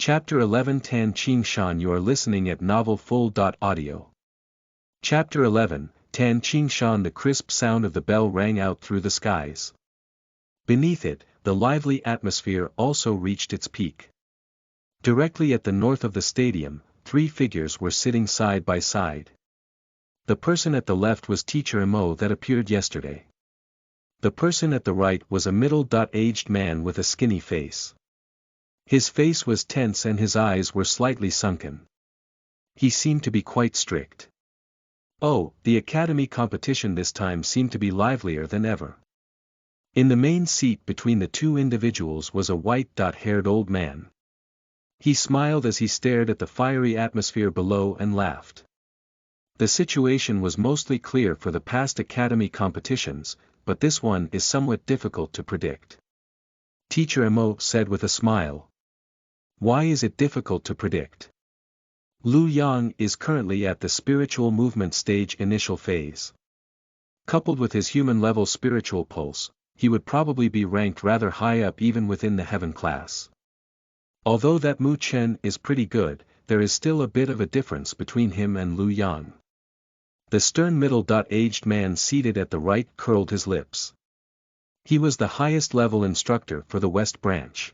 Chapter 11 Tan Ching Shan. You are listening at novelfull.audio. Chapter 11 Tan Ching Shan. The crisp sound of the bell rang out through the skies. Beneath it, the lively atmosphere also reached its peak. Directly at the north of the stadium, three figures were sitting side by side. The person at the left was Teacher Mo that appeared yesterday. The person at the right was a middle-aged man with a skinny face. His face was tense and his eyes were slightly sunken. He seemed to be quite strict. Oh, the academy competition this time seemed to be livelier than ever. In the main seat between the two individuals was a white-haired old man. He smiled as he stared at the fiery atmosphere below and laughed. The situation was mostly clear for the past academy competitions, but this one is somewhat difficult to predict. Teacher Mo said with a smile. Why is it difficult to predict? Lu Yang is currently at the spiritual movement stage initial phase. Coupled with his human-level spiritual pulse, he would probably be ranked rather high up even within the heaven class. Although that Mu Chen is pretty good, there is still a bit of a difference between him and Lu Yang. The stern middle-aged man seated at the right curled his lips. He was the highest level instructor for the West Branch.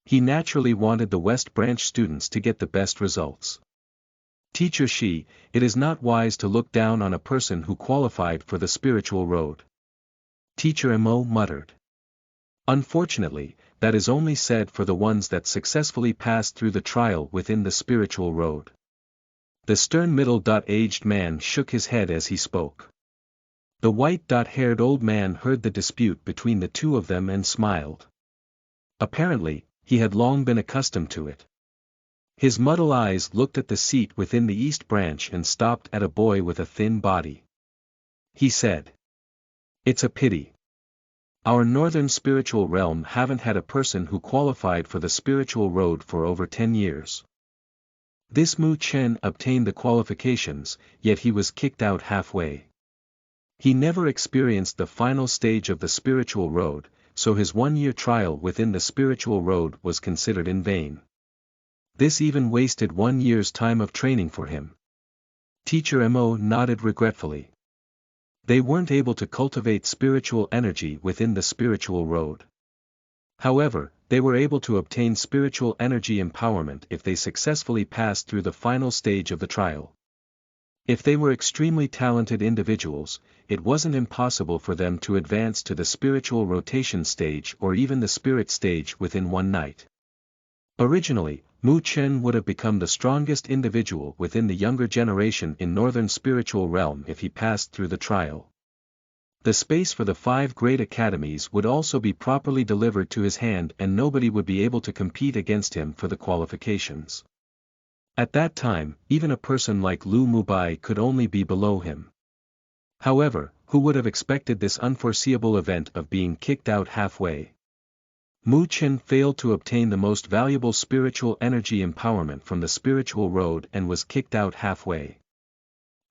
He naturally wanted the West Branch students to get the best results. Teacher Shi, it is not wise to look down on a person who qualified for the spiritual road. Teacher Mo muttered. Unfortunately, that is only said for the ones that successfully passed through the trial within the spiritual road. The stern middle-aged man shook his head as he spoke. The white-haired old man heard the dispute between the two of them and smiled. Apparently, he had long been accustomed to it. His muddle eyes looked at the seat within the East Branch and stopped at a boy with a thin body. He said. It's a pity. Our northern spiritual realm haven't had a person who qualified for the spiritual road for over 10 years. This Mu Chen obtained the qualifications, yet he was kicked out halfway. He never experienced the final stage of the spiritual road, so his one-year trial within the spiritual road was considered in vain. This even wasted 1 year's time of training for him. Teacher Mo nodded regretfully. They weren't able to cultivate spiritual energy within the spiritual road. However, they were able to obtain spiritual energy empowerment if they successfully passed through the final stage of the trial. If they were extremely talented individuals, it wasn't impossible for them to advance to the spiritual rotation stage or even the spirit stage within one night. Originally, Mu Chen would have become the strongest individual within the younger generation in Northern Spiritual Realm if he passed through the trial. The space for the 5 great academies would also be properly delivered to his hand and nobody would be able to compete against him for the qualifications. At that time, even a person like Lu Mubai could only be below him. However, who would have expected this unforeseeable event of being kicked out halfway? Mu Chen failed to obtain the most valuable spiritual energy empowerment from the spiritual road and was kicked out halfway.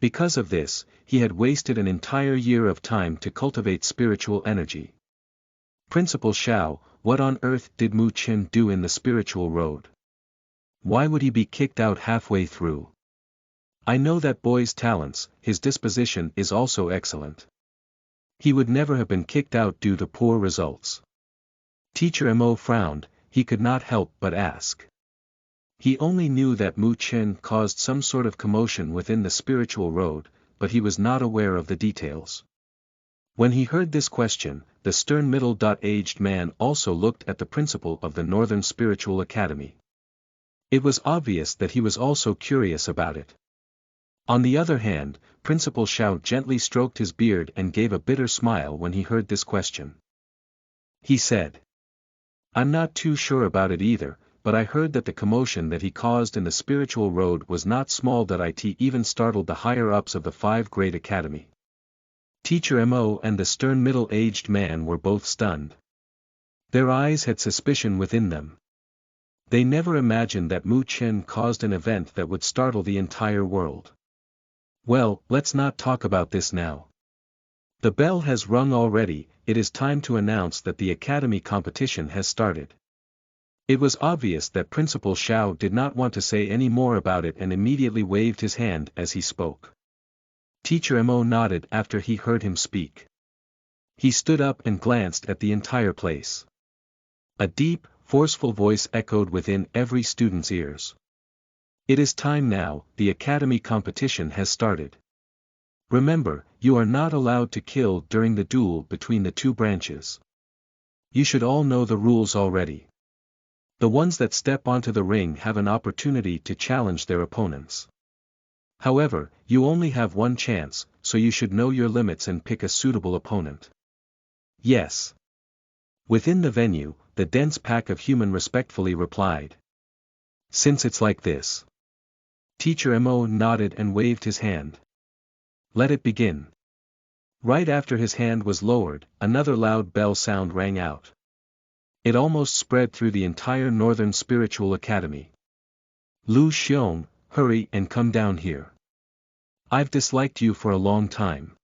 Because of this, he had wasted an entire year of time to cultivate spiritual energy. Principal Xiao, what on earth did Mu Chen do in the spiritual road? Why would he be kicked out halfway through? I know that boy's talents, his disposition is also excellent. He would never have been kicked out due to poor results. Teacher Mo frowned, he could not help but ask. He only knew that Mu Chen caused some sort of commotion within the spiritual road, but he was not aware of the details. When he heard this question, the stern middle-aged man also looked at the principal of the Northern Spiritual Academy. It was obvious that he was also curious about it. On the other hand, Principal Xiao gently stroked his beard and gave a bitter smile when he heard this question. He said. I'm not too sure about it either, but I heard that the commotion that he caused in the spiritual road was not small, that it even startled the higher-ups of the 5 great academy. Teacher Mo and the stern middle-aged man were both stunned. Their eyes had suspicion within them. They never imagined that Mu Chen caused an event that would startle the entire world. Well, let's not talk about this now. The bell has rung already, it is time to announce that the academy competition has started. It was obvious that Principal Xiao did not want to say any more about it and immediately waved his hand as he spoke. Teacher Mo nodded after he heard him speak. He stood up and glanced at the entire place. A deep, forceful voice echoed within every student's ears. It is time now, the academy competition has started. Remember, you are not allowed to kill during the duel between the two branches. You should all know the rules already. The ones that step onto the ring have an opportunity to challenge their opponents. However, you only have one chance, so you should know your limits and pick a suitable opponent. Yes. Within the venue, the dense pack of human respectfully replied. Since it's like this. Teacher Mo nodded and waved his hand. Let it begin. Right after his hand was lowered, another loud bell sound rang out. It almost spread through the entire Northern Spiritual Academy. Lu Xiong, hurry and come down here. I've disliked you for a long time.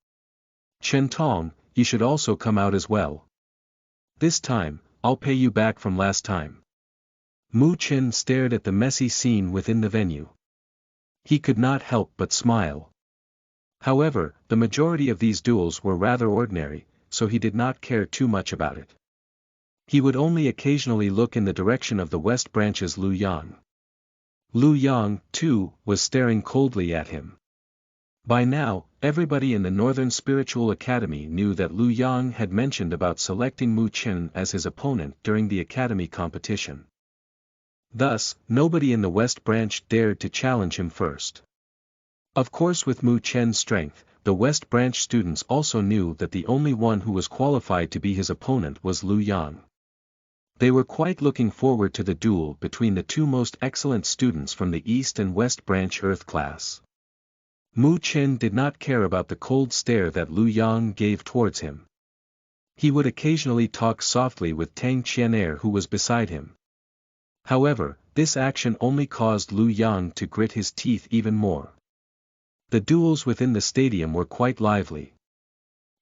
Chen Tong, you should also come out as well. This time, I'll pay you back from last time. Mu Chen stared at the messy scene within the venue. He could not help but smile. However, the majority of these duels were rather ordinary, so he did not care too much about it. He would only occasionally look in the direction of the West Branch's Lu Yang. Lu Yang, too, was staring coldly at him. By now, everybody in the Northern Spiritual Academy knew that Lu Yang had mentioned about selecting Mu Chen as his opponent during the academy competition. Thus, nobody in the West Branch dared to challenge him first. Of course, with Mu Chen's strength, the West Branch students also knew that the only one who was qualified to be his opponent was Lu Yang. They were quite looking forward to the duel between the two most excellent students from the East and West Branch Earth class. Mu Chen did not care about the cold stare that Lu Yang gave towards him. He would occasionally talk softly with Tang Qianair, who was beside him. However, this action only caused Lu Yang to grit his teeth even more. The duels within the stadium were quite lively.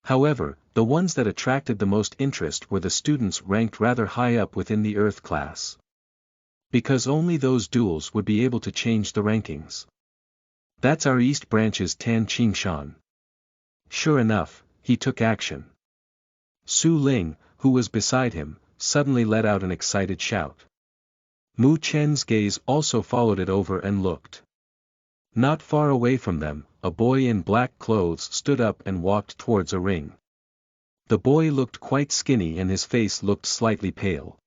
However, the ones that attracted the most interest were the students ranked rather high up within the Earth class. Because only those duels would be able to change the rankings. That's our East Branch's Tan Qingshan. Sure enough, he took action. Su Ling, who was beside him, suddenly let out an excited shout. Mu Chen's gaze also followed it over and looked. Not far away from them, a boy in black clothes stood up and walked towards a ring. The boy looked quite skinny and his face looked slightly pale.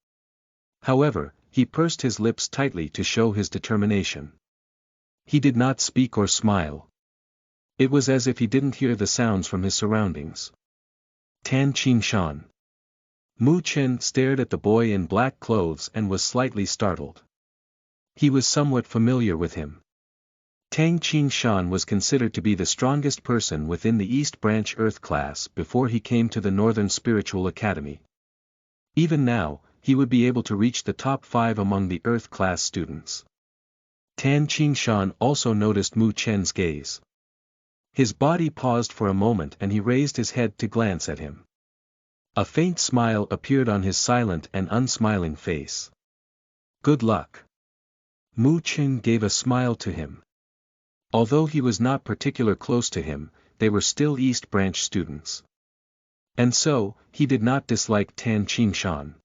However, he pursed his lips tightly to show his determination. He did not speak or smile. It was as if he didn't hear the sounds from his surroundings. Tan Qingshan. Mu Chen stared at the boy in black clothes and was slightly startled. He was somewhat familiar with him. Tang Qingshan was considered to be the strongest person within the East Branch Earth class before he came to the Northern Spiritual Academy. Even now, he would be able to reach the top 5 among the Earth class students. Tan Qingshan also noticed Mu Chen's gaze. His body paused for a moment and he raised his head to glance at him. A faint smile appeared on his silent and unsmiling face. Good luck. Mu Chen gave a smile to him. Although he was not particularly close to him, they were still East Branch students. And so, he did not dislike Tan Qingshan.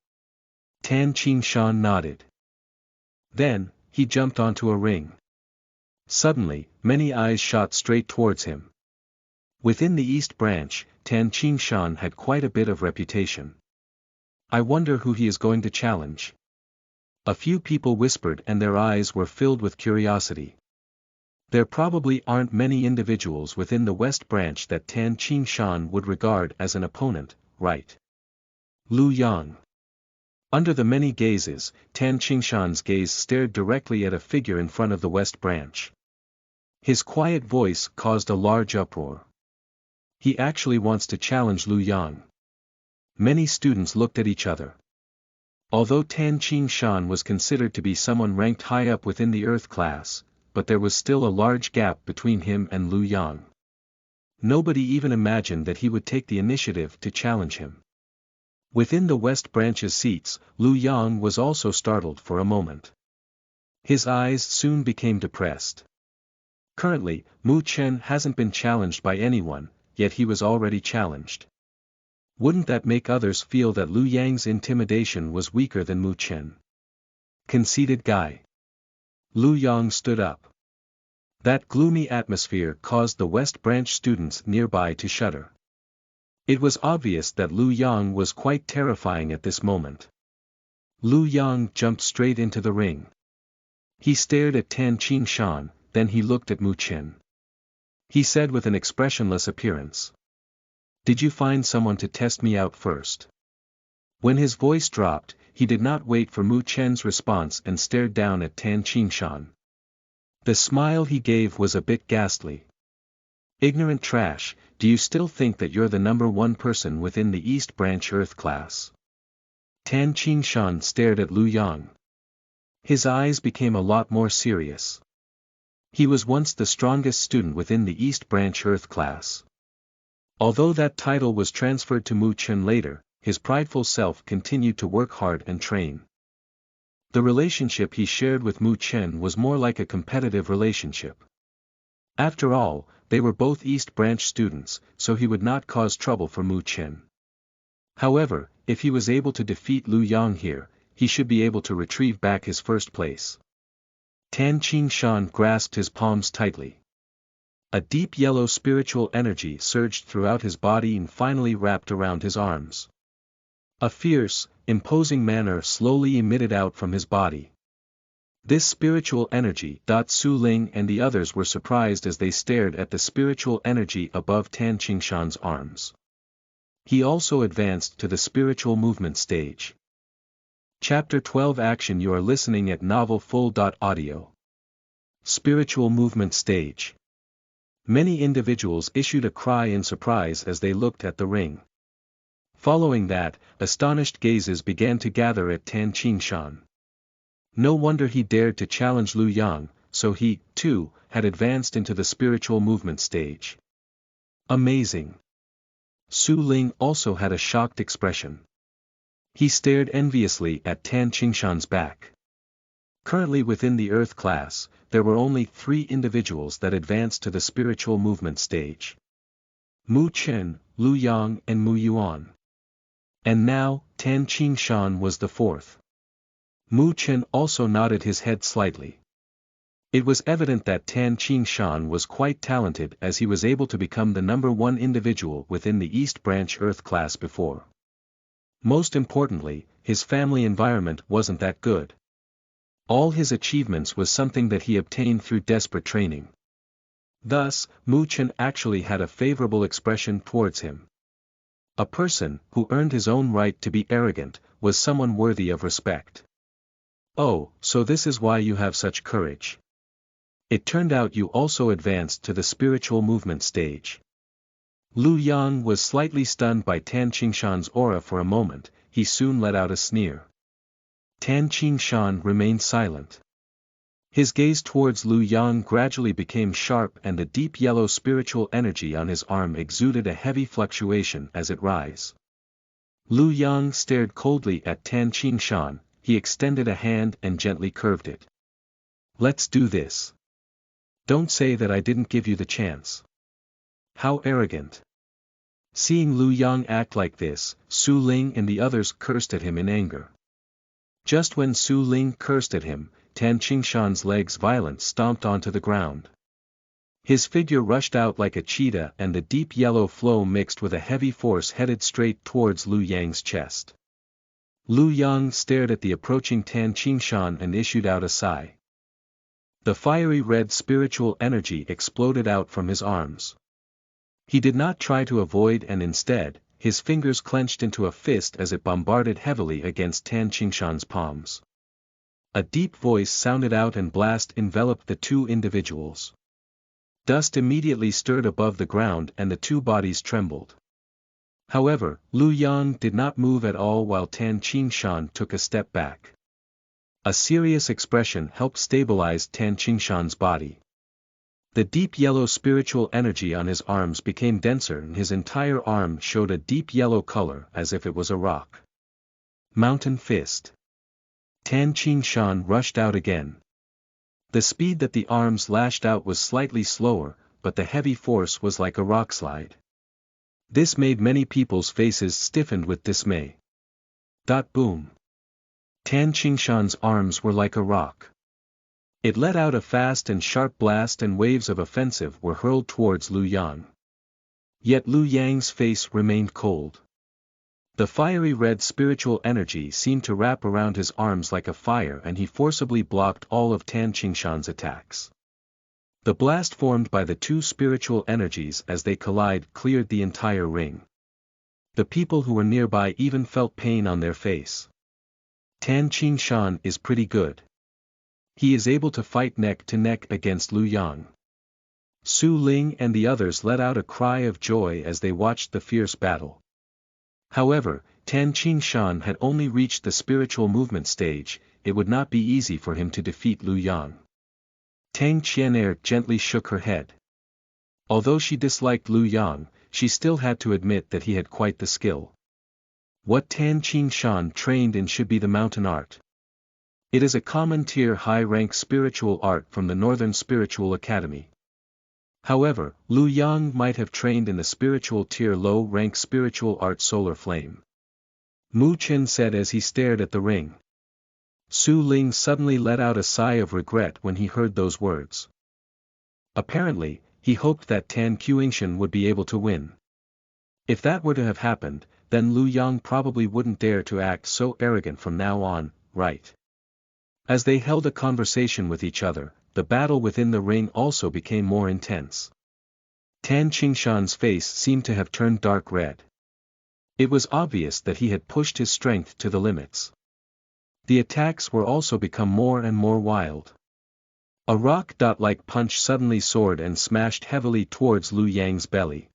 Tan Qingshan nodded. Then, he jumped onto a ring. Suddenly, many eyes shot straight towards him. Within the East Branch, Tan Qingshan had quite a bit of reputation. I wonder who he is going to challenge. A few people whispered and their eyes were filled with curiosity. There probably aren't many individuals within the West Branch that Tan Qingshan would regard as an opponent, right? Lu Yang. Under the many gazes, Tan Qingshan's gaze stared directly at a figure in front of the West Branch. His quiet voice caused a large uproar. He actually wants to challenge Lu Yang. Many students looked at each other. Although Tan Qingshan was considered to be someone ranked high up within the Earth class, but there was still a large gap between him and Lu Yang. Nobody even imagined that he would take the initiative to challenge him. Within the West Branch's seats, Lu Yang was also startled for a moment. His eyes soon became depressed. Currently, Mu Chen hasn't been challenged by anyone, yet he was already challenged. Wouldn't that make others feel that Lu Yang's intimidation was weaker than Mu Chen? Conceited guy. Lu Yang stood up. That gloomy atmosphere caused the West Branch students nearby to shudder. It was obvious that Lu Yang was quite terrifying at this moment. Lu Yang jumped straight into the ring. He stared at Tan Qingshan, then he looked at Mu Chen. He said with an expressionless appearance. Did you find someone to test me out first? When his voice dropped, he did not wait for Mu Chen's response and stared down at Tan Qingshan. The smile he gave was a bit ghastly. Ignorant trash, do you still think that you're the number one person within the East Branch Earth class? Tan Qingshan stared at Lu Yang. His eyes became a lot more serious. He was once the strongest student within the East Branch Earth class. Although that title was transferred to Mu Chen later, his prideful self continued to work hard and train. The relationship he shared with Mu Chen was more like a competitive relationship. After all, they were both East Branch students, so he would not cause trouble for Mu Chen. However, if he was able to defeat Lu Yang here, he should be able to retrieve back his first place. Tan Qingshan grasped his palms tightly. A deep yellow spiritual energy surged throughout his body and finally wrapped around his arms. A fierce, imposing manner slowly emitted out from his body. This spiritual energy. Su Ling and the others were surprised as they stared at the spiritual energy above Tan Qingshan's arms. He also advanced to the spiritual movement stage. Chapter 12 Action. You are listening at NovelFull.audio. Spiritual movement stage. Many individuals issued a cry in surprise as they looked at the ring. Following that, astonished gazes began to gather at Tan Qingshan. No wonder he dared to challenge Lu Yang, so he, too, had advanced into the spiritual movement stage. Amazing. Su Ling also had a shocked expression. He stared enviously at Tan Qingshan's back. Currently within the Earth class, there were only 3 individuals that advanced to the spiritual movement stage. Mu Chen, Lu Yang and Mu Yuan. And now, Tan Qingshan was the 4th. Mu Chen also nodded his head slightly. It was evident that Tan Qingshan was quite talented as he was able to become the number 1 individual within the East Branch Earth class before. Most importantly, his family environment wasn't that good. All his achievements was something that he obtained through desperate training. Thus, Mu Chen actually had a favorable expression towards him. A person who earned his own right to be arrogant was someone worthy of respect. Oh, so this is why you have such courage. It turned out you also advanced to the spiritual movement stage. Lu Yang was slightly stunned by Tan Qingshan's aura for a moment. He soon let out a sneer. Tan Qingshan remained silent. His gaze towards Lu Yang gradually became sharp and the deep yellow spiritual energy on his arm exuded a heavy fluctuation as it rose. Lu Yang stared coldly at Tan Qingshan. He extended a hand and gently curved it. Let's do this. Don't say that I didn't give you the chance. How arrogant. Seeing Lu Yang act like this, Su Ling and the others cursed at him in anger. Just when Su Ling cursed at him, Tan Qingshan's legs violently stomped onto the ground. His figure rushed out like a cheetah and the deep yellow flow mixed with a heavy force headed straight towards Lu Yang's chest. Lu Yang stared at the approaching Tan Qingshan and issued out a sigh. The fiery red spiritual energy exploded out from his arms. He did not try to avoid and instead, his fingers clenched into a fist as it bombarded heavily against Tan Qingshan's palms. A deep voice sounded out and blast enveloped the 2 individuals. Dust immediately stirred above the ground and the 2 bodies trembled. However, Lu Yang did not move at all while Tan Qingshan took a step back. A serious expression helped stabilize Tan Qingshan's body. The deep yellow spiritual energy on his arms became denser and his entire arm showed a deep yellow color as if it was a rock. Mountain Fist. Tan Qingshan rushed out again. The speed that the arms lashed out was slightly slower, but the heavy force was like a rockslide. This made many people's faces stiffen with dismay. Boom. Tan Qingshan's arms were like a rock. It let out a fast and sharp blast, and waves of offensive were hurled towards Lu Yang. Yet Lu Yang's face remained cold. The fiery red spiritual energy seemed to wrap around his arms like a fire, and he forcibly blocked all of Tan Qingshan's attacks. The blast formed by the two spiritual energies as they collide cleared the entire ring. The people who were nearby even felt pain on their face. Tan Qingshan is pretty good. He is able to fight neck to neck against Lu Yang. Su Ling and the others let out a cry of joy as they watched the fierce battle. However, Tan Qingshan had only reached the spiritual movement stage. It would not be easy for him to defeat Lu Yang. Tang Qianer gently shook her head. Although she disliked Lu Yang, she still had to admit that he had quite the skill. What Tan Qingshan trained in should be the mountain art. It is a common tier high-rank spiritual art from the Northern Spiritual Academy. However, Lu Yang might have trained in the spiritual tier low-rank spiritual art Solar Flame. Mu Chen said as he stared at the ring. Su Ling suddenly let out a sigh of regret when he heard those words. Apparently, he hoped that Tan Qingshan would be able to win. If that were to have happened, then Lu Yang probably wouldn't dare to act so arrogant from now on, right? As they held a conversation with each other, the battle within the ring also became more intense. Tan Qingshan's face seemed to have turned dark red. It was obvious that he had pushed his strength to the limits. The attacks were also become more and more wild. A rock-like punch suddenly soared and smashed heavily towards Lu Yang's belly.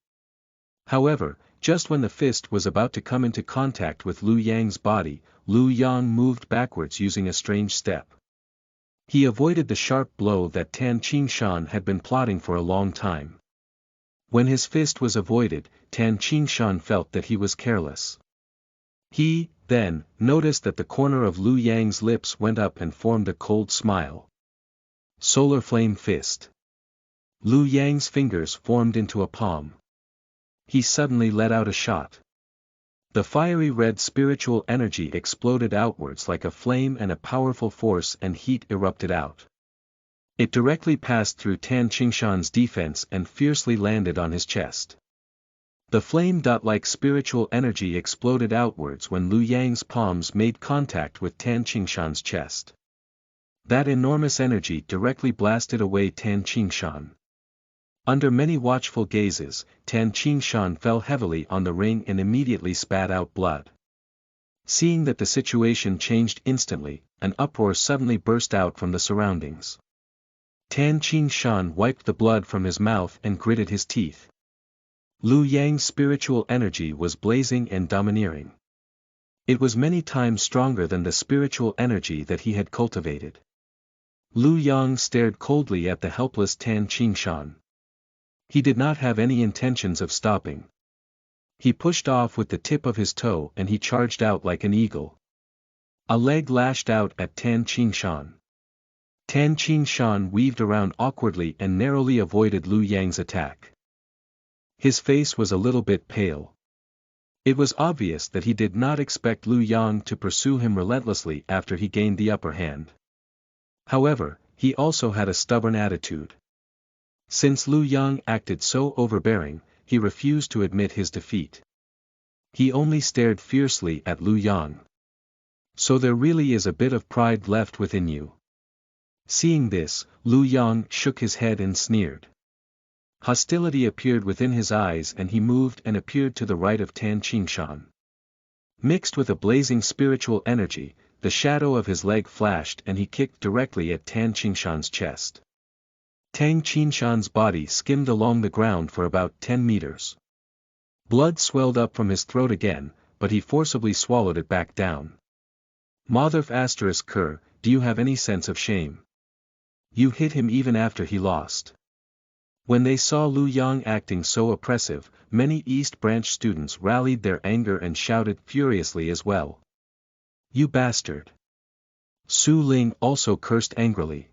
However, just when the fist was about to come into contact with Lu Yang's body, Lu Yang moved backwards using a strange step. He avoided the sharp blow that Tan Qingshan had been plotting for a long time. When his fist was avoided, Tan Qingshan felt that he was careless. He, then, noticed that the corner of Lu Yang's lips went up and formed a cold smile. Solar Flame Fist. Lu Yang's fingers formed into a palm. He suddenly let out a shot. The fiery red spiritual energy exploded outwards like a flame, and a powerful force and heat erupted out. It directly passed through Tan Qingshan's defense and fiercely landed on his chest. The flame-like spiritual energy exploded outwards when Lu Yang's palms made contact with Tan Qingshan's chest. That enormous energy directly blasted away Tan Qingshan. Under many watchful gazes, Tan Qingshan fell heavily on the ring and immediately spat out blood. Seeing that the situation changed instantly, an uproar suddenly burst out from the surroundings. Tan Qingshan wiped the blood from his mouth and gritted his teeth. Lu Yang's spiritual energy was blazing and domineering. It was many times stronger than the spiritual energy that he had cultivated. Lu Yang stared coldly at the helpless Tan Qingshan. He did not have any intentions of stopping. He pushed off with the tip of his toe and he charged out like an eagle. A leg lashed out at Tan Qingshan. Tan Qingshan weaved around awkwardly and narrowly avoided Lu Yang's attack. His face was a little bit pale. It was obvious that he did not expect Lu Yang to pursue him relentlessly after he gained the upper hand. However, he also had a stubborn attitude. Since Lu Yang acted so overbearing, he refused to admit his defeat. He only stared fiercely at Lu Yang. So there really is a bit of pride left within you. Seeing this, Lu Yang shook his head and sneered. Hostility appeared within his eyes and he moved and appeared to the right of Tan Qingshan. Mixed with a blazing spiritual energy, the shadow of his leg flashed and he kicked directly at Tan Qingshan's chest. Tan Qingshan's body skimmed along the ground for about 10 meters. Blood swelled up from his throat again, but he forcibly swallowed it back down. Motherf *Ker, do you have any sense of shame? You hit him even after he lost. When they saw Lu Yang acting so oppressive, many East Branch students rallied their anger and shouted furiously as well. You bastard. Su Ling also cursed angrily.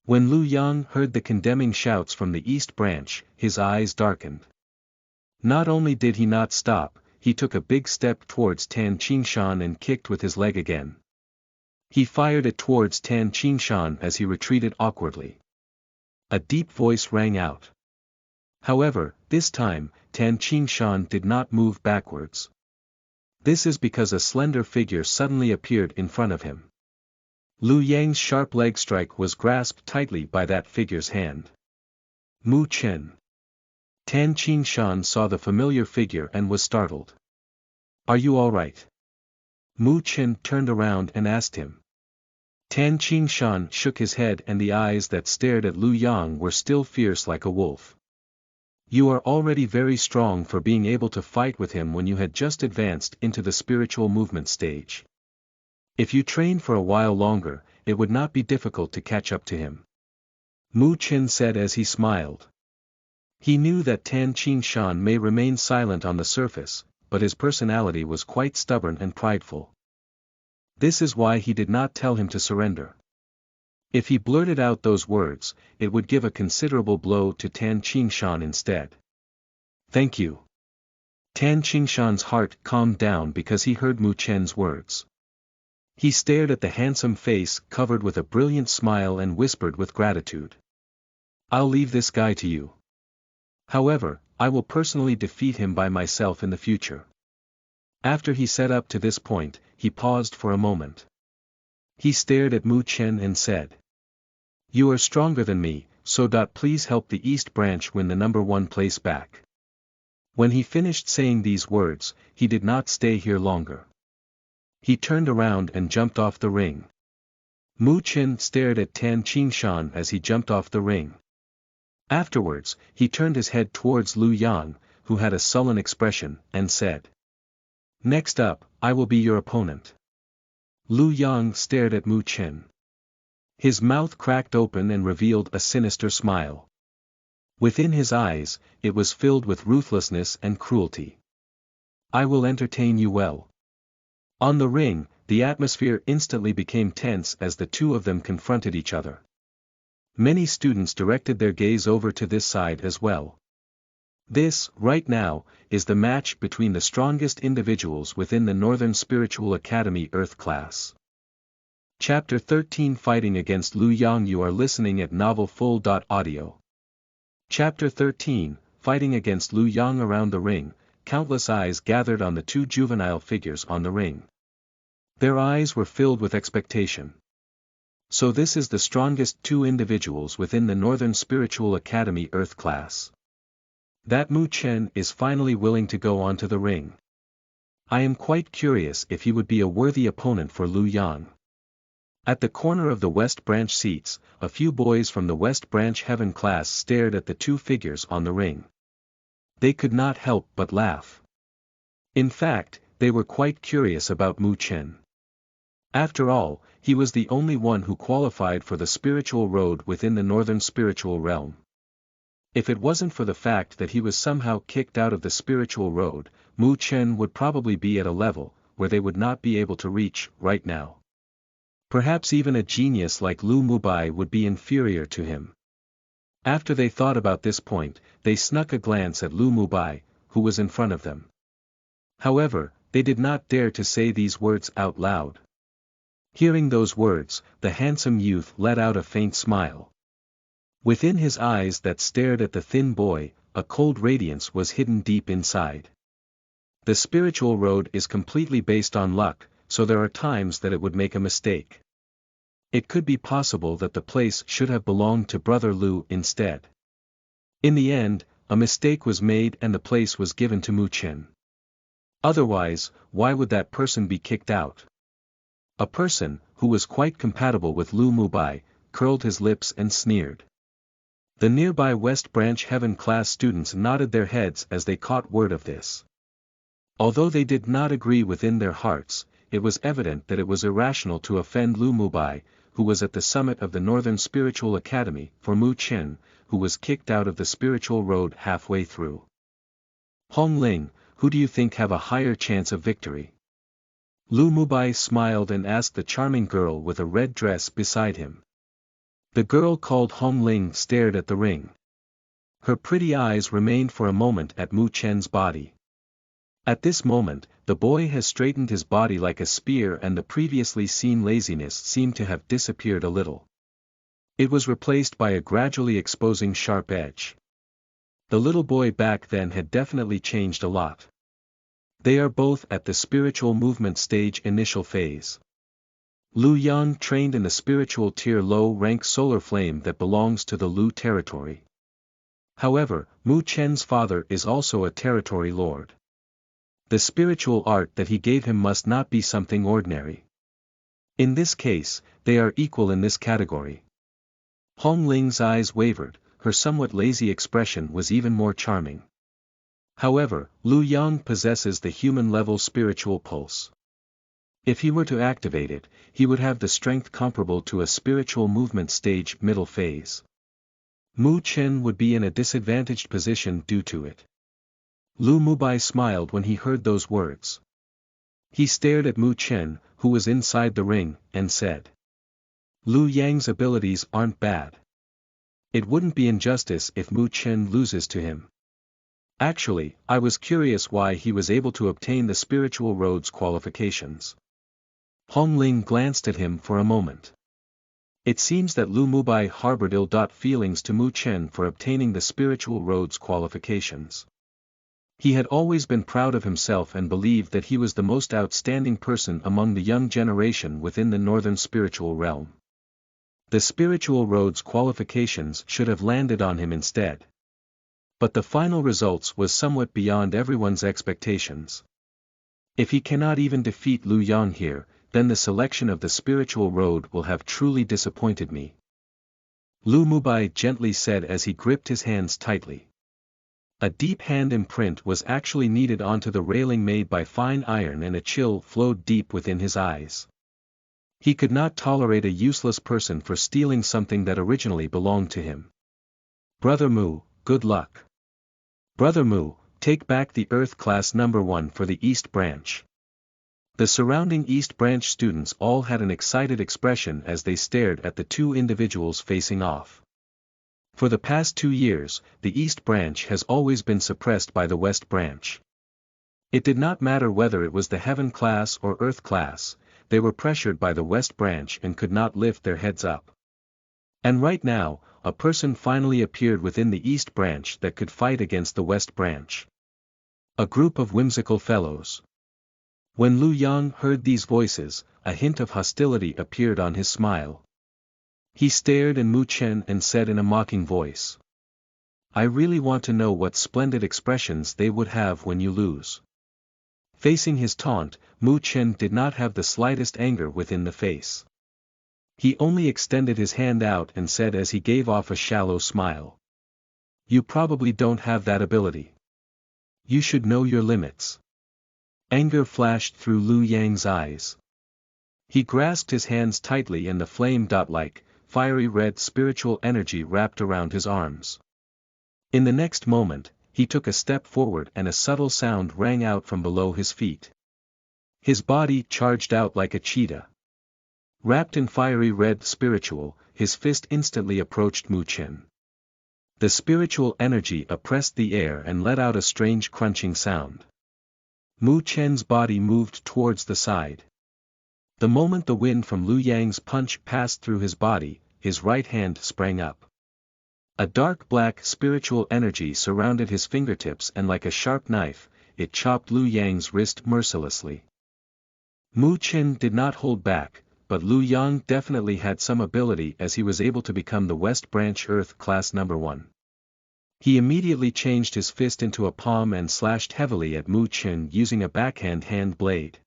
When Lu Yang heard the condemning shouts from the East Branch, his eyes darkened. Not only did he not stop, he took a big step towards Tan Qingshan and kicked with his leg again. He fired it towards Tan Qingshan as he retreated awkwardly. A deep voice rang out. However, this time, Tan Qingshan did not move backwards. This is because a slender figure suddenly appeared in front of him. Lu Yang's sharp leg strike was grasped tightly by that figure's hand. Mu Chen. Tan Qingshan saw the familiar figure and was startled. Are you all right? Mu Chen turned around and asked him. Tan Qingshan shook his head and the eyes that stared at Lu Yang were still fierce like a wolf. You are already very strong for being able to fight with him when you had just advanced into the spiritual movement stage. If you trained for a while longer, it would not be difficult to catch up to him. Mu Chen said as he smiled. He knew that Tan Qingshan may remain silent on the surface, but his personality was quite stubborn and prideful. This is why he did not tell him to surrender. If he blurted out those words, it would give a considerable blow to Tan Qingshan instead. Thank you. Tan Qingshan's heart calmed down because he heard Mu Chen's words. He stared at the handsome face covered with a brilliant smile and whispered with gratitude. I'll leave this guy to you. However, I will personally defeat him by myself in the future. After he said up to this point, he paused for a moment. He stared at Mu Chen and said. You are stronger than me, so please help the East Branch win the #1 place back. When he finished saying these words, he did not stay here longer. He turned around and jumped off the ring. Mu Chen stared at Tan Qingshan as he jumped off the ring. Afterwards, he turned his head towards Lu Yang, who had a sullen expression, and said. Next up, I will be your opponent. Lu Yang stared at Mu Chen. His mouth cracked open and revealed a sinister smile. Within his eyes, it was filled with ruthlessness and cruelty. I will entertain you well. On the ring, the atmosphere instantly became tense as the two of them confronted each other. Many students directed their gaze over to this side as well. This, right now, is the match between the strongest individuals within the Northern Spiritual Academy Earth class. Chapter 13 Fighting Against Lu Yang. You are listening at NovelFull.audio. Chapter 13 Fighting Against Lu Yang. Around the ring, countless eyes gathered on the two juvenile figures on the ring. Their eyes were filled with expectation. So this is the strongest two individuals within the Northern Spiritual Academy Earth class. That Mu Chen is finally willing to go onto the ring. I am quite curious if he would be a worthy opponent for Lu Yang. At the corner of the West Branch seats, a few boys from the West Branch Heaven class stared at the two figures on the ring. They could not help but laugh. In fact, they were quite curious about Mu Chen. After all, he was the only one who qualified for the spiritual road within the Northern Spiritual Realm. If it wasn't for the fact that he was somehow kicked out of the spiritual road, Mu Chen would probably be at a level where they would not be able to reach right now. Perhaps even a genius like Lu Mubai would be inferior to him. After they thought about this point, they snuck a glance at Lu Mubai, who was in front of them. However, they did not dare to say these words out loud. Hearing those words, the handsome youth let out a faint smile. Within his eyes that stared at the thin boy, a cold radiance was hidden deep inside. The spiritual road is completely based on luck, so there are times that it would make a mistake. It could be possible that the place should have belonged to Brother Lu instead. In the end, a mistake was made and the place was given to Mu Chen. Otherwise, why would that person be kicked out? A person, who was quite compatible with Lu Mubai, curled his lips and sneered. The nearby West Branch Heaven class students nodded their heads as they caught word of this. Although they did not agree within their hearts, it was evident that it was irrational to offend Lu Mubai, who was at the summit of the Northern Spiritual Academy, for Mu Chen, who was kicked out of the spiritual road halfway through. Hong Ling, who do you think have a higher chance of victory? Lu Mubai smiled and asked the charming girl with a red dress beside him. The girl called Hong Ling stared at the ring. Her pretty eyes remained for a moment at Mu Chen's body. At this moment, the boy has straightened his body like a spear and the previously seen laziness seemed to have disappeared a little. It was replaced by a gradually exposing sharp edge. The little boy back then had definitely changed a lot. They are both at the spiritual movement stage initial phase. Lu Yang trained in the spiritual tier low-rank solar flame that belongs to the Lu territory. However, Mu Chen's father is also a territory lord. The spiritual art that he gave him must not be something ordinary. In this case, they are equal in this category. Hong Ling's eyes wavered, her somewhat lazy expression was even more charming. However, Lu Yang possesses the human-level spiritual pulse. If he were to activate it, he would have the strength comparable to a spiritual movement stage middle phase. Mu Chen would be in a disadvantaged position due to it. Lu Mubai smiled when he heard those words. He stared at Mu Chen, who was inside the ring, and said, Lu Yang's abilities aren't bad. It wouldn't be injustice if Mu Chen loses to him. Actually, I was curious why he was able to obtain the spiritual roads qualifications. Hong Ling glanced at him for a moment. It seems that Lu Mubai harbored ill feelings to Mu Chen for obtaining the spiritual roads qualifications. He had always been proud of himself and believed that he was the most outstanding person among the young generation within the northern spiritual realm. The spiritual roads qualifications should have landed on him instead. But the final results was somewhat beyond everyone's expectations. If he cannot even defeat Lu Yang here, then the selection of the spiritual road will have truly disappointed me. Lu Mubai gently said as he gripped his hands tightly. A deep hand imprint was actually kneaded onto the railing made by fine iron and a chill flowed deep within his eyes. He could not tolerate a useless person for stealing something that originally belonged to him. Brother Mu, good luck. Brother Mu, take back the Earth Class number 1 for the East Branch. The surrounding East Branch students all had an excited expression as they stared at the two individuals facing off. For the past 2 years, the East Branch has always been suppressed by the West Branch. It did not matter whether it was the Heaven Class or Earth Class, they were pressured by the West Branch and could not lift their heads up. And right now, a person finally appeared within the East Branch that could fight against the West Branch. A group of whimsical fellows. When Lu Yang heard these voices, a hint of hostility appeared on his smile. He stared at Mu Chen and said in a mocking voice. I really want to know what splendid expressions they would have when you lose. Facing his taunt, Mu Chen did not have the slightest anger within the face. He only extended his hand out and said as he gave off a shallow smile. You probably don't have that ability. You should know your limits. Anger flashed through Lu Yang's eyes. He grasped his hands tightly and the flame-like, fiery red spiritual energy wrapped around his arms. In the next moment, he took a step forward and a subtle sound rang out from below his feet. His body charged out like a cheetah. Wrapped in fiery red spiritual, his fist instantly approached Mu Chen. The spiritual energy oppressed the air and let out a strange crunching sound. Mu Chen's body moved towards the side. The moment the wind from Lu Yang's punch passed through his body, his right hand sprang up. A dark black spiritual energy surrounded his fingertips and like a sharp knife, it chopped Lu Yang's wrist mercilessly. Mu Chen did not hold back, but Lu Yang definitely had some ability as he was able to become the West Branch Earth Class number 1. He immediately changed his fist into a palm and slashed heavily at Mu Chen using a backhand hand blade.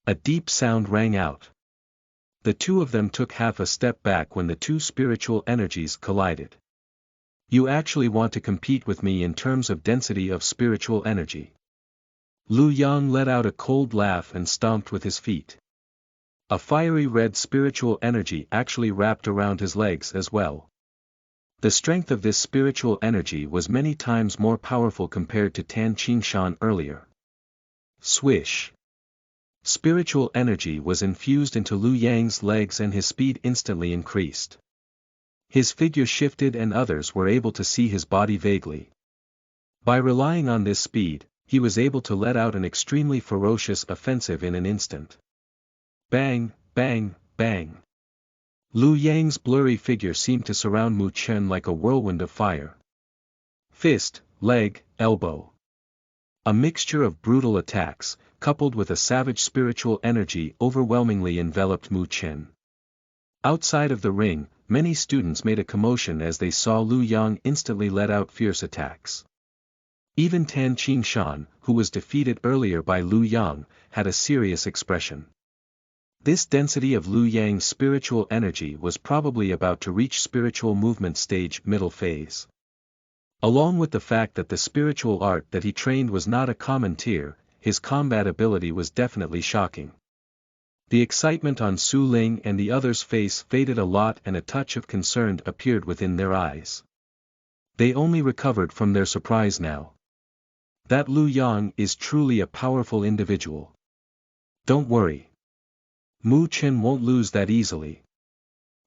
A deep sound rang out. The two of them took half a step back when the two spiritual energies collided. You actually want to compete with me in terms of density of spiritual energy. Lu Yang let out a cold laugh and stomped with his feet. A fiery red spiritual energy actually wrapped around his legs as well. The strength of this spiritual energy was many times more powerful compared to Tan Qingshan earlier. Swish. Spiritual energy was infused into Lu Yang's legs and his speed instantly increased. His figure shifted and others were able to see his body vaguely. By relying on this speed, he was able to let out an extremely ferocious offensive in an instant. Bang, bang, bang. Lu Yang's blurry figure seemed to surround Mu Chen like a whirlwind of fire. Fist, leg, elbow. A mixture of brutal attacks, coupled with a savage spiritual energy overwhelmingly enveloped Mu Chen. Outside of the ring, many students made a commotion as they saw Lu Yang instantly let out fierce attacks. Even Tan Qingshan, who was defeated earlier by Lu Yang, had a serious expression. This density of Lu Yang's spiritual energy was probably about to reach spiritual movement stage middle phase. Along with the fact that the spiritual art that he trained was not a common tier, his combat ability was definitely shocking. The excitement on Su Ling and the others' face faded a lot and a touch of concern appeared within their eyes. They only recovered from their surprise now. That Lu Yang is truly a powerful individual. Don't worry. Mu Chen won't lose that easily.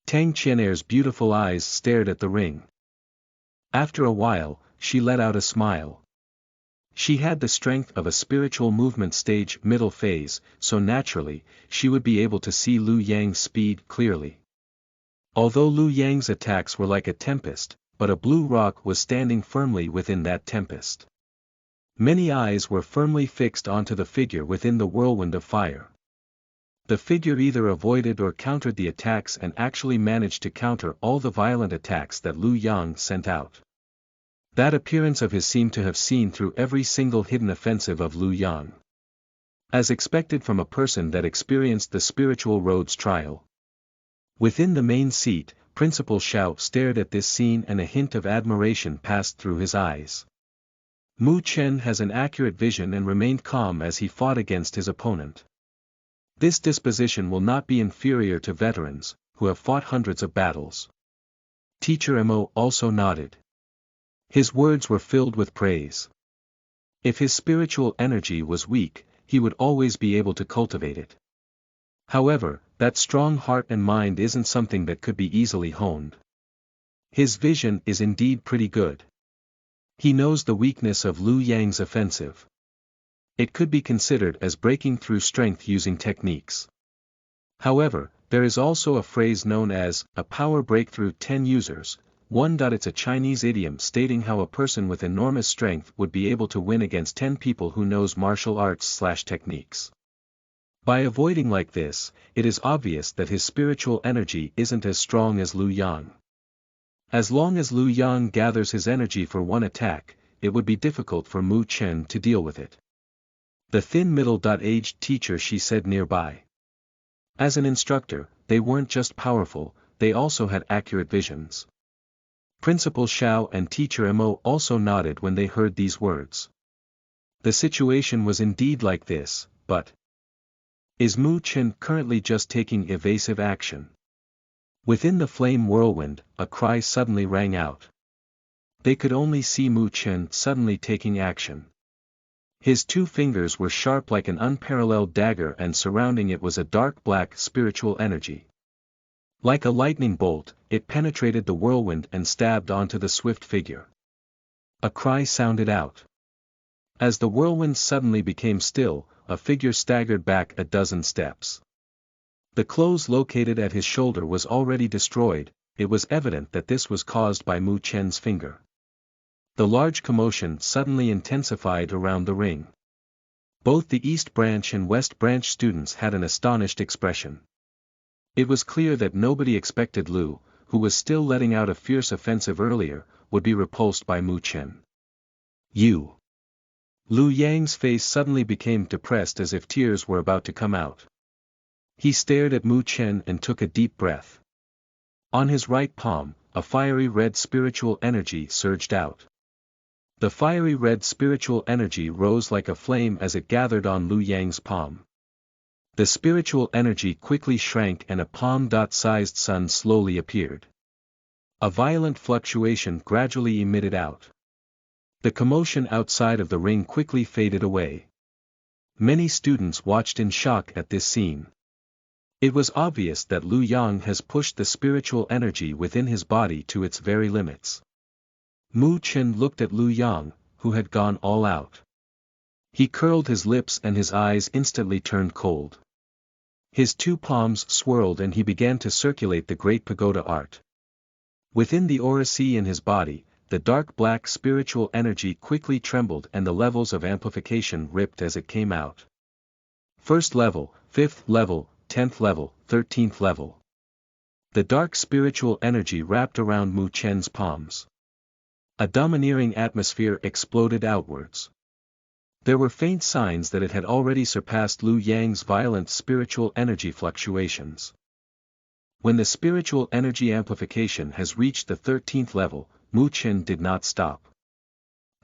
Tang Qianer's beautiful eyes stared at the ring. After a while, she let out a smile. She had the strength of a spiritual movement stage middle phase, so naturally, she would be able to see Lu Yang's speed clearly. Although Lu Yang's attacks were like a tempest, but a blue rock was standing firmly within that tempest. Many eyes were firmly fixed onto the figure within the whirlwind of fire. The figure either avoided or countered the attacks and actually managed to counter all the violent attacks that Lu Yang sent out. That appearance of his seemed to have seen through every single hidden offensive of Lu Yang. As expected from a person that experienced the spiritual road's trial. Within the main seat, Principal Xiao stared at this scene and a hint of admiration passed through his eyes. Mu Chen has an accurate vision and remained calm as he fought against his opponent. This disposition will not be inferior to veterans, who have fought hundreds of battles. Teacher Mo also nodded. His words were filled with praise. If his spiritual energy was weak, he would always be able to cultivate it. However, that strong heart and mind isn't something that could be easily honed. His vision is indeed pretty good. He knows the weakness of Lu Yang's offensive. It could be considered as breaking through strength using techniques. However, there is also a phrase known as a power breakthrough 10 users. It's a Chinese idiom stating how a person with enormous strength would be able to win against 10 people who knows martial arts/techniques. By avoiding like this, it is obvious that his spiritual energy isn't as strong as Lu Yang. As long as Lu Yang gathers his energy for one attack, it would be difficult for Mu Chen to deal with it. The thin middle-aged teacher she said nearby. As an instructor, they weren't just powerful, they also had accurate visions. Principal Xiao and Teacher Mo also nodded when they heard these words. The situation was indeed like this, but is Mu Chen currently just taking evasive action? Within the flame whirlwind, a cry suddenly rang out. They could only see Mu Chen suddenly taking action. His two fingers were sharp like an unparalleled dagger and surrounding it was a dark black spiritual energy. Like a lightning bolt, it penetrated the whirlwind and stabbed onto the swift figure. A cry sounded out. As the whirlwind suddenly became still, a figure staggered back a dozen steps. The clothes located at his shoulder was already destroyed, it was evident that this was caused by Mu Chen's finger. The large commotion suddenly intensified around the ring. Both the East Branch and West Branch students had an astonished expression. It was clear that nobody expected Lu, who was still letting out a fierce offensive earlier, would be repulsed by Mu Chen. You! Lu Yang's face suddenly became depressed as if tears were about to come out. He stared at Mu Chen and took a deep breath. On his right palm, a fiery red spiritual energy surged out. The fiery red spiritual energy rose like a flame as it gathered on Lu Yang's palm. The spiritual energy quickly shrank and a palm-sized sun slowly appeared. A violent fluctuation gradually emitted out. The commotion outside of the ring quickly faded away. Many students watched in shock at this scene. It was obvious that Lu Yang has pushed the spiritual energy within his body to its very limits. Mu Chen looked at Lu Yang, who had gone all out. He curled his lips and his eyes instantly turned cold. His two palms swirled and he began to circulate the great pagoda art. Within the aura sea in his body, the dark black spiritual energy quickly trembled and the levels of amplification ripped as it came out. First level, 5th level, 10th level, 13th level. The dark spiritual energy wrapped around Mu Chen's palms. A domineering atmosphere exploded outwards. There were faint signs that it had already surpassed Lu Yang's violent spiritual energy fluctuations. When the spiritual energy amplification has reached the 13th level, Mu Chen did not stop.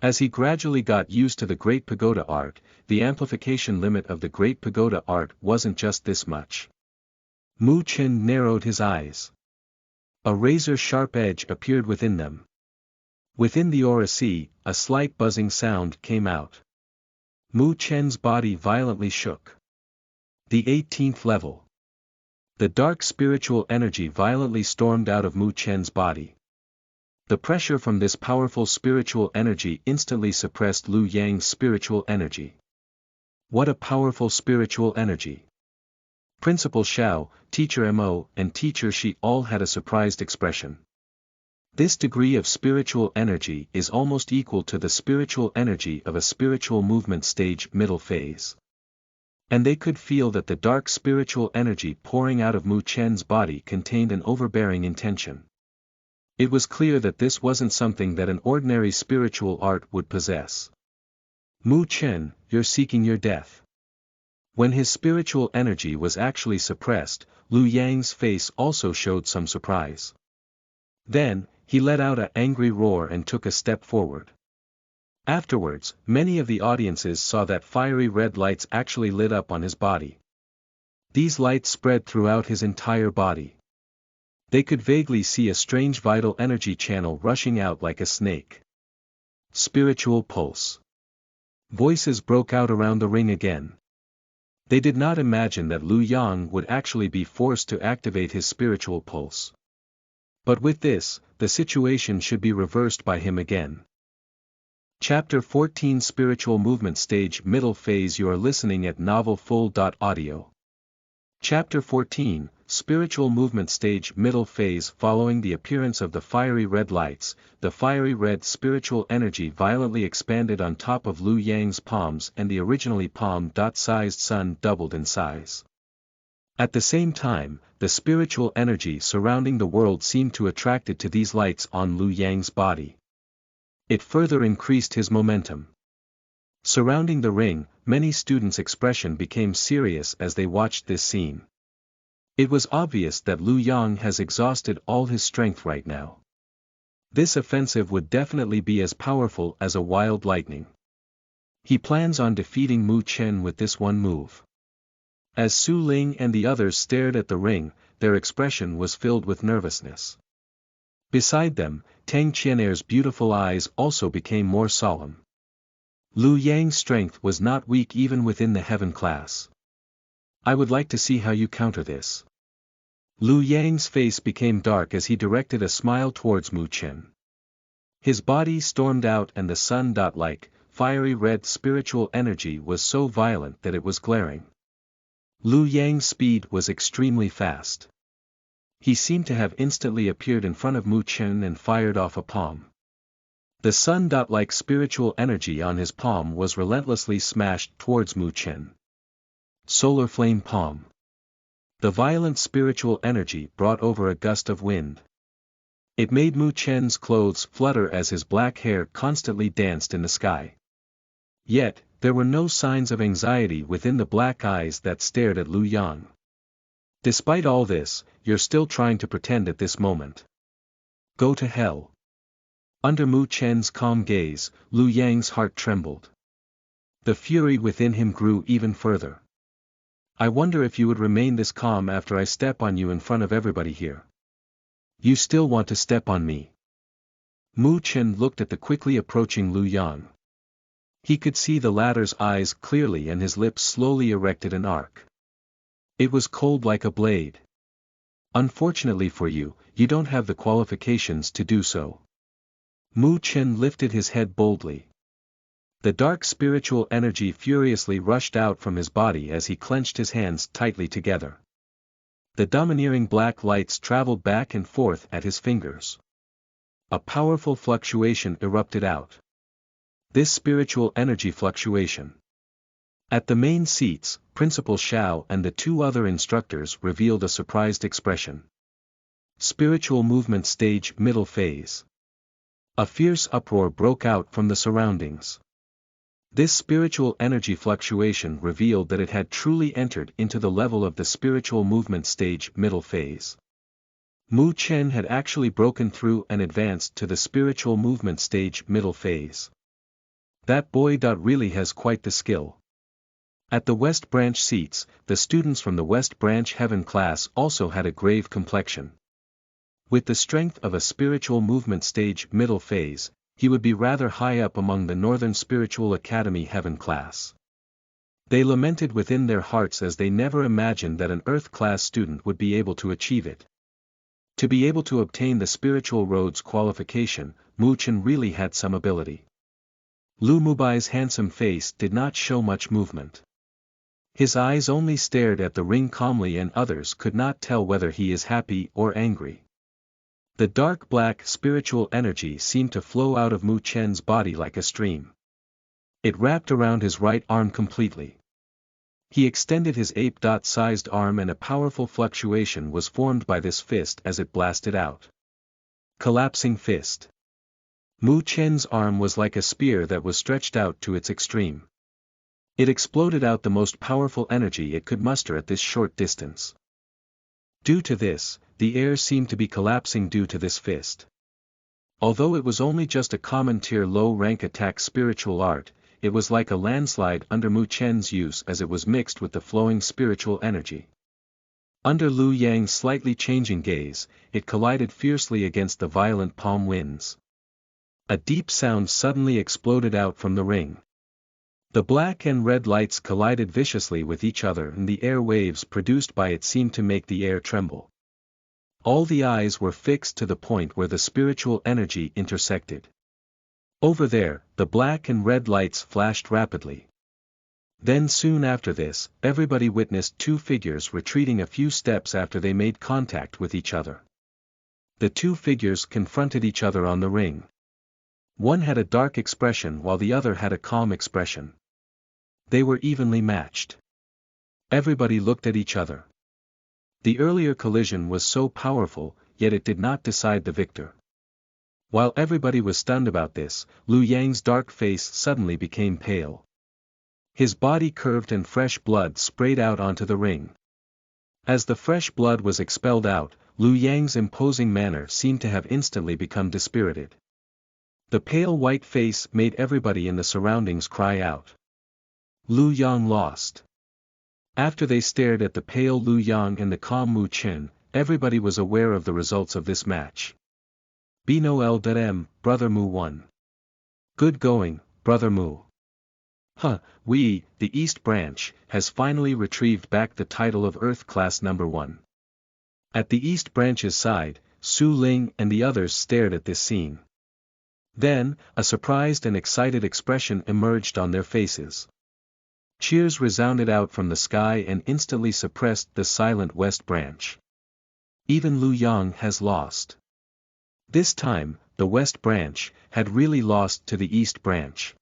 As he gradually got used to the Great Pagoda art, the amplification limit of the Great Pagoda art wasn't just this much. Mu Chen narrowed his eyes. A razor-sharp edge appeared within them. Within the aura sea, a slight buzzing sound came out. Mu Chen's body violently shook. The 18th level. The dark spiritual energy violently stormed out of Mu Chen's body. The pressure from this powerful spiritual energy instantly suppressed Lu Yang's spiritual energy. What a powerful spiritual energy! Principal Xiao, Teacher Mo, and Teacher Shi all had a surprised expression. This degree of spiritual energy is almost equal to the spiritual energy of a spiritual movement stage middle phase. And they could feel that the dark spiritual energy pouring out of Mu Chen's body contained an overbearing intention. It was clear that this wasn't something that an ordinary spiritual art would possess. Mu Chen, you're seeking your death. When his spiritual energy was actually suppressed, Lu Yang's face also showed some surprise. Then, he let out an angry roar and took a step forward. Afterwards, many of the audiences saw that fiery red lights actually lit up on his body. These lights spread throughout his entire body. They could vaguely see a strange vital energy channel rushing out like a snake. Spiritual pulse. Voices broke out around the ring again. They did not imagine that Lu Yang would actually be forced to activate his spiritual pulse. But with this, the situation should be reversed by him again. Chapter 14 Spiritual Movement Stage Middle Phase. You are listening at novelfull.audio. Chapter 14 Spiritual Movement Stage Middle Phase. Following the appearance of the fiery red lights, the fiery red spiritual energy violently expanded on top of Lu Yang's palms and the originally palm-sized sun doubled in size. At the same time, the spiritual energy surrounding the world seemed to attracted to these lights on Lu Yang's body. It further increased his momentum. Surrounding the ring, many students' expression became serious as they watched this scene. It was obvious that Lu Yang has exhausted all his strength right now. This offensive would definitely be as powerful as a wild lightning. He plans on defeating Mu Chen with this one move. As Su Ling and the others stared at the ring, their expression was filled with nervousness. Beside them, Tang Qianer's beautiful eyes also became more solemn. Lu Yang's strength was not weak even within the heaven class. I would like to see how you counter this. Lu Yang's face became dark as he directed a smile towards Mu Chen. His body stormed out and the sun-like, fiery red spiritual energy was so violent that it was glaring. Lu Yang's speed was extremely fast. He seemed to have instantly appeared in front of Mu Chen and fired off a palm. The sun-like spiritual energy on his palm was relentlessly smashed towards Mu Chen. Solar Flame Palm. The violent spiritual energy brought over a gust of wind. It made Mu Chen's clothes flutter as his black hair constantly danced in the sky. Yet, there were no signs of anxiety within the black eyes that stared at Lu Yang. Despite all this, you're still trying to pretend at this moment. Go to hell. Under Mu Chen's calm gaze, Lu Yang's heart trembled. The fury within him grew even further. I wonder if you would remain this calm after I step on you in front of everybody here. You still want to step on me? Mu Chen looked at the quickly approaching Lu Yang. He could see the latter's eyes clearly and his lips slowly erected an arc. It was cold like a blade. Unfortunately for you, you don't have the qualifications to do so. Mu Chen lifted his head boldly. The dark spiritual energy furiously rushed out from his body as he clenched his hands tightly together. The domineering black lights traveled back and forth at his fingers. A powerful fluctuation erupted out. This spiritual energy fluctuation. At the main seats, Principal Xiao and the two other instructors revealed a surprised expression. Spiritual movement stage middle phase. A fierce uproar broke out from the surroundings. This spiritual energy fluctuation revealed that it had truly entered into the level of the spiritual movement stage middle phase. Mu Chen had actually broken through and advanced to the spiritual movement stage middle phase. That boy really has quite the skill. At the West Branch seats, the students from the West Branch Heaven class also had a grave complexion. With the strength of a spiritual movement stage middle phase, he would be rather high up among the Northern Spiritual Academy Heaven class. They lamented within their hearts as they never imagined that an Earth class student would be able to achieve it. To be able to obtain the Spiritual Roads qualification, Mu Chen really had some ability. Lu Mubai's handsome face did not show much movement. His eyes only stared at the ring calmly and others could not tell whether he is happy or angry. The dark black spiritual energy seemed to flow out of Mu Chen's body like a stream. It wrapped around his right arm completely. He extended his ape-sized arm and a powerful fluctuation was formed by this fist as it blasted out. Collapsing fist. Mu Chen's arm was like a spear that was stretched out to its extreme. It exploded out the most powerful energy it could muster at this short distance. Due to this, the air seemed to be collapsing due to this fist. Although it was only just a common tier low-rank attack spiritual art, it was like a landslide under Mu Chen's use as it was mixed with the flowing spiritual energy. Under Lu Yang's slightly changing gaze, it collided fiercely against the violent palm winds. A deep sound suddenly exploded out from the ring. The black and red lights collided viciously with each other and the air waves produced by it seemed to make the air tremble. All the eyes were fixed to the point where the spiritual energy intersected. Over there, the black and red lights flashed rapidly. Then soon after this, everybody witnessed two figures retreating a few steps after they made contact with each other. The two figures confronted each other on the ring. One had a dark expression while the other had a calm expression. They were evenly matched. Everybody looked at each other. The earlier collision was so powerful, yet it did not decide the victor. While everybody was stunned about this, Lu Yang's dark face suddenly became pale. His body curved and fresh blood sprayed out onto the ring. As the fresh blood was expelled out, Lu Yang's imposing manner seemed to have instantly become dispirited. The pale white face made everybody in the surroundings cry out. Lu Yang lost. After they stared at the pale Lu Yang and the calm Mu Chen, everybody was aware of the results of this match. Bino L.M, Brother Mu won. Good going, Brother Mu. The East Branch, has finally retrieved back the title of Earth Class Number 1. At the East Branch's side, Su Ling and the others stared at this scene. Then, a surprised and excited expression emerged on their faces. Cheers resounded out from the sky and instantly suppressed the silent West Branch. Even Lu Yang has lost. This time, the West Branch had really lost to the East Branch.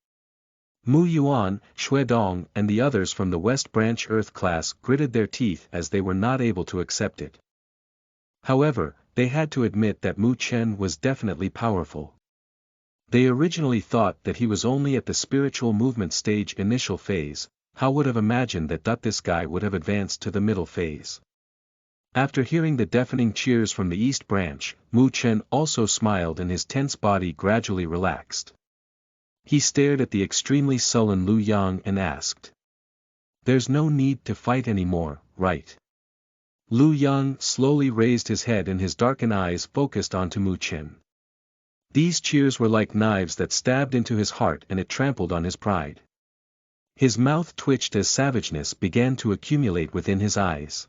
Mu Yuan, Xue Dong and the others from the West Branch Earth class gritted their teeth as they were not able to accept it. However, they had to admit that Mu Chen was definitely powerful. They originally thought that he was only at the spiritual movement stage initial phase. How would have imagined that this guy would have advanced to the middle phase. After hearing the deafening cheers from the East Branch, Mu Chen also smiled and his tense body gradually relaxed. He stared at the extremely sullen Lu Yang and asked. There's no need to fight anymore, right? Lu Yang slowly raised his head and his darkened eyes focused onto Mu Chen. These cheers were like knives that stabbed into his heart and it trampled on his pride. His mouth twitched as savageness began to accumulate within his eyes.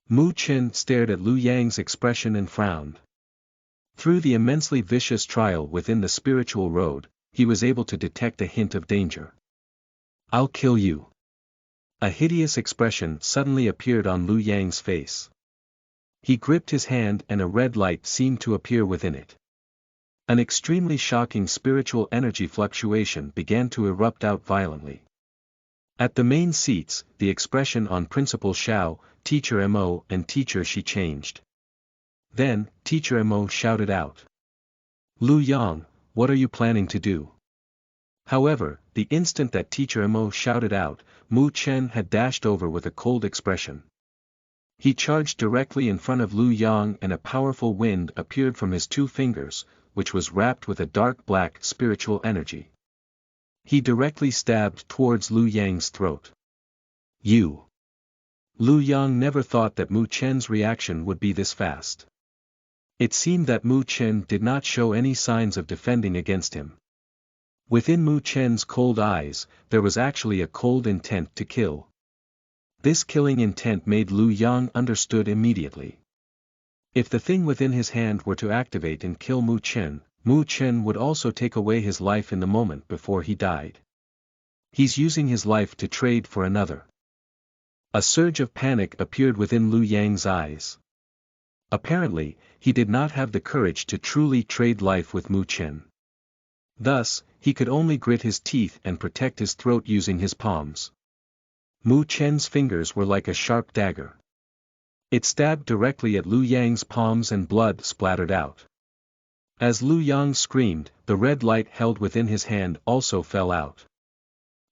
Mu Chen stared at Liu Yang's expression and frowned. Through the immensely vicious trial within the spiritual road, he was able to detect a hint of danger. "I'll kill you." A hideous expression suddenly appeared on Liu Yang's face. He gripped his hand and a red light seemed to appear within it. An extremely shocking spiritual energy fluctuation began to erupt out violently. At the main seats, the expression on Principal Xiao, Teacher Mo and Teacher Shi changed. Then, Teacher Mo shouted out. "Liu Yang, what are you planning to do?" However, the instant that Teacher Mo shouted out, Mu Chen had dashed over with a cold expression. He charged directly in front of Liu Yang and a powerful wind appeared from his 2 fingers, which was wrapped with a dark black spiritual energy. He directly stabbed towards Liu Yang's throat. "You!" Liu Yang never thought that Mu Chen's reaction would be this fast. It seemed that Mu Chen did not show any signs of defending against him. Within Mu Chen's cold eyes, there was actually a cold intent to kill. This killing intent made Liu Yang understood immediately. If the thing within his hand were to activate and kill Mu Chen would also take away his life in the moment before he died. He's using his life to trade for another. A surge of panic appeared within Liu Yang's eyes. Apparently, he did not have the courage to truly trade life with Mu Chen. Thus, he could only grit his teeth and protect his throat using his palms. Mu Chen's fingers were like a sharp dagger. It stabbed directly at Liu Yang's palms and blood splattered out. As Liu Yang screamed, the red light held within his hand also fell out.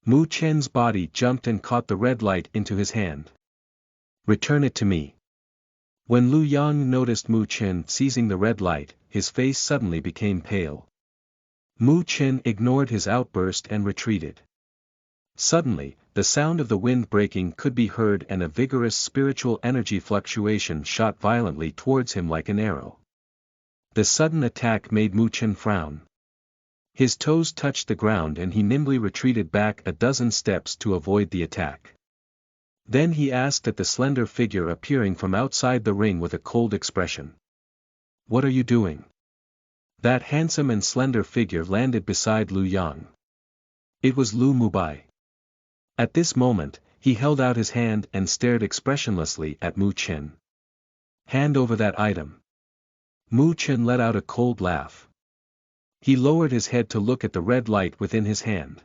Mu Chen's body jumped and caught the red light into his hand. "Return it to me." When Liu Yang noticed Mu Chen seizing the red light, his face suddenly became pale. Mu Chen ignored his outburst and retreated. Suddenly, the sound of the wind breaking could be heard and a vigorous spiritual energy fluctuation shot violently towards him like an arrow. The sudden attack made Mu Chen frown. His toes touched the ground and he nimbly retreated back a dozen steps to avoid the attack. Then he asked at the slender figure appearing from outside the ring with a cold expression. "What are you doing?" That handsome and slender figure landed beside Liu Yang. It was Lu Mubai. At this moment, he held out his hand and stared expressionlessly at Mu Chen. "Hand over that item." Mu Chen let out a cold laugh. He lowered his head to look at the red light within his hand.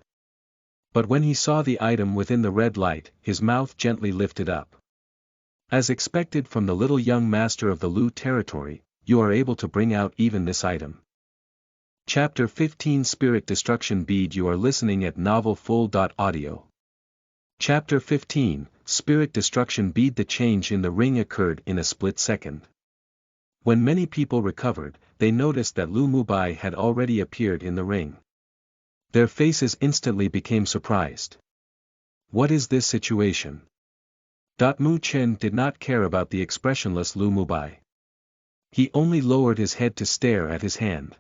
But when he saw the item within the red light, his mouth gently lifted up. "As expected from the little young master of the Lu territory, you are able to bring out even this item." Chapter 15 Spirit Destruction Bead. You are listening at NovelFull.audio. Chapter 15 Spirit Destruction Bead. The change in the ring occurred in a split second. When many people recovered, they noticed that Lu Mubai had already appeared in the ring. Their faces instantly became surprised. What is this situation? Mu Chen did not care about the expressionless Lu Mubai. He only lowered his head to stare at his hand.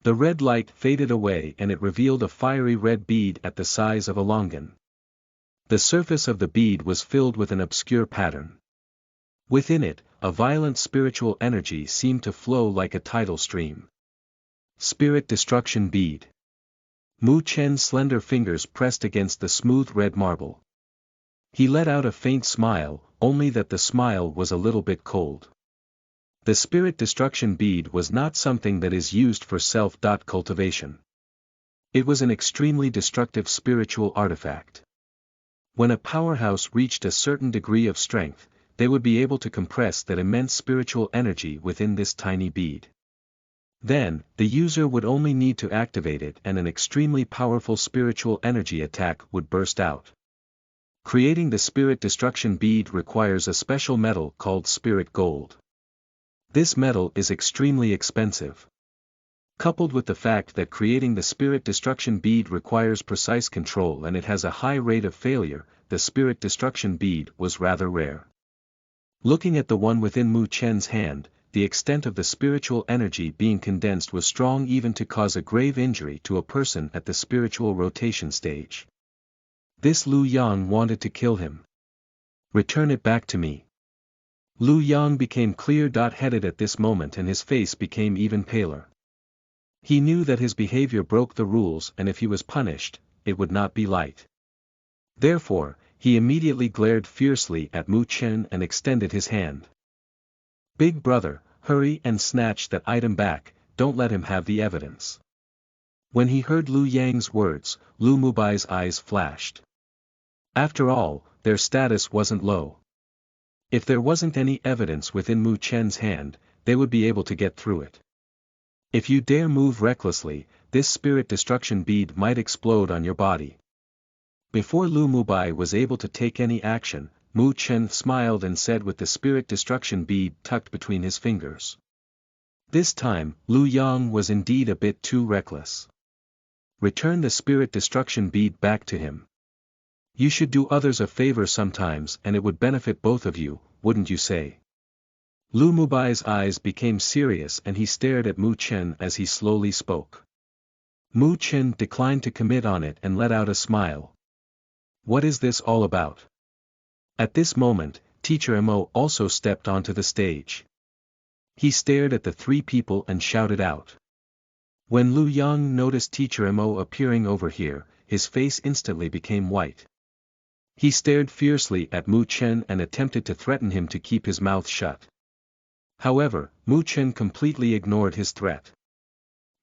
The red light faded away and it revealed a fiery red bead at the size of a longan. The surface of the bead was filled with an obscure pattern. Within it, a violent spiritual energy seemed to flow like a tidal stream. Spirit Destruction Bead. Mu Chen's slender fingers pressed against the smooth red marble. He let out a faint smile, only that the smile was a little bit cold. The Spirit Destruction Bead was not something that is used for self-cultivation. It was an extremely destructive spiritual artifact. When a powerhouse reached a certain degree of strength, they would be able to compress that immense spiritual energy within this tiny bead. Then, the user would only need to activate it and an extremely powerful spiritual energy attack would burst out. Creating the Spirit Destruction Bead requires a special metal called Spirit Gold. This metal is extremely expensive. Coupled with the fact that creating the Spirit Destruction Bead requires precise control and it has a high rate of failure, the Spirit Destruction Bead was rather rare. Looking at the one within Mu Chen's hand, the extent of the spiritual energy being condensed was strong even to cause a grave injury to a person at the spiritual rotation stage. This Lu Yang wanted to kill him. Return it back to me. Lu Yang became clear-headed at this moment and his face became even paler. He knew that his behavior broke the rules and if he was punished, it would not be light. Therefore, he immediately glared fiercely at Mu Chen and extended his hand. Big brother, hurry and snatch that item back, don't let him have the evidence. When he heard Lu Yang's words, Lu Mubai's eyes flashed. After all, their status wasn't low. If there wasn't any evidence within Mu Chen's hand, they would be able to get through it. If you dare move recklessly, this spirit destruction bead might explode on your body. Before Lu Mubai was able to take any action, Mu Chen smiled and said with the spirit destruction bead tucked between his fingers. This time, Lu Yang was indeed a bit too reckless. Return the spirit destruction bead back to him. You should do others a favor sometimes and it would benefit both of you, wouldn't you say? Lu Mubai's eyes became serious and he stared at Mu Chen as he slowly spoke. Mu Chen declined to commit on it and let out a smile. What is this all about? At this moment, Teacher Mo also stepped onto the stage. He stared at the three people and shouted out. When Lu Yang noticed Teacher Mo appearing over here, his face instantly became white. He stared fiercely at Mu Chen and attempted to threaten him to keep his mouth shut. However, Mu Chen completely ignored his threat.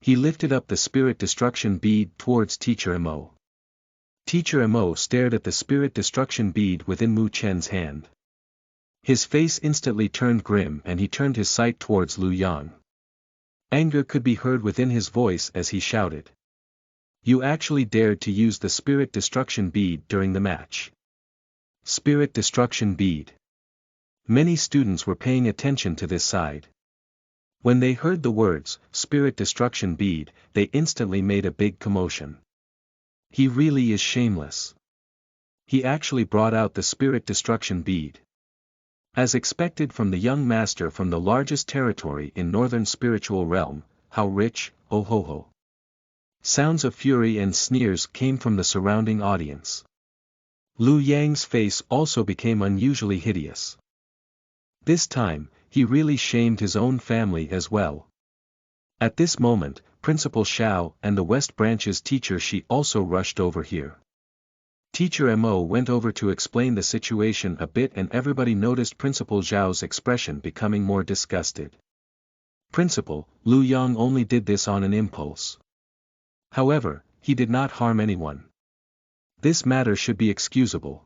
He lifted up the spirit destruction bead towards Teacher Mo. Teacher Mo stared at the spirit destruction bead within Mu Chen's hand. His face instantly turned grim and he turned his sight towards Lu Yang. Anger could be heard within his voice as he shouted. You actually dared to use the spirit destruction bead during the match. Spirit destruction bead. Many students were paying attention to this side. When they heard the words, spirit destruction bead, they instantly made a big commotion. He really is shameless. He actually brought out the spirit destruction bead. As expected from the young master from the largest territory in northern spiritual realm, how rich, oh ho ho. Sounds of fury and sneers came from the surrounding audience. Lu Yang's face also became unusually hideous. This time, he really shamed his own family as well. At this moment, Principal Xiao and the West Branch's teacher Shi also rushed over here. Teacher Mo went over to explain the situation a bit and everybody noticed Principal Zhao's expression becoming more disgusted. Principal, Lu Yang only did this on an impulse. However, he did not harm anyone. This matter should be excusable.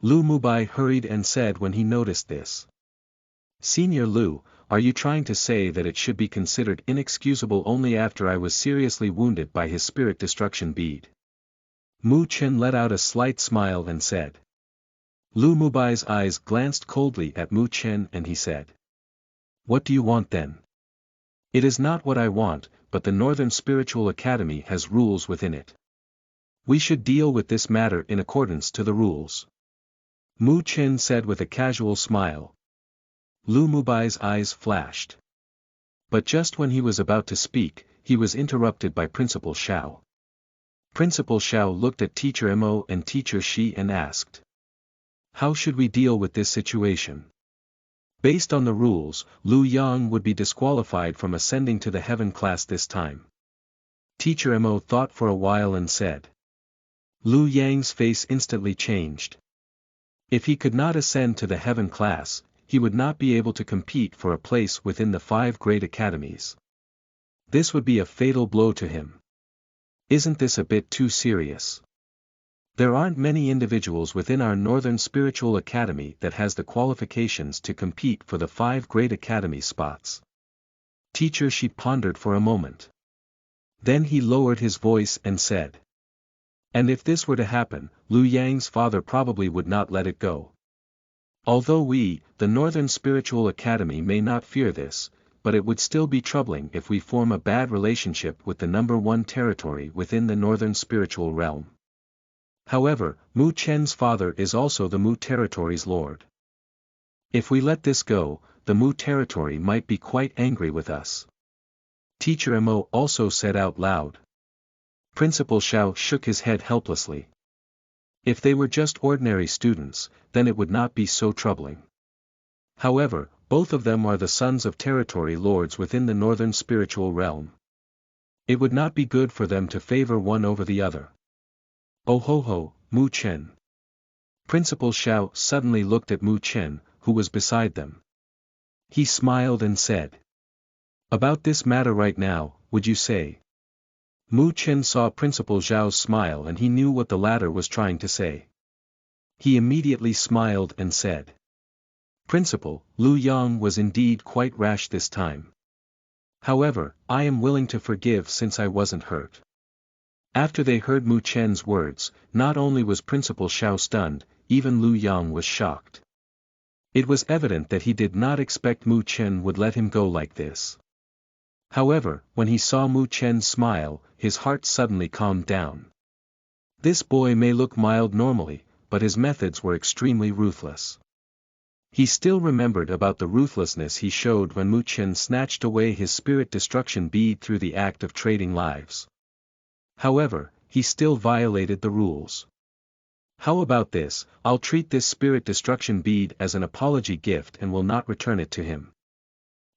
Lu Mubai hurried and said when he noticed this. Senior Lu, are you trying to say that it should be considered inexcusable only after I was seriously wounded by his spirit destruction bead? Mu Chen let out a slight smile and said. Lu Mubai's eyes glanced coldly at Mu Chen and he said. What do you want then? It is not what I want, but the Northern Spiritual Academy has rules within it. We should deal with this matter in accordance to the rules. Mu Chen said with a casual smile. Lu Mubai's eyes flashed. But just when he was about to speak, he was interrupted by Principal Xiao. Principal Xiao looked at Teacher Mo and Teacher Shi and asked. How should we deal with this situation? Based on the rules, Lu Yang would be disqualified from ascending to the heaven class this time. Teacher Mo thought for a while and said. Lu Yang's face instantly changed. If he could not ascend to the heaven class, he would not be able to compete for a place within the 5 great academies. This would be a fatal blow to him. Isn't this a bit too serious? There aren't many individuals within our Northern Spiritual Academy that has the qualifications to compete for the 5 great academy spots. Teacher Shi pondered for a moment. Then he lowered his voice and said. And if this were to happen, Lu Yang's father probably would not let it go. Although we, the Northern Spiritual Academy may not fear this, but it would still be troubling if we form a bad relationship with the number 1 territory within the Northern Spiritual Realm. However, Mu Chen's father is also the Mu territory's lord. If we let this go, the Mu territory might be quite angry with us. Teacher Mo also said out loud. Principal Xiao shook his head helplessly. If they were just ordinary students, then it would not be so troubling. However, both of them are the sons of territory lords within the northern spiritual realm. It would not be good for them to favor one over the other. Oh ho ho, Mu Chen. Principal Xiao suddenly looked at Mu Chen, who was beside them. He smiled and said. About this matter right now, would you say? Mu Chen saw Principal Xiao's smile and he knew what the latter was trying to say. He immediately smiled and said. Principal, Lu Yang was indeed quite rash this time. However, I am willing to forgive since I wasn't hurt. After they heard Mu Chen's words, not only was Principal Xiao stunned, even Lu Yang was shocked. It was evident that he did not expect Mu Chen would let him go like this. However, when he saw Mu Chen's smile, his heart suddenly calmed down. This boy may look mild normally, but his methods were extremely ruthless. He still remembered about the ruthlessness he showed when Mu Chen snatched away his spirit destruction bead through the act of trading lives. However, he still violated the rules. How about this? I'll treat this spirit destruction bead as an apology gift and will not return it to him.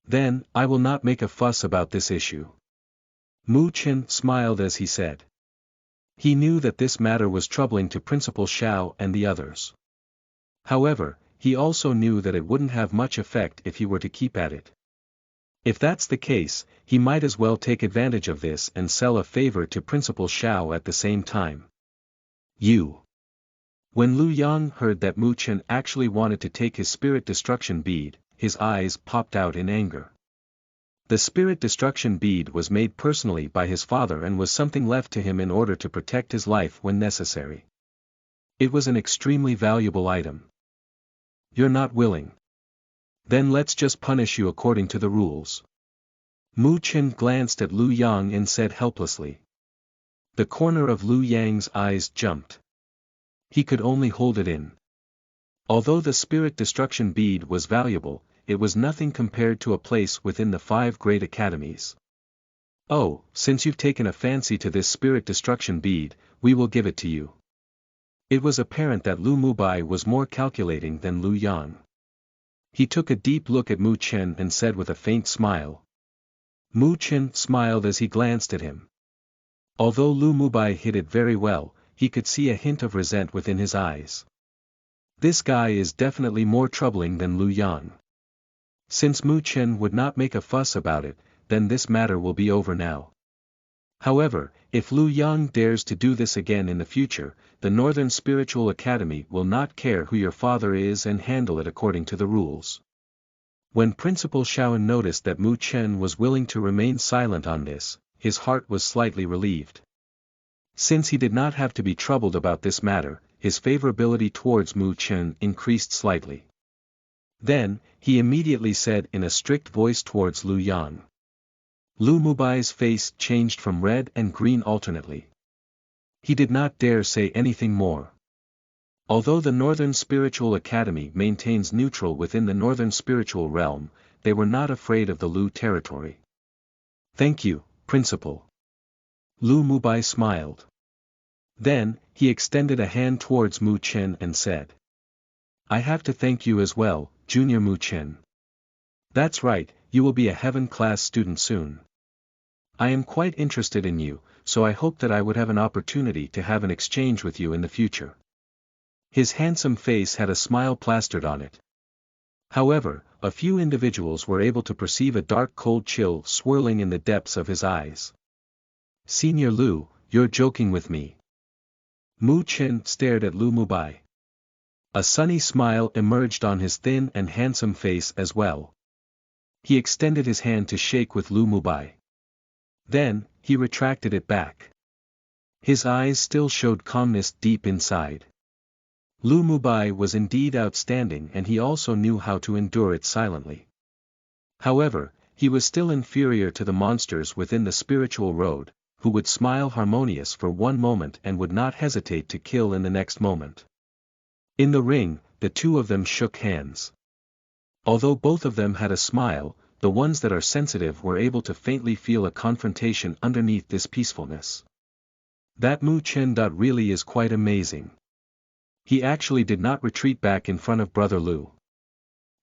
Then, I will not make a fuss about this issue. Mu Chen smiled as he said. He knew that this matter was troubling to Principal Xiao and the others. However, he also knew that it wouldn't have much effect if he were to keep at it. If that's the case, he might as well take advantage of this and sell a favor to Principal Xiao at the same time. When Lu Yang heard that Mu Chen actually wanted to take his spirit destruction bead, his eyes popped out in anger. The spirit destruction bead was made personally by his father and was something left to him in order to protect his life when necessary. It was an extremely valuable item. You're not willing. Then let's just punish you according to the rules. Mu Chen glanced at Lu Yang and said helplessly. The corner of Lu Yang's eyes jumped. He could only hold it in. Although the spirit destruction bead was valuable, it was nothing compared to a place within the 5 great academies. Oh, since you've taken a fancy to this spirit destruction bead, we will give it to you. It was apparent that Lu Mubai was more calculating than Lu Yang. He took a deep look at Mu Chen and said with a faint smile. Mu Chen smiled as he glanced at him. Although Lu Mubai hid it very well, he could see a hint of resent within his eyes. This guy is definitely more troubling than Lu Yang. Since Mu Chen would not make a fuss about it, then this matter will be over now. However, if Lu Yang dares to do this again in the future, the Northern Spiritual Academy will not care who your father is and handle it according to the rules. When Principal Xiao noticed that Mu Chen was willing to remain silent on this, his heart was slightly relieved. Since he did not have to be troubled about this matter, his favorability towards Mu Chen increased slightly. Then, he immediately said in a strict voice towards Lu Yang. Lu Mubai's face changed from red and green alternately. He did not dare say anything more. Although the Northern Spiritual Academy maintains neutral within the Northern Spiritual Realm, they were not afraid of the Lu territory. Thank you, Principal. Lu Mubai smiled. Then, he extended a hand towards Mu Chen and said. I have to thank you as well, Junior Mu Chen. That's right, you will be a heaven-class student soon. I am quite interested in you, so I hope that I would have an opportunity to have an exchange with you in the future. His handsome face had a smile plastered on it. However, a few individuals were able to perceive a dark cold chill swirling in the depths of his eyes. Senior Lu, you're joking with me. Mu Chen stared at Lu Mubai. A sunny smile emerged on his thin and handsome face as well. He extended his hand to shake with Lu Mubai. Then, he retracted it back. His eyes still showed calmness deep inside. Lu Mubai was indeed outstanding and he also knew how to endure it silently. However, he was still inferior to the monsters within the spiritual road, who would smile harmonious for one moment and would not hesitate to kill in the next moment. In the ring, the two of them shook hands. Although both of them had a smile, the ones that are sensitive were able to faintly feel a confrontation underneath this peacefulness. That Mu Chen. Really is quite amazing. He actually did not retreat back in front of Brother Lu.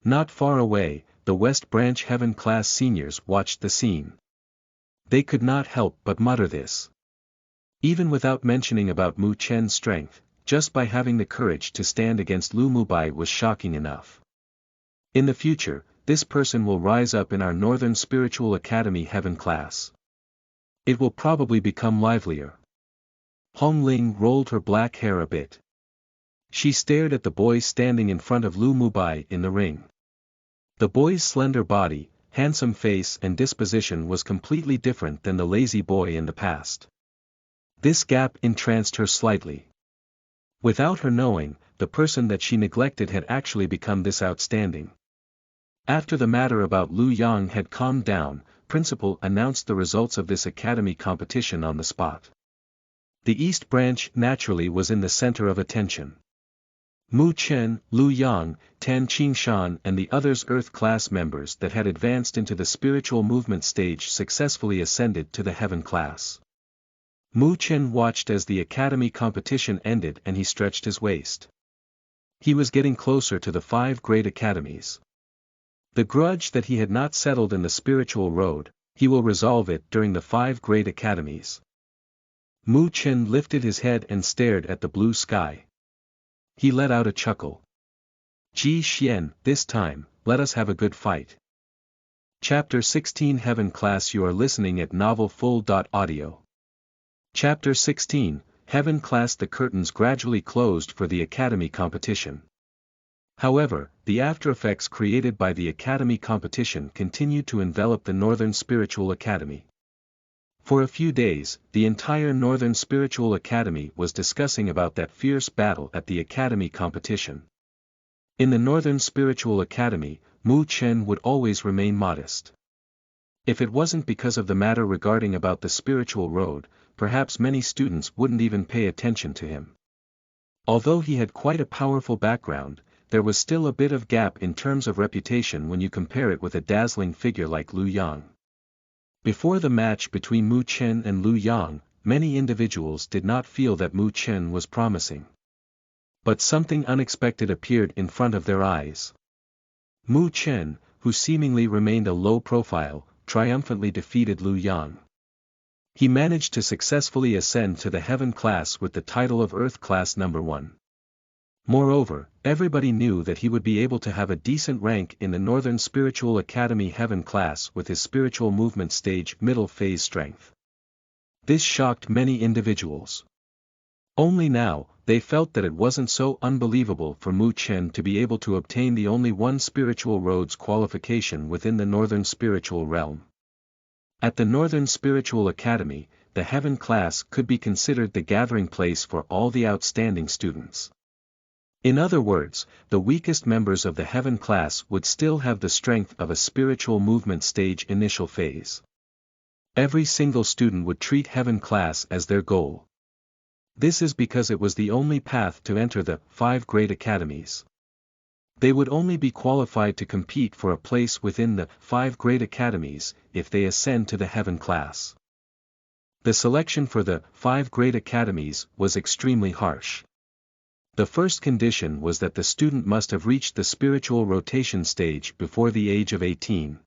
Not far away, the West Branch Heaven class seniors watched the scene. They could not help but mutter this. Even without mentioning about Mu Chen's strength, just by having the courage to stand against Lu Mubai was shocking enough. In the future, this person will rise up in our Northern Spiritual Academy Heaven class. It will probably become livelier. Hong Ling rolled her black hair a bit. She stared at the boy standing in front of Lu Mubai in the ring. The boy's slender body, handsome face and disposition was completely different than the lazy boy in the past. This gap entranced her slightly. Without her knowing, the person that she neglected had actually become this outstanding. After the matter about Lu Yang had calmed down, Principal announced the results of this academy competition on the spot. The East Branch naturally was in the center of attention. Mu Chen, Lu Yang, Tan Qingshan and the others Earth class members that had advanced into the spiritual movement stage successfully ascended to the Heaven class. Mu Chen watched as the academy competition ended and he stretched his waist. He was getting closer to the 5 great academies. The grudge that he had not settled in the spiritual road, he will resolve it during the 5 great academies. Mu Chen lifted his head and stared at the blue sky. He let out a chuckle. Ji Xian, this time, let us have a good fight. Chapter 16 Heaven Class. You are listening at NovelFull.audio. Chapter 16, Heaven Class. The curtains gradually closed for the Academy competition. However, the aftereffects created by the Academy competition continued to envelop the Northern Spiritual Academy. For a few days, the entire Northern Spiritual Academy was discussing about that fierce battle at the Academy competition. In the Northern Spiritual Academy, Mu Chen would always remain modest. If it wasn't because of the matter regarding about the spiritual road, perhaps many students wouldn't even pay attention to him. Although he had quite a powerful background, there was still a bit of gap in terms of reputation when you compare it with a dazzling figure like Lu Yang. Before the match between Mu Chen and Lu Yang, many individuals did not feel that Mu Chen was promising. But something unexpected appeared in front of their eyes. Mu Chen, who seemingly remained a low profile, triumphantly defeated Lu Yang. He managed to successfully ascend to the Heaven class with the title of Earth class number 1. Moreover, everybody knew that he would be able to have a decent rank in the Northern Spiritual Academy Heaven class with his spiritual movement stage middle phase strength. This shocked many individuals. Only now, they felt that it wasn't so unbelievable for Mu Chen to be able to obtain the only one spiritual roads qualification within the Northern Spiritual realm. At the Northern Spiritual Academy, the Heaven class could be considered the gathering place for all the outstanding students. In other words, the weakest members of the Heaven class would still have the strength of a spiritual movement stage initial phase. Every single student would treat Heaven class as their goal. This is because it was the only path to enter the 5 great academies. They would only be qualified to compete for a place within the 5 great academies if they ascend to the Heaven class. The selection for the 5 great academies was extremely harsh. The first condition was that the student must have reached the spiritual rotation stage before the age of 18.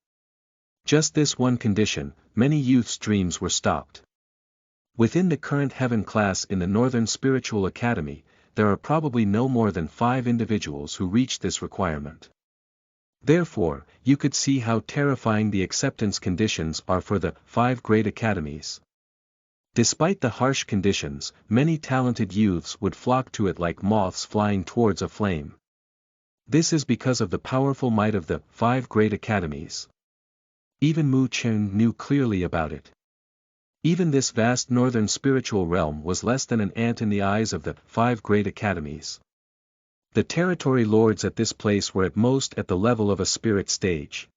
Just this one condition, many youths' dreams were stopped. Within the current Heaven class in the Northern Spiritual Academy, there are probably no more than 5 individuals who reach this requirement. Therefore, you could see how terrifying the acceptance conditions are for the 5 great academies. Despite the harsh conditions, many talented youths would flock to it like moths flying towards a flame. This is because of the powerful might of the 5 great academies. Even Mu Chen knew clearly about it. Even this vast northern spiritual realm was less than an ant in the eyes of the 5 great academies. The territory lords at this place were at most at the level of a spirit stage.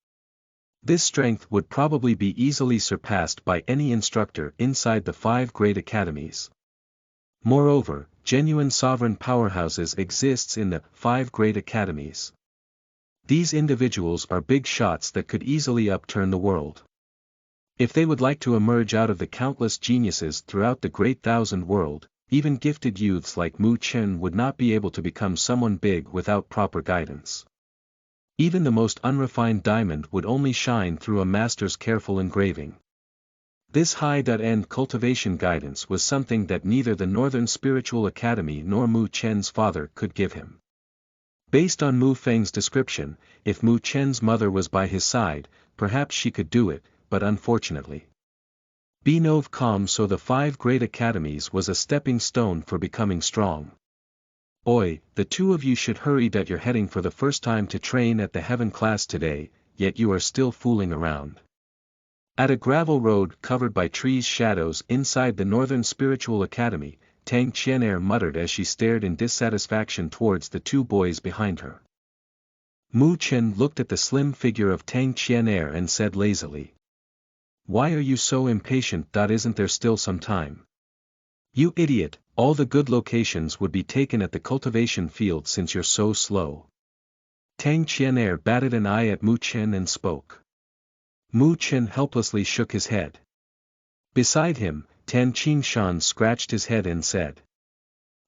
This strength would probably be easily surpassed by any instructor inside the 5 great academies. Moreover, genuine sovereign powerhouses exists in the 5 great academies. These individuals are big shots that could easily upturn the world. If they would like to emerge out of the countless geniuses throughout the great thousand world, even gifted youths like Mu Chen would not be able to become someone big without proper guidance. Even the most unrefined diamond would only shine through a master's careful engraving. This high-end cultivation guidance was something that neither the Northern Spiritual Academy nor Mu Chen's father could give him. Based on Mu Feng's description, if Mu Chen's mother was by his side, perhaps she could do it, but unfortunately. Benove Com so the 5 great academies was a stepping stone for becoming strong. Oi, the two of you should hurry that you're heading for the first time to train at the heaven class today, yet you are still fooling around. At a gravel road covered by trees shadows inside the Northern Spiritual Academy, Tang Qianair muttered as she stared in dissatisfaction towards the 2 boys behind her. Mu Chen looked at the slim figure of Tang Qianair and said lazily. Why are you so impatient? Isn't there still some time? You idiot, all the good locations would be taken at the cultivation field since you're so slow. Tang Qianair batted an eye at Mu Chen and spoke. Mu Chen helplessly shook his head. Beside him, Tan Qingshan scratched his head and said.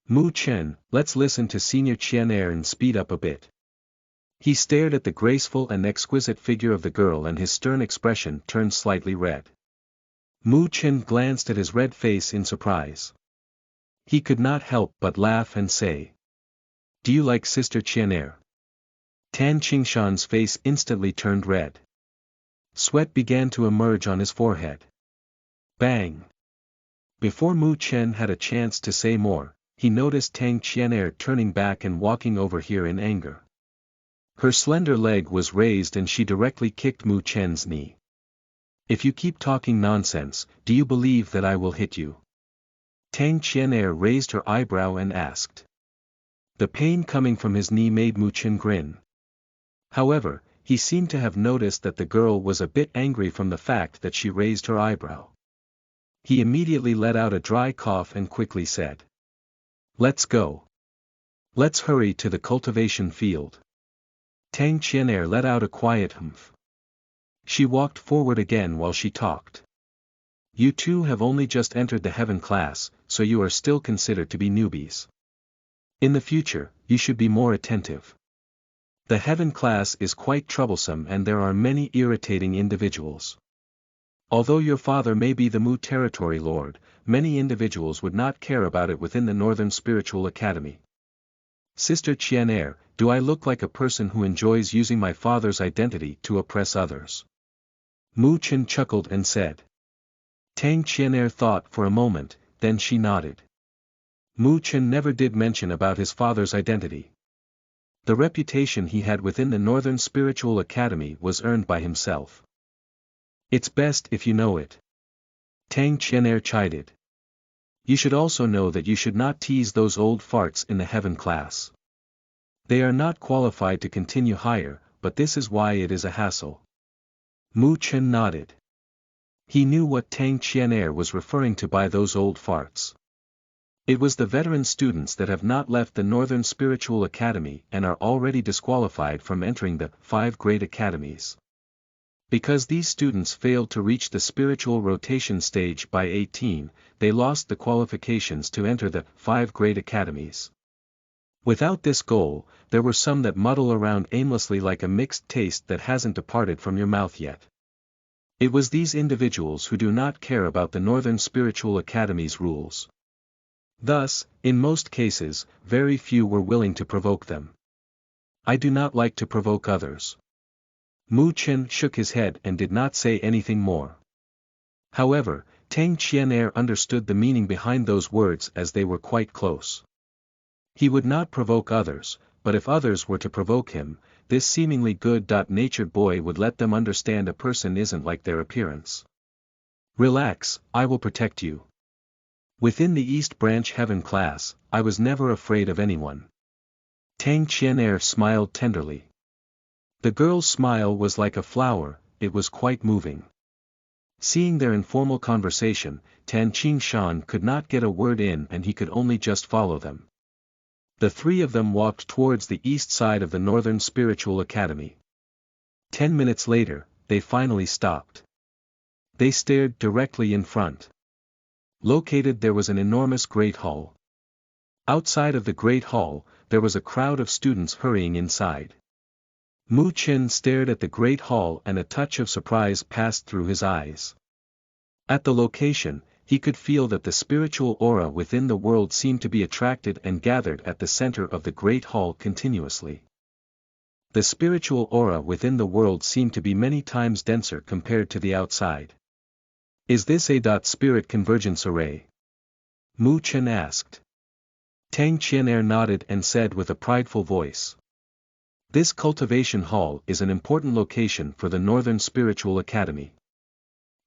Mu Chen, let's listen to Senior Qianair and speed up a bit. He stared at the graceful and exquisite figure of the girl and his stern expression turned slightly red. Mu Chen glanced at his red face in surprise. He could not help but laugh and say. Do you like Sister Qianair? Tan Qingshan's face instantly turned red. Sweat began to emerge on his forehead. Bang! Before Mu Chen had a chance to say more, he noticed Tang Qianair turning back and walking over here in anger. Her slender leg was raised and she directly kicked Mu Chen's knee. If you keep talking nonsense, do you believe that I will hit you? Tang Qianair raised her eyebrow and asked. The pain coming from his knee made Mu Chen grin. However, he seemed to have noticed that the girl was a bit angry from the fact that she raised her eyebrow. He immediately let out a dry cough and quickly said. Let's go. Let's hurry to the cultivation field. Tang Qianair let out a quiet humph. She walked forward again while she talked. You two have only just entered the heaven class, so you are still considered to be newbies. In the future, you should be more attentive. The heaven class is quite troublesome and there are many irritating individuals. Although your father may be the Mu Territory Lord, many individuals would not care about it within the Northern Spiritual Academy. Sister Qianair, do I look like a person who enjoys using my father's identity to oppress others? Mu Chen chuckled and said. Tang Qianair thought for a moment, then she nodded. Mu Chen never did mention about his father's identity. The reputation he had within the Northern Spiritual Academy was earned by himself. It's best if you know it. Tang Qianair chided. You should also know that you should not tease those old farts in the heaven class. They are not qualified to continue higher, but this is why it is a hassle. Mu Chen nodded. He knew what Tang Qianair was referring to by those old farts. It was the veteran students that have not left the Northern Spiritual Academy and are already disqualified from entering the 5 great academies. Because these students failed to reach the spiritual rotation stage by 18, they lost the qualifications to enter the 5 great academies. Without this goal, there were some that muddle around aimlessly like a mixed taste that hasn't departed from your mouth yet. It was these individuals who do not care about the Northern Spiritual Academy's rules. Thus, in most cases, very few were willing to provoke them. I do not like to provoke others. Mu Chen shook his head and did not say anything more. However, Tang Qianair understood the meaning behind those words as they were quite close. He would not provoke others, but if others were to provoke him, this seemingly good-natured boy would let them understand a person isn't like their appearance. Relax, I will protect you. Within the East Branch Heaven class, I was never afraid of anyone. Tang Qianair smiled tenderly. The girl's smile was like a flower, it was quite moving. Seeing their informal conversation, Tan Qingshan could not get a word in and he could only just follow them. The three of them walked towards the east side of the Northern Spiritual Academy. 10 minutes later, they finally stopped. They stared directly in front. Located there was an enormous great hall. Outside of the great hall, there was a crowd of students hurrying inside. Mu Chen stared at the great hall and a touch of surprise passed through his eyes. At the location, he could feel that the spiritual aura within the world seemed to be attracted and gathered at the center of the great hall continuously. The spiritual aura within the world seemed to be many times denser compared to the outside. Is this a spirit convergence array? Mu Chen asked. Tang Qian'er nodded and said with a prideful voice. This cultivation hall is an important location for the Northern Spiritual Academy.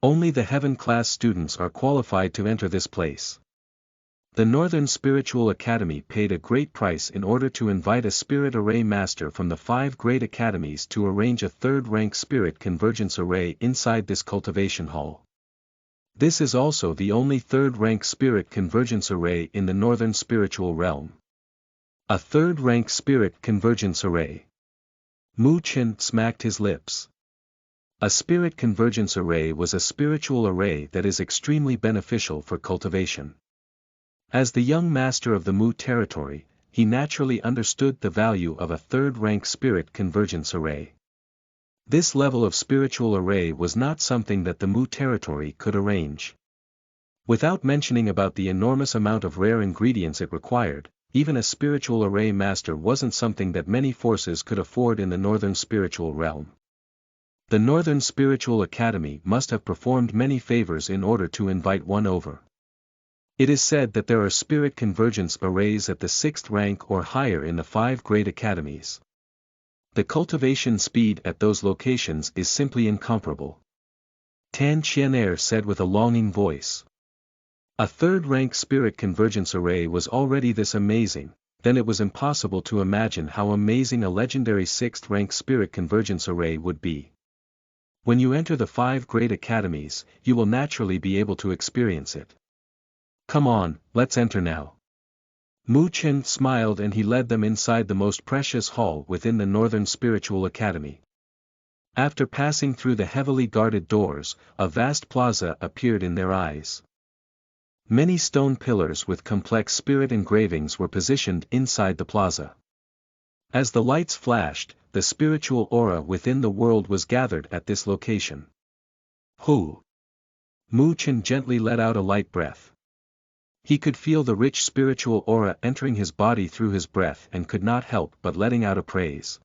Only the Heaven class students are qualified to enter this place. The Northern Spiritual Academy paid a great price in order to invite a spirit array master from the 5 great academies to arrange a third-rank spirit convergence array inside this cultivation hall. This is also the only third-rank spirit convergence array in the Northern Spiritual Realm. A third-rank spirit convergence array. Mu Chen smacked his lips. A spirit convergence array was a spiritual array that is extremely beneficial for cultivation. As the young master of the Mu territory, he naturally understood the value of a third-rank spirit convergence array. This level of spiritual array was not something that the Mu territory could arrange. Without mentioning about the enormous amount of rare ingredients it required, even a spiritual array master wasn't something that many forces could afford in the Northern Spiritual Realm. The Northern Spiritual Academy must have performed many favors in order to invite one over. It is said that there are spirit convergence arrays at the 6th rank or higher in the 5 great academies. The cultivation speed at those locations is simply incomparable. Tang Qian'er said with a longing voice. A third-rank spirit convergence array was already this amazing, then it was impossible to imagine how amazing a legendary 6th-rank spirit convergence array would be. When you enter the 5 great academies, you will naturally be able to experience it. Come on, let's enter now. Mu Chen smiled and he led them inside the most precious hall within the Northern Spiritual Academy. After passing through the heavily guarded doors, a vast plaza appeared in their eyes. Many stone pillars with complex spirit engravings were positioned inside the plaza. As the lights flashed, the spiritual aura within the world was gathered at this location. Hu! Mu Chen gently let out a light breath. He could feel the rich spiritual aura entering his body through his breath and could not help but letting out a praise.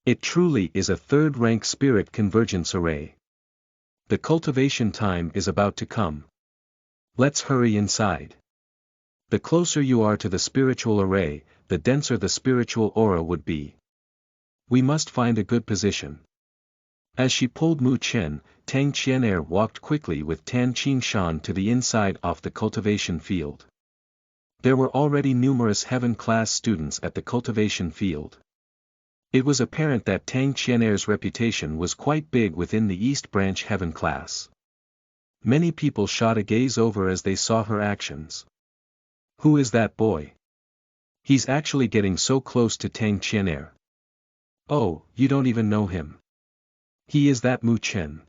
It truly is a third-rank spirit convergence array. The cultivation time is about to come. Let's hurry inside. The closer you are to the spiritual array, the denser the spiritual aura would be. We must find a good position. As she pulled Mu Chen, Tang Qian'er walked quickly with Tan Qingshan to the inside of the cultivation field. There were already numerous Heaven class students at the cultivation field. It was apparent that Tang Qian'er's reputation was quite big within the East Branch Heaven class. Many people shot a gaze over as they saw her actions. Who is that boy? He's actually getting so close to Tang Qian'er. Oh, you don't even know him. He is that Mu Chen.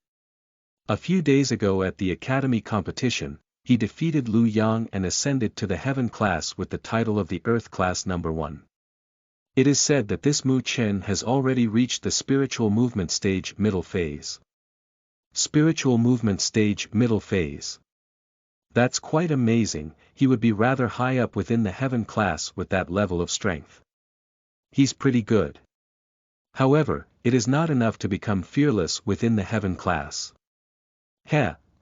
A few days ago at the Academy competition, he defeated Lu Yang and ascended to the Heaven class with the title of the Earth class number 1. It is said that this Mu Chen has already reached the spiritual movement stage middle phase. Spiritual movement stage middle phase. That's quite amazing, he would be rather high up within the Heaven class with that level of strength. He's pretty good. However, it is not enough to become fearless within the Heaven class.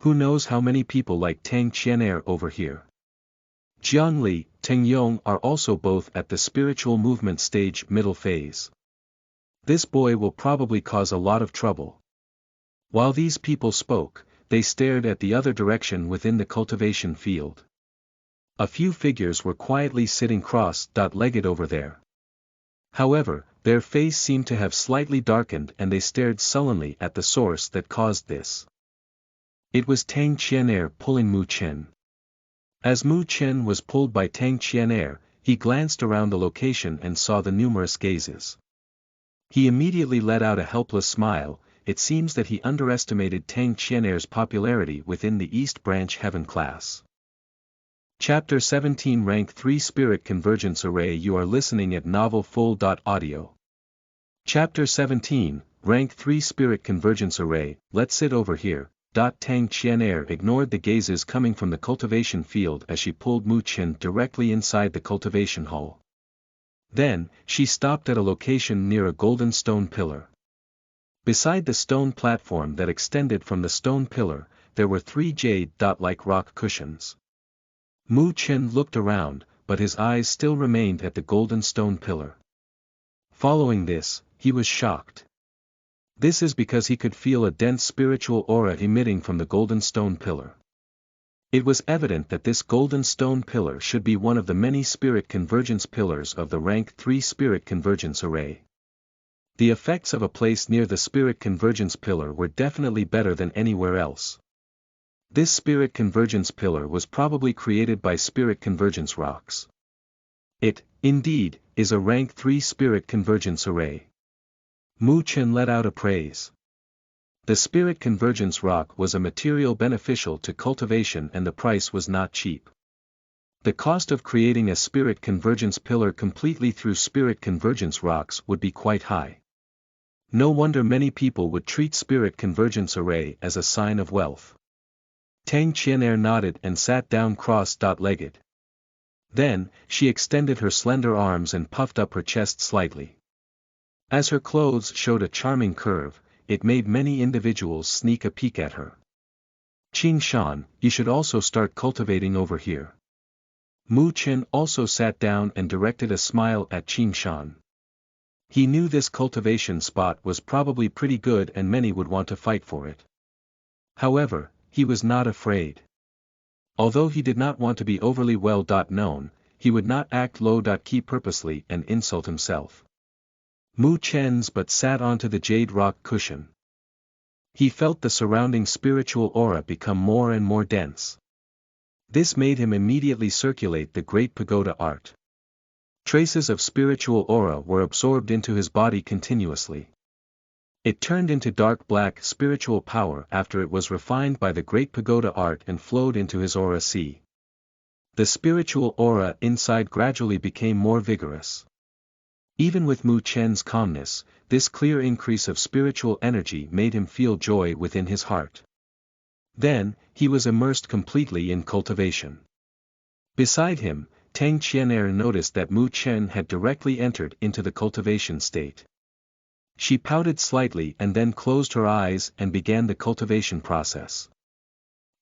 Who knows how many people like Tang Qian'er over here. Jiang Li, Teng Yong are also both at the spiritual movement stage middle phase. This boy will probably cause a lot of trouble. While these people spoke, they stared at the other direction within the cultivation field. A few figures were quietly sitting cross-legged over there. However, their face seemed to have slightly darkened and they stared sullenly at the source that caused this. It was Tang Qian'er pulling Mu Chen. As Mu Chen was pulled by Tang Qian'er, He glanced around the location and saw the numerous gazes. He immediately let out a helpless smile. It seems that he underestimated Tang Qian'er's popularity within the East Branch Heaven class. Chapter 17 Rank 3 Spirit Convergence Array. You are listening at NovelFull.audio. Chapter 17, Rank 3 Spirit Convergence Array. Let's sit over here. Tang Qian'er ignored the gazes coming from the cultivation field as she pulled Mu Chen directly inside the cultivation hall. Then, she stopped at a location near a golden stone pillar. Beside the stone platform that extended from the stone pillar, there were 3 jade-like rock cushions. Mu Chen looked around, but his eyes still remained at the golden stone pillar. Following this, he was shocked. This is because he could feel a dense spiritual aura emitting from the golden stone pillar. It was evident that this golden stone pillar should be one of the many spirit convergence pillars of the Rank 3 Spirit Convergence Array. The effects of a place near the spirit convergence pillar were definitely better than anywhere else. This spirit convergence pillar was probably created by spirit convergence rocks. It, indeed, is a Rank 3 Spirit Convergence Array. Mu Chen let out a praise. The spirit convergence rock was a material beneficial to cultivation and the price was not cheap. The cost of creating a spirit convergence pillar completely through spirit convergence rocks would be quite high. No wonder many people would treat spirit convergence array as a sign of wealth. Tang Qian'er nodded and sat down cross-legged. Then, she extended her slender arms and puffed up her chest slightly. As her clothes showed a charming curve, it made many individuals sneak a peek at her. Qing Shan, you should also start cultivating over here. Mu Chen also sat down and directed a smile at Qing Shan. He knew this cultivation spot was probably pretty good and many would want to fight for it. However, he was not afraid. Although he did not want to be overly well known, he would not act low-key purposely and insult himself. Mu Chen's but sat onto the jade rock cushion. He felt the surrounding spiritual aura become more and more dense. This made him immediately circulate the great pagoda art. Traces of spiritual aura were absorbed into his body continuously. It turned into dark black spiritual power after it was refined by the great pagoda art and flowed into his aura sea. The spiritual aura inside gradually became more vigorous. Even with Mu Chen's calmness, this clear increase of spiritual energy made him feel joy within his heart. Then, he was immersed completely in cultivation. Beside him, Tang Qian'er noticed that Mu Chen had directly entered into the cultivation state. She pouted slightly and then closed her eyes and began the cultivation process.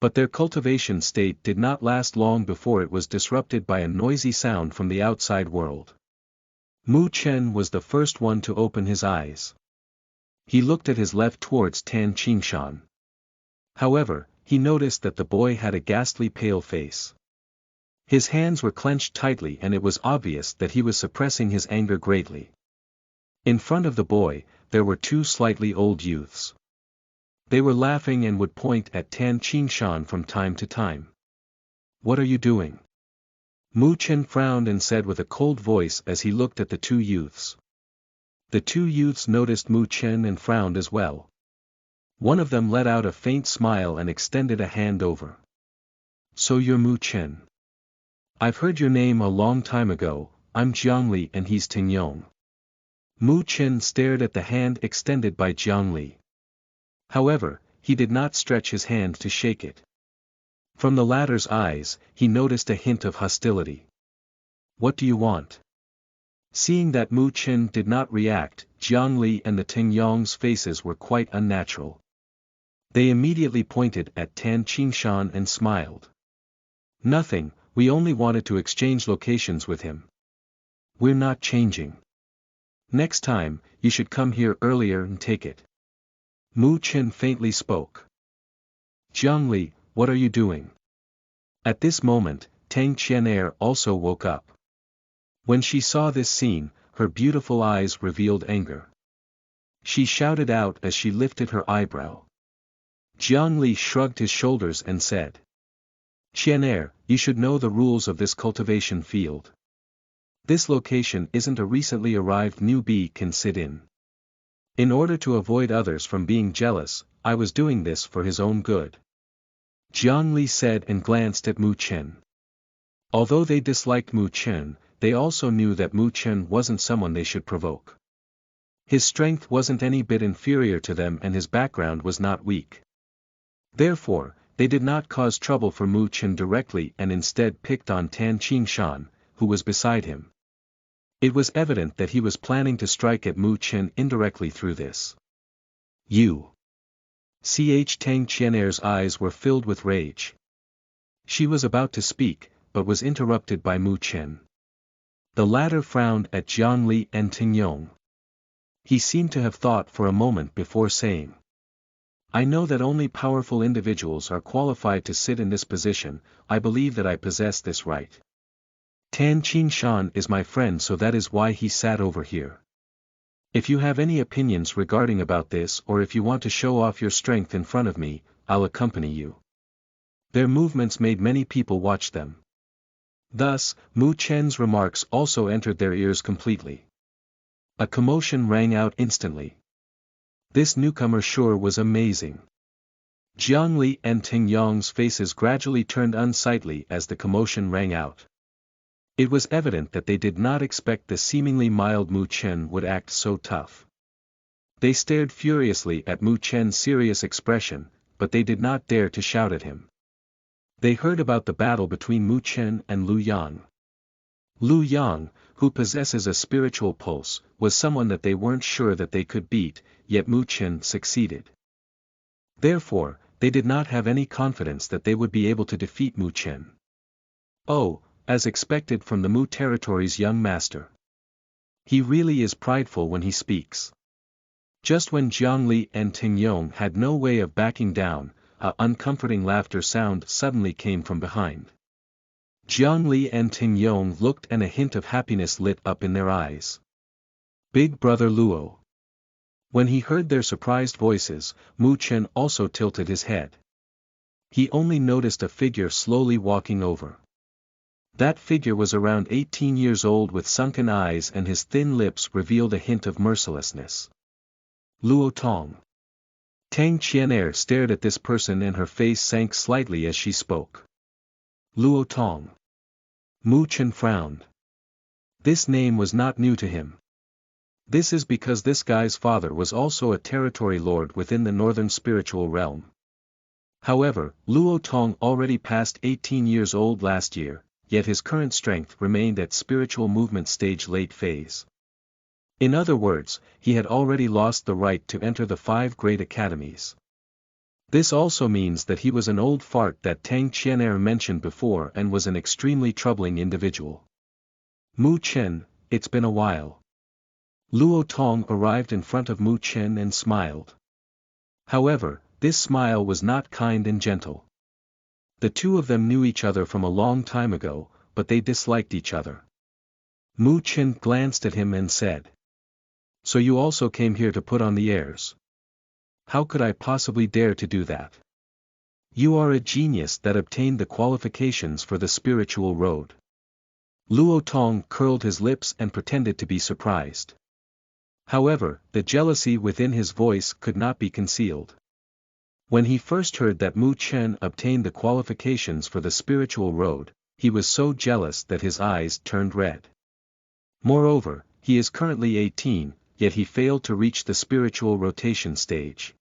But their cultivation state did not last long before it was disrupted by a noisy sound from the outside world. Mu Chen was the first one to open his eyes. He looked at his left towards Tan Qingshan. However, he noticed that the boy had a ghastly pale face. His hands were clenched tightly and it was obvious that he was suppressing his anger greatly. In front of the boy, there were 2 slightly old youths. They were laughing and would point at Tan Qingshan from time to time. "What are you doing?" Mu Chen frowned and said with a cold voice as he looked at the 2 youths. The 2 youths noticed Mu Chen and frowned as well. One of them let out a faint smile and extended a hand over. "So you're Mu Chen. I've heard your name a long time ago. I'm Jiangli and he's Tingyong." Mu Chen stared at the hand extended by Jiangli. However, he did not stretch his hand to shake it. From the latter's eyes, he noticed a hint of hostility. "What do you want?" Seeing that Mu Chen did not react, Jiangli and the Tingyong's faces were quite unnatural. They immediately pointed at Tan Qingshan and smiled. "Nothing, we only wanted to exchange locations with him." "We're not changing. Next time, you should come here earlier and take it." Mu Chen faintly spoke. "Jiangli, what are you doing?" At this moment, Tang Qian'er also woke up. When she saw this scene, her beautiful eyes revealed anger. She shouted out as she lifted her eyebrow. Jiangli shrugged his shoulders and said, "Qian'er, you should know the rules of this cultivation field. This location isn't a recently arrived newbie can sit in. In order to avoid others from being jealous, I was doing this for his own good. Jiang Li said and glanced at Mu Chen. Although they disliked Mu Chen, they also knew that Mu Chen wasn't someone they should provoke. His strength wasn't any bit inferior to them and his background was not weak. Therefore, they did not cause trouble for Mu Chen directly and instead picked on Tan Qingshan, who was beside him. It was evident that he was planning to strike at Mu Chen indirectly through this. You. Tang Qianer's eyes were filled with rage. She was about to speak, but was interrupted by Mu Chen. The latter frowned at Jiang Li and Ting Yong. He seemed to have thought for a moment before saying, I know that only powerful individuals are qualified to sit in this position. I believe that I possess this right. Tan Qingshan is my friend, so that is why he sat over here. If you have any opinions regarding about this or if you want to show off your strength in front of me, I'll accompany you. Their movements made many people watch them. Thus, Mu Chen's remarks also entered their ears completely. A commotion rang out instantly. This newcomer sure was amazing. Jiang Li and Ting Yong's faces gradually turned unsightly as the commotion rang out. It was evident that they did not expect the seemingly mild Mu Chen would act so tough. They stared furiously at Mu Chen's serious expression, but they did not dare to shout at him. They heard about the battle between Mu Chen and Lu Yang. Lu Yang, who possesses a spiritual pulse, was someone that they weren't sure that they could beat, yet Mu Chen succeeded. Therefore, they did not have any confidence that they would be able to defeat Mu Chen. Oh, as expected from the Mu territory's young master. He really is prideful when he speaks. Just when Jiang Li and Ting Yong had no way of backing down, a uncomforting laughter sound suddenly came from behind. Jiang Li and Ting Yong looked and a hint of happiness lit up in their eyes. Big brother Luo. When he heard their surprised voices, Mu Chen also tilted his head. He only noticed a figure slowly walking over. That figure was around 18 years old with sunken eyes and his thin lips revealed a hint of mercilessness. Luo Tong. Tang Qianer stared at this person and her face sank slightly as she spoke. Luo Tong. Mu Chen frowned. This name was not new to him. This is because this guy's father was also a territory lord within the northern spiritual realm. However, Luo Tong already passed 18 years old last year, yet his current strength remained at spiritual movement stage late phase. In other words, he had already lost the right to enter the 5 great academies. This also means that he was an old fart that Tang Qianer mentioned before and was an extremely troubling individual. Mu Chen, it's been a while. Luo Tong arrived in front of Mu Chen and smiled. However, this smile was not kind and gentle. The two of them knew each other from a long time ago, but they disliked each other. Mu Chen glanced at him and said, So you also came here to put on the airs? How could I possibly dare to do that? You are a genius that obtained the qualifications for the spiritual road. Luo Tong curled his lips and pretended to be surprised. However, the jealousy within his voice could not be concealed. When he first heard that Mu Chen obtained the qualifications for the spiritual road, he was so jealous that his eyes turned red. Moreover, he is currently 18, yet he failed to reach the spiritual rotation stage.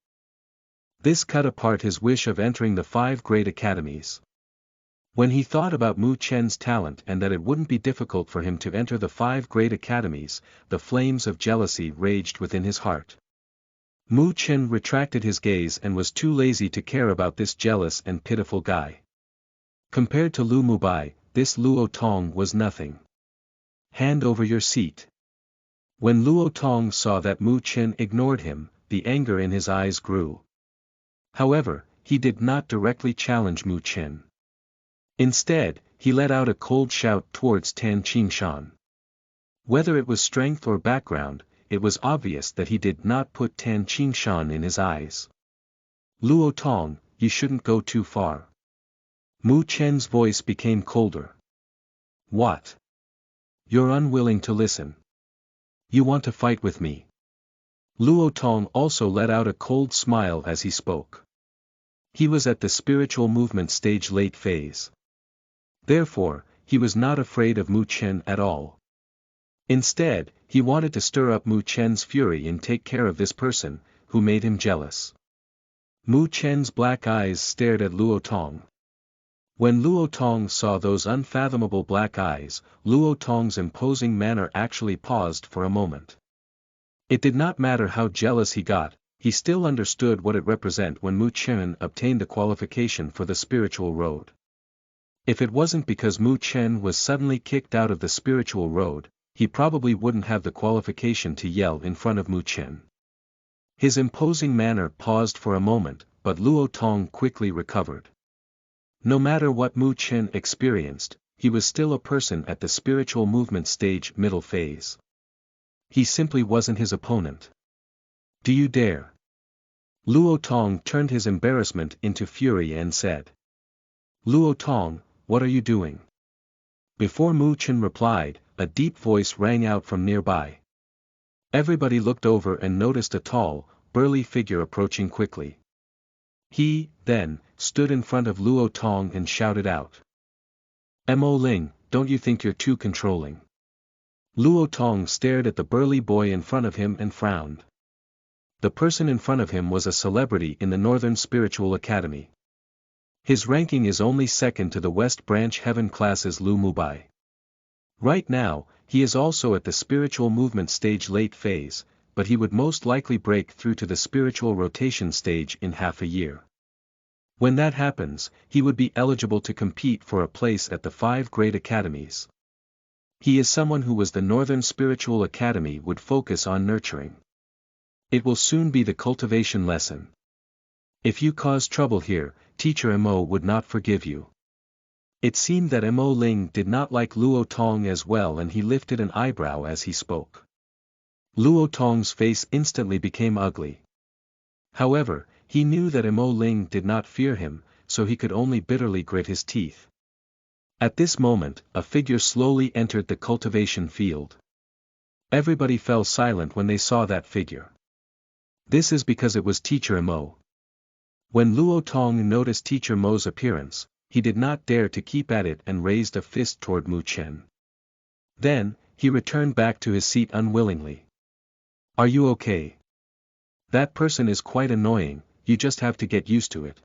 This cut apart his wish of entering the 5 great academies. When he thought about Mu Chen's talent and that it wouldn't be difficult for him to enter the 5 great academies, the flames of jealousy raged within his heart. Mu Chen retracted his gaze and was too lazy to care about this jealous and pitiful guy. Compared to Lu Mubai, this Luo Tong was nothing. Hand over your seat. When Luo Tong saw that Mu Chen ignored him, the anger in his eyes grew. However, he did not directly challenge Mu Chen. Instead, he let out a cold shout towards Tan Qingshan. Whether it was strength or background, it was obvious that he did not put Tan Qingshan in his eyes. Luo Tong, you shouldn't go too far. Mu Chen's voice became colder. What? You're unwilling to listen. You want to fight with me. Luo Tong also let out a cold smile as he spoke. He was at the spiritual movement stage late phase. Therefore, he was not afraid of Mu Chen at all. Instead, he wanted to stir up Mu Chen's fury and take care of this person, who made him jealous. Mu Chen's black eyes stared at Luo Tong. When Luo Tong saw those unfathomable black eyes, Luo Tong's imposing manner actually paused for a moment. It did not matter how jealous he got, he still understood what it represented when Mu Chen obtained the qualification for the spiritual road. If it wasn't because Mu Chen was suddenly kicked out of the spiritual road, he probably wouldn't have the qualification to yell in front of Mu Chen. His imposing manner paused for a moment, but Luo Tong quickly recovered. No matter what Mu Chen experienced, he was still a person at the spiritual movement stage middle phase. He simply wasn't his opponent. Do you dare? Luo Tong turned his embarrassment into fury and said. Luo Tong, what are you doing? Before Mu Chen replied, a deep voice rang out from nearby. Everybody looked over and noticed a tall, burly figure approaching quickly. He, then, stood in front of Luo Tong and shouted out. Mo Ling, don't you think you're too controlling? Luo Tong stared at the burly boy in front of him and frowned. The person in front of him was a celebrity in the Northern Spiritual Academy. His ranking is only second to the West Branch Heaven class's Lu Mubai. Right now, he is also at the spiritual movement stage late phase, but he would most likely break through to the spiritual rotation stage in half a year. When that happens, he would be eligible to compete for a place at the 5 great academies. He is someone who was the Northern Spiritual Academy would focus on nurturing. It will soon be the cultivation lesson. If you cause trouble here, Teacher Mo would not forgive you. It seemed that Mo Ling did not like Luo Tong as well, and he lifted an eyebrow as he spoke. Luo Tong's face instantly became ugly. However, he knew that Mo Ling did not fear him, so he could only bitterly grit his teeth. At this moment, a figure slowly entered the cultivation field. Everybody fell silent when they saw that figure. This is because it was Teacher Mo. When Luo Tong noticed Teacher Mo's appearance, he did not dare to keep at it and raised a fist toward Mu Chen. Then, he returned back to his seat unwillingly. Are you okay? That person is quite annoying, you just have to get used to it.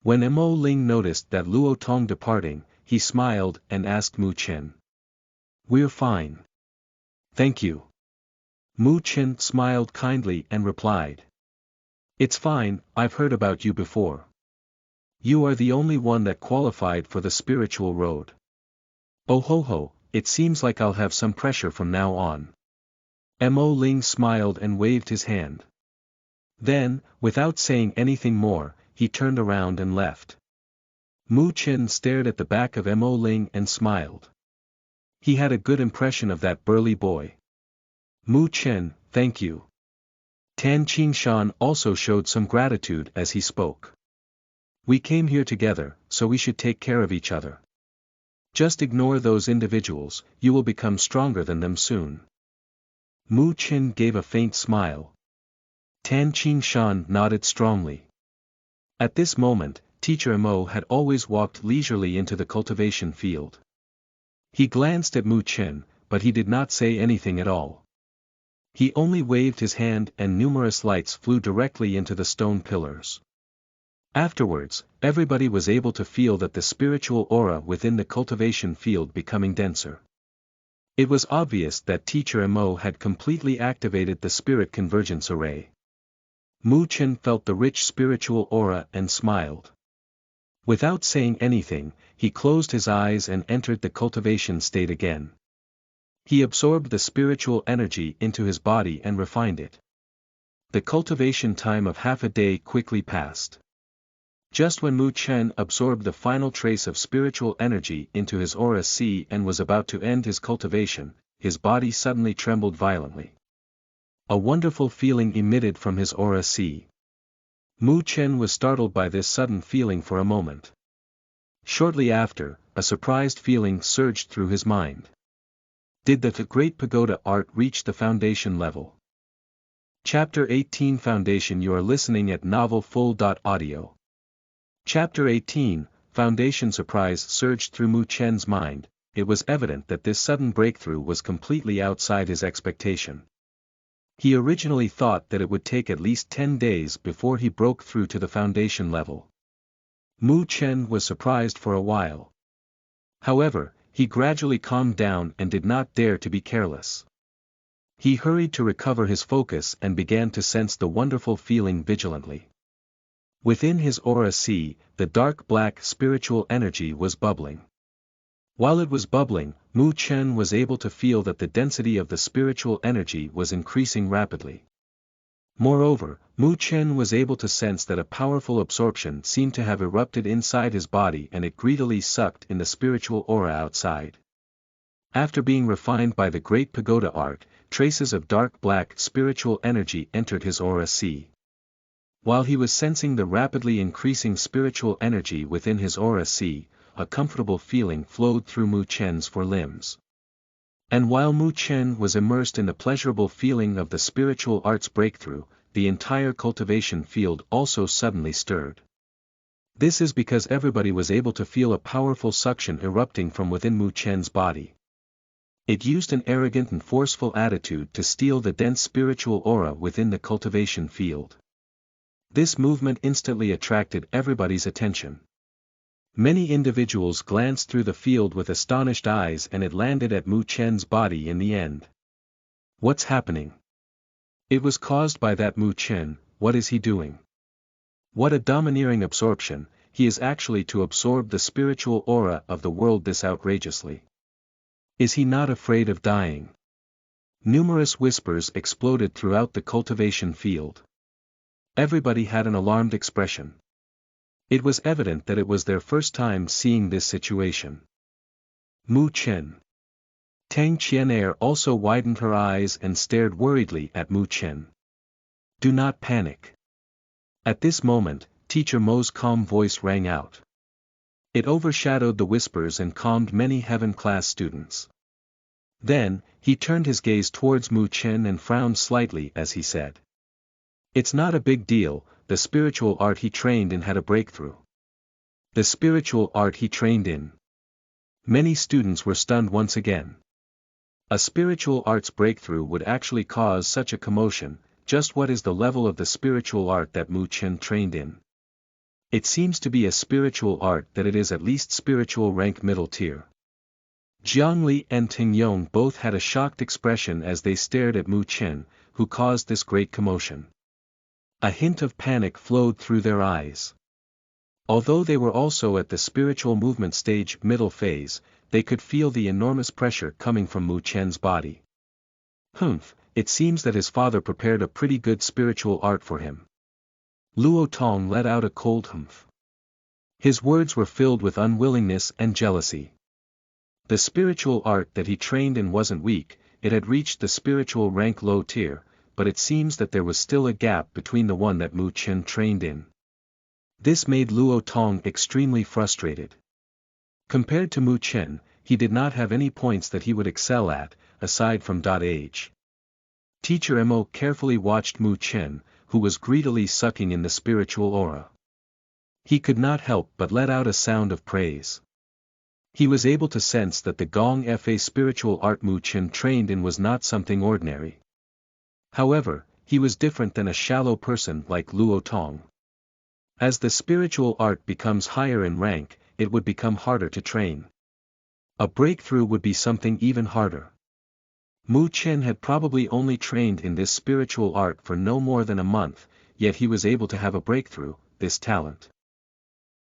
When Mo Ling noticed that Luo Tong departing, he smiled and asked Mu Chen. We're fine. Thank you. Mu Chen smiled kindly and replied. It's fine, I've heard about you before. You are the only one that qualified for the spiritual road. Oh ho ho, it seems like I'll have some pressure from now on. Mo Ling smiled and waved his hand. Then, without saying anything more, he turned around and left. Mu Chen stared at the back of Mo Ling and smiled. He had a good impression of that burly boy. Mu Chen, thank you. Tan Qingshan also showed some gratitude as he spoke. We came here together, so we should take care of each other. Just ignore those individuals, you will become stronger than them soon. Mu Chen gave a faint smile. Tan Qingshan nodded strongly. At this moment, Teacher Mo had always walked leisurely into the cultivation field. He glanced at Mu Chen, but he did not say anything at all. He only waved his hand and numerous lights flew directly into the stone pillars. Afterwards, everybody was able to feel that the spiritual aura within the cultivation field becoming denser. It was obvious that Teacher Mo had completely activated the spirit convergence array. Mu Chen felt the rich spiritual aura and smiled. Without saying anything, he closed his eyes and entered the cultivation state again. He absorbed the spiritual energy into his body and refined it. The cultivation time of half a day quickly passed. Just when Mu Chen absorbed the final trace of spiritual energy into his aura C and was about to end his cultivation, his body suddenly trembled violently. A wonderful feeling emitted from his aura C. Mu Chen was startled by this sudden feeling for a moment. Shortly after, a surprised feeling surged through his mind. Did the Great Pagoda art reach the foundation level? Chapter 18 Foundation. You are listening at NovelFull.audio. Chapter 18, Foundation. Surprise surged through Mu Chen's mind. It was evident that this sudden breakthrough was completely outside his expectation. He originally thought that it would take at least 10 days before he broke through to the foundation level. Mu Chen was surprised for a while. However, he gradually calmed down and did not dare to be careless. He hurried to recover his focus and began to sense the wonderful feeling vigilantly. Within his aura sea, the dark black spiritual energy was bubbling. While it was bubbling, Mu Chen was able to feel that the density of the spiritual energy was increasing rapidly. Moreover, Mu Chen was able to sense that a powerful absorption seemed to have erupted inside his body and it greedily sucked in the spiritual aura outside. After being refined by the Great Pagoda art, traces of dark black spiritual energy entered his aura sea. While he was sensing the rapidly increasing spiritual energy within his aura sea, a comfortable feeling flowed through Mu Chen's four limbs. And while Mu Chen was immersed in the pleasurable feeling of the spiritual arts breakthrough, the entire cultivation field also suddenly stirred. This is because everybody was able to feel a powerful suction erupting from within Mu Chen's body. It used an arrogant and forceful attitude to steal the dense spiritual aura within the cultivation field. This movement instantly attracted everybody's attention. Many individuals glanced through the field with astonished eyes and it landed at Mu Chen's body in the end. What's happening? It was caused by that Mu Chen. What is he doing? What a domineering absorption, he is actually to absorb the spiritual aura of the world this outrageously. Is he not afraid of dying? Numerous whispers exploded throughout the cultivation field. Everybody had an alarmed expression. It was evident that it was their first time seeing this situation. Mu Chen. Tang Qianair also widened her eyes and stared worriedly at Mu Chen. Do not panic. At this moment, Teacher Mo's calm voice rang out. It overshadowed the whispers and calmed many heaven-class students. Then, he turned his gaze towards Mu Chen and frowned slightly as he said. It's not a big deal, the spiritual art he trained in had a breakthrough. The spiritual art he trained in. Many students were stunned once again. A spiritual arts breakthrough would actually cause such a commotion. Just what is the level of the spiritual art that Mu Chen trained in? It seems to be a spiritual art that it is at least spiritual rank middle tier. Jiang Li and Ting Yong both had a shocked expression as they stared at Mu Chen, who caused this great commotion. A hint of panic flowed through their eyes. Although they were also at the spiritual movement stage middle phase, they could feel the enormous pressure coming from Mu Chen's body. Humph, it seems that his father prepared a pretty good spiritual art for him. Luo Tong let out a cold humph. His words were filled with unwillingness and jealousy. The spiritual art that he trained in wasn't weak, it had reached the spiritual rank low tier, but it seems that there was still a gap between the one that Mu Chen trained in. This made Luo Tong extremely frustrated. Compared to Mu Chen, he did not have any points that he would excel at, aside from age. Teacher Mo carefully watched Mu Chen, who was greedily sucking in the spiritual aura. He could not help but let out a sound of praise. He was able to sense that the Gong Fa spiritual art Mu Chen trained in was not something ordinary. However, he was different than a shallow person like Luo Tong. As the spiritual art becomes higher in rank, it would become harder to train. A breakthrough would be something even harder. Mu Chen had probably only trained in this spiritual art for no more than a month, yet he was able to have a breakthrough. This talent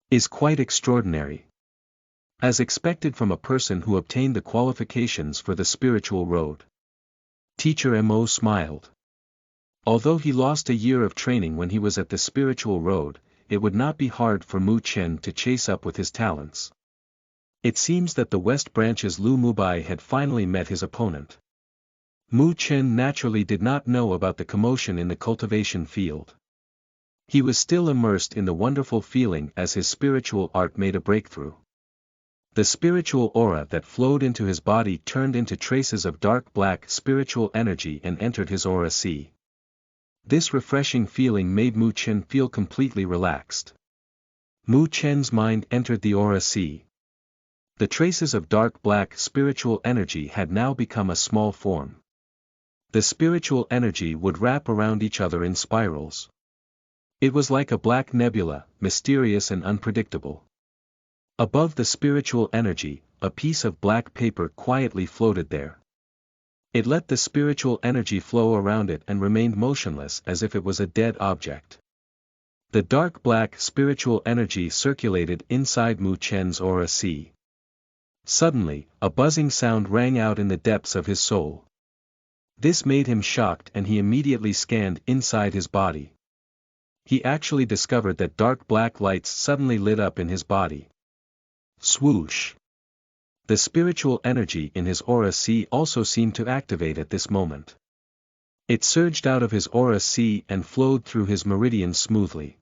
is quite extraordinary. As expected from a person who obtained the qualifications for the spiritual road. Teacher Mo smiled. Although he lost a year of training when he was at the spiritual road, it would not be hard for Mu Chen to chase up with his talents. It seems that the West Branch's Lu Mubai had finally met his opponent. Mu Chen naturally did not know about the commotion in the cultivation field. He was still immersed in the wonderful feeling as his spiritual art made a breakthrough. The spiritual aura that flowed into his body turned into traces of dark black spiritual energy and entered his aura sea. This refreshing feeling made Mu Chen feel completely relaxed. Mu Chen's mind entered the aura sea. The traces of dark black spiritual energy had now become a small form. The spiritual energy would wrap around each other in spirals. It was like a black nebula, mysterious and unpredictable. Above the spiritual energy, a piece of black paper quietly floated there. It let the spiritual energy flow around it and remained motionless as if it was a dead object. The dark black spiritual energy circulated inside Mu Chen's aura sea. Suddenly, a buzzing sound rang out in the depths of his soul. This made him shocked and he immediately scanned inside his body. He actually discovered that dark black lights suddenly lit up in his body. Swoosh! The spiritual energy in his aura sea also seemed to activate at this moment. It surged out of his aura sea and flowed through his meridians smoothly.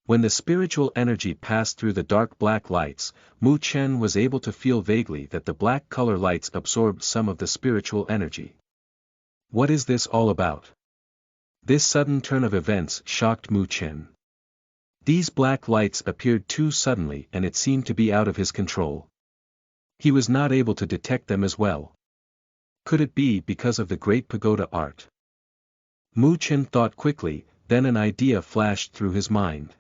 When the spiritual energy passed through the dark black lights, Mu Chen was able to feel vaguely that the black color lights absorbed some of the spiritual energy. What is this all about? This sudden turn of events shocked Mu Chen. These black lights appeared too suddenly and it seemed to be out of his control. He was not able to detect them as well. Could it be because of the Great Pagoda art? Mu Chen thought quickly, then an idea flashed through his mind.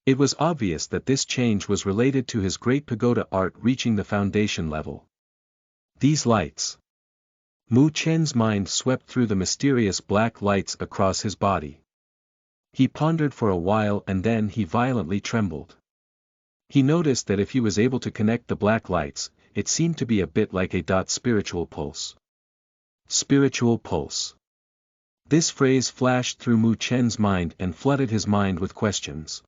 It was obvious that this change was related to his Great Pagoda art reaching the foundation level. These lights. Mu Chen's mind swept through the mysterious black lights across his body. He pondered for a while and then he violently trembled. He noticed that if he was able to connect the black lights, it seemed to be a bit like a spiritual pulse. Spiritual pulse. This phrase flashed through Mu Chen's mind and flooded his mind with questions.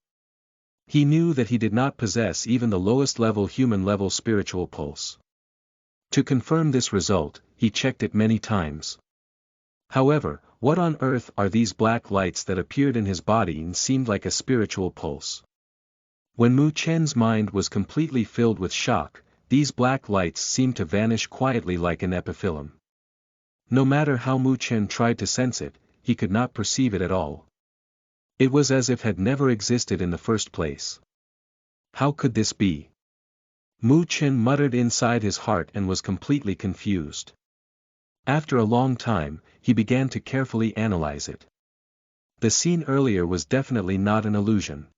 He knew that he did not possess even the lowest level human level spiritual pulse. To confirm this result, he checked it many times. However, what on earth are these black lights that appeared in his body and seemed like a spiritual pulse? When Mu Chen's mind was completely filled with shock, these black lights seemed to vanish quietly like an epiphyllum. No matter how Mu Chen tried to sense it, he could not perceive it at all. It was as if it had never existed in the first place. How could this be? Mu Chen muttered inside his heart and was completely confused. After a long time, he began to carefully analyze it. The scene earlier was definitely not an illusion.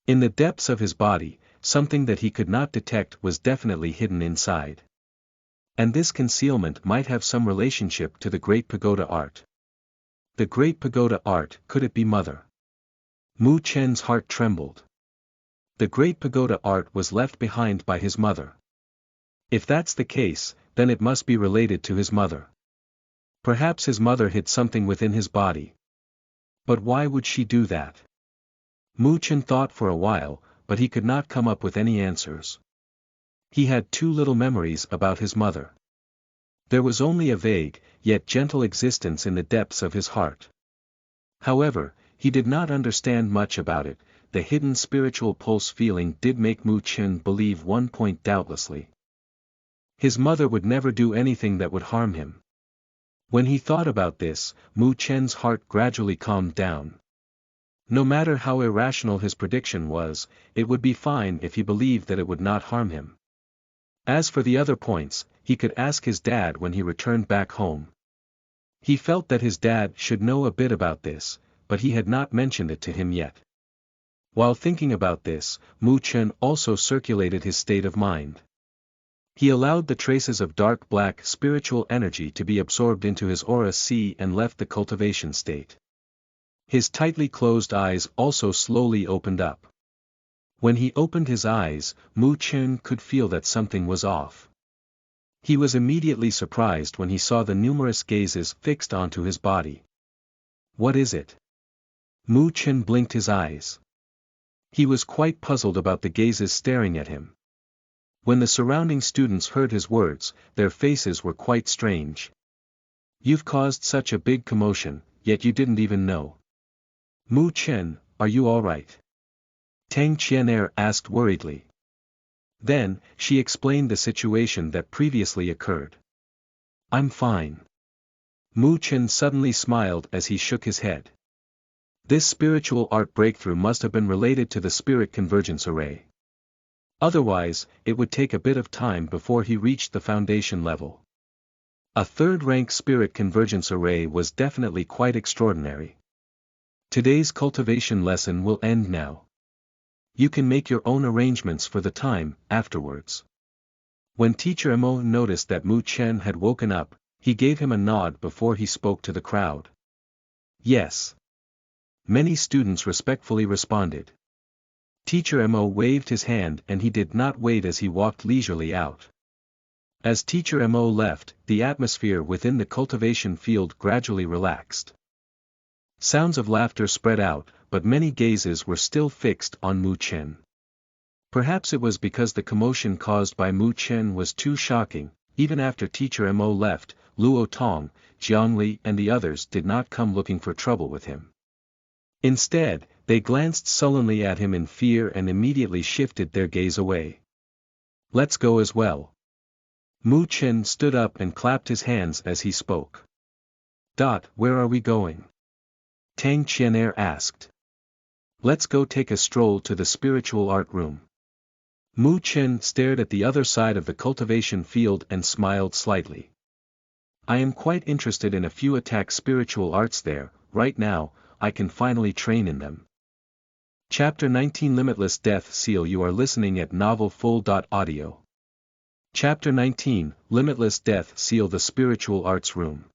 In the depths of his body, something that he could not detect was definitely hidden inside. And this concealment might have some relationship to the Great Pagoda art. The Great Pagoda art, could it be Mother? Mu Chen's heart trembled. The Great Pagoda art was left behind by his mother. If that's the case, then it must be related to his mother. Perhaps his mother hid something within his body. But why would she do that? Mu Chen thought for a while, but he could not come up with any answers. He had too little memories about his mother. There was only a vague, yet gentle existence in the depths of his heart. However, he did not understand much about it. The hidden spiritual pulse feeling did make Mu Chen believe one point doubtlessly. His mother would never do anything that would harm him. When he thought about this, Mu Chen's heart gradually calmed down. No matter how irrational his prediction was, it would be fine if he believed that it would not harm him. As for the other points, he could ask his dad when he returned back home. He felt that his dad should know a bit about this, but he had not mentioned it to him yet. While thinking about this, Mu Chen also circulated his state of mind. He allowed the traces of dark black spiritual energy to be absorbed into his aura sea and left the cultivation state. His tightly closed eyes also slowly opened up. When he opened his eyes, Mu Chen could feel that something was off. He was immediately surprised when he saw the numerous gazes fixed onto his body. What is it? Mu Chen blinked his eyes. He was quite puzzled about the gazes staring at him. When the surrounding students heard his words, their faces were quite strange. You've caused such a big commotion, yet you didn't even know. Mu Chen, are you all right? Tang Qianer asked worriedly. Then, she explained the situation that previously occurred. I'm fine. Mu Chen suddenly smiled as he shook his head. This spiritual art breakthrough must have been related to the spirit convergence array. Otherwise, it would take a bit of time before he reached the foundation level. A third-rank spirit convergence array was definitely quite extraordinary. Today's cultivation lesson will end now. You can make your own arrangements for the time afterwards. When Teacher Mo noticed that Mu Chen had woken up, he gave him a nod before he spoke to the crowd. Yes. Many students respectfully responded. Teacher Mo waved his hand and he did not wait as he walked leisurely out. As Teacher Mo left, the atmosphere within the cultivation field gradually relaxed. Sounds of laughter spread out, but many gazes were still fixed on Mu Chen. Perhaps it was because the commotion caused by Mu Chen was too shocking. Even after Teacher Mo left, Luo Tong, Jiang Li and the others did not come looking for trouble with him. Instead, they glanced sullenly at him in fear and immediately shifted their gaze away. Let's go as well. Mu Chen stood up and clapped his hands as he spoke. Where are we going? Tang Qianair asked. Let's go take a stroll to the spiritual art room. Mu Chen stared at the other side of the cultivation field and smiled slightly. I am quite interested in a few attack spiritual arts there. Right now, I can finally train in them. Chapter 19 Limitless Death Seal. You are listening at NovelFull.audio. Chapter 19 Limitless Death Seal. The Spiritual Arts Room.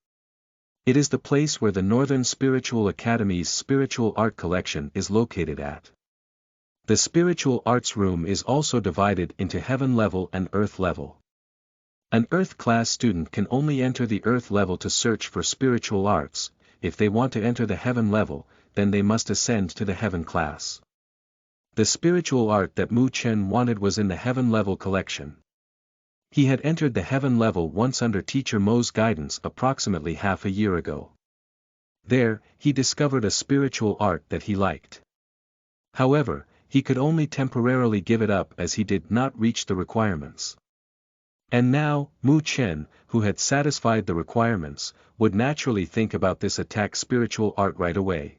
It is the place where the Northern Spiritual Academy's Spiritual Art Collection is located at. The Spiritual Arts Room is also divided into Heaven Level and Earth Level. An Earth class student can only enter the Earth Level to search for spiritual arts. If they want to enter the Heaven Level, then they must ascend to the Heaven class. The spiritual art that Mu Chen wanted was in the Heaven Level collection. He had entered the Heaven Level once under Teacher Mo's guidance approximately half a year ago. There, he discovered a spiritual art that he liked. However, he could only temporarily give it up as he did not reach the requirements. And now, Mu Chen, who had satisfied the requirements, would naturally think about this attack spiritual art right away.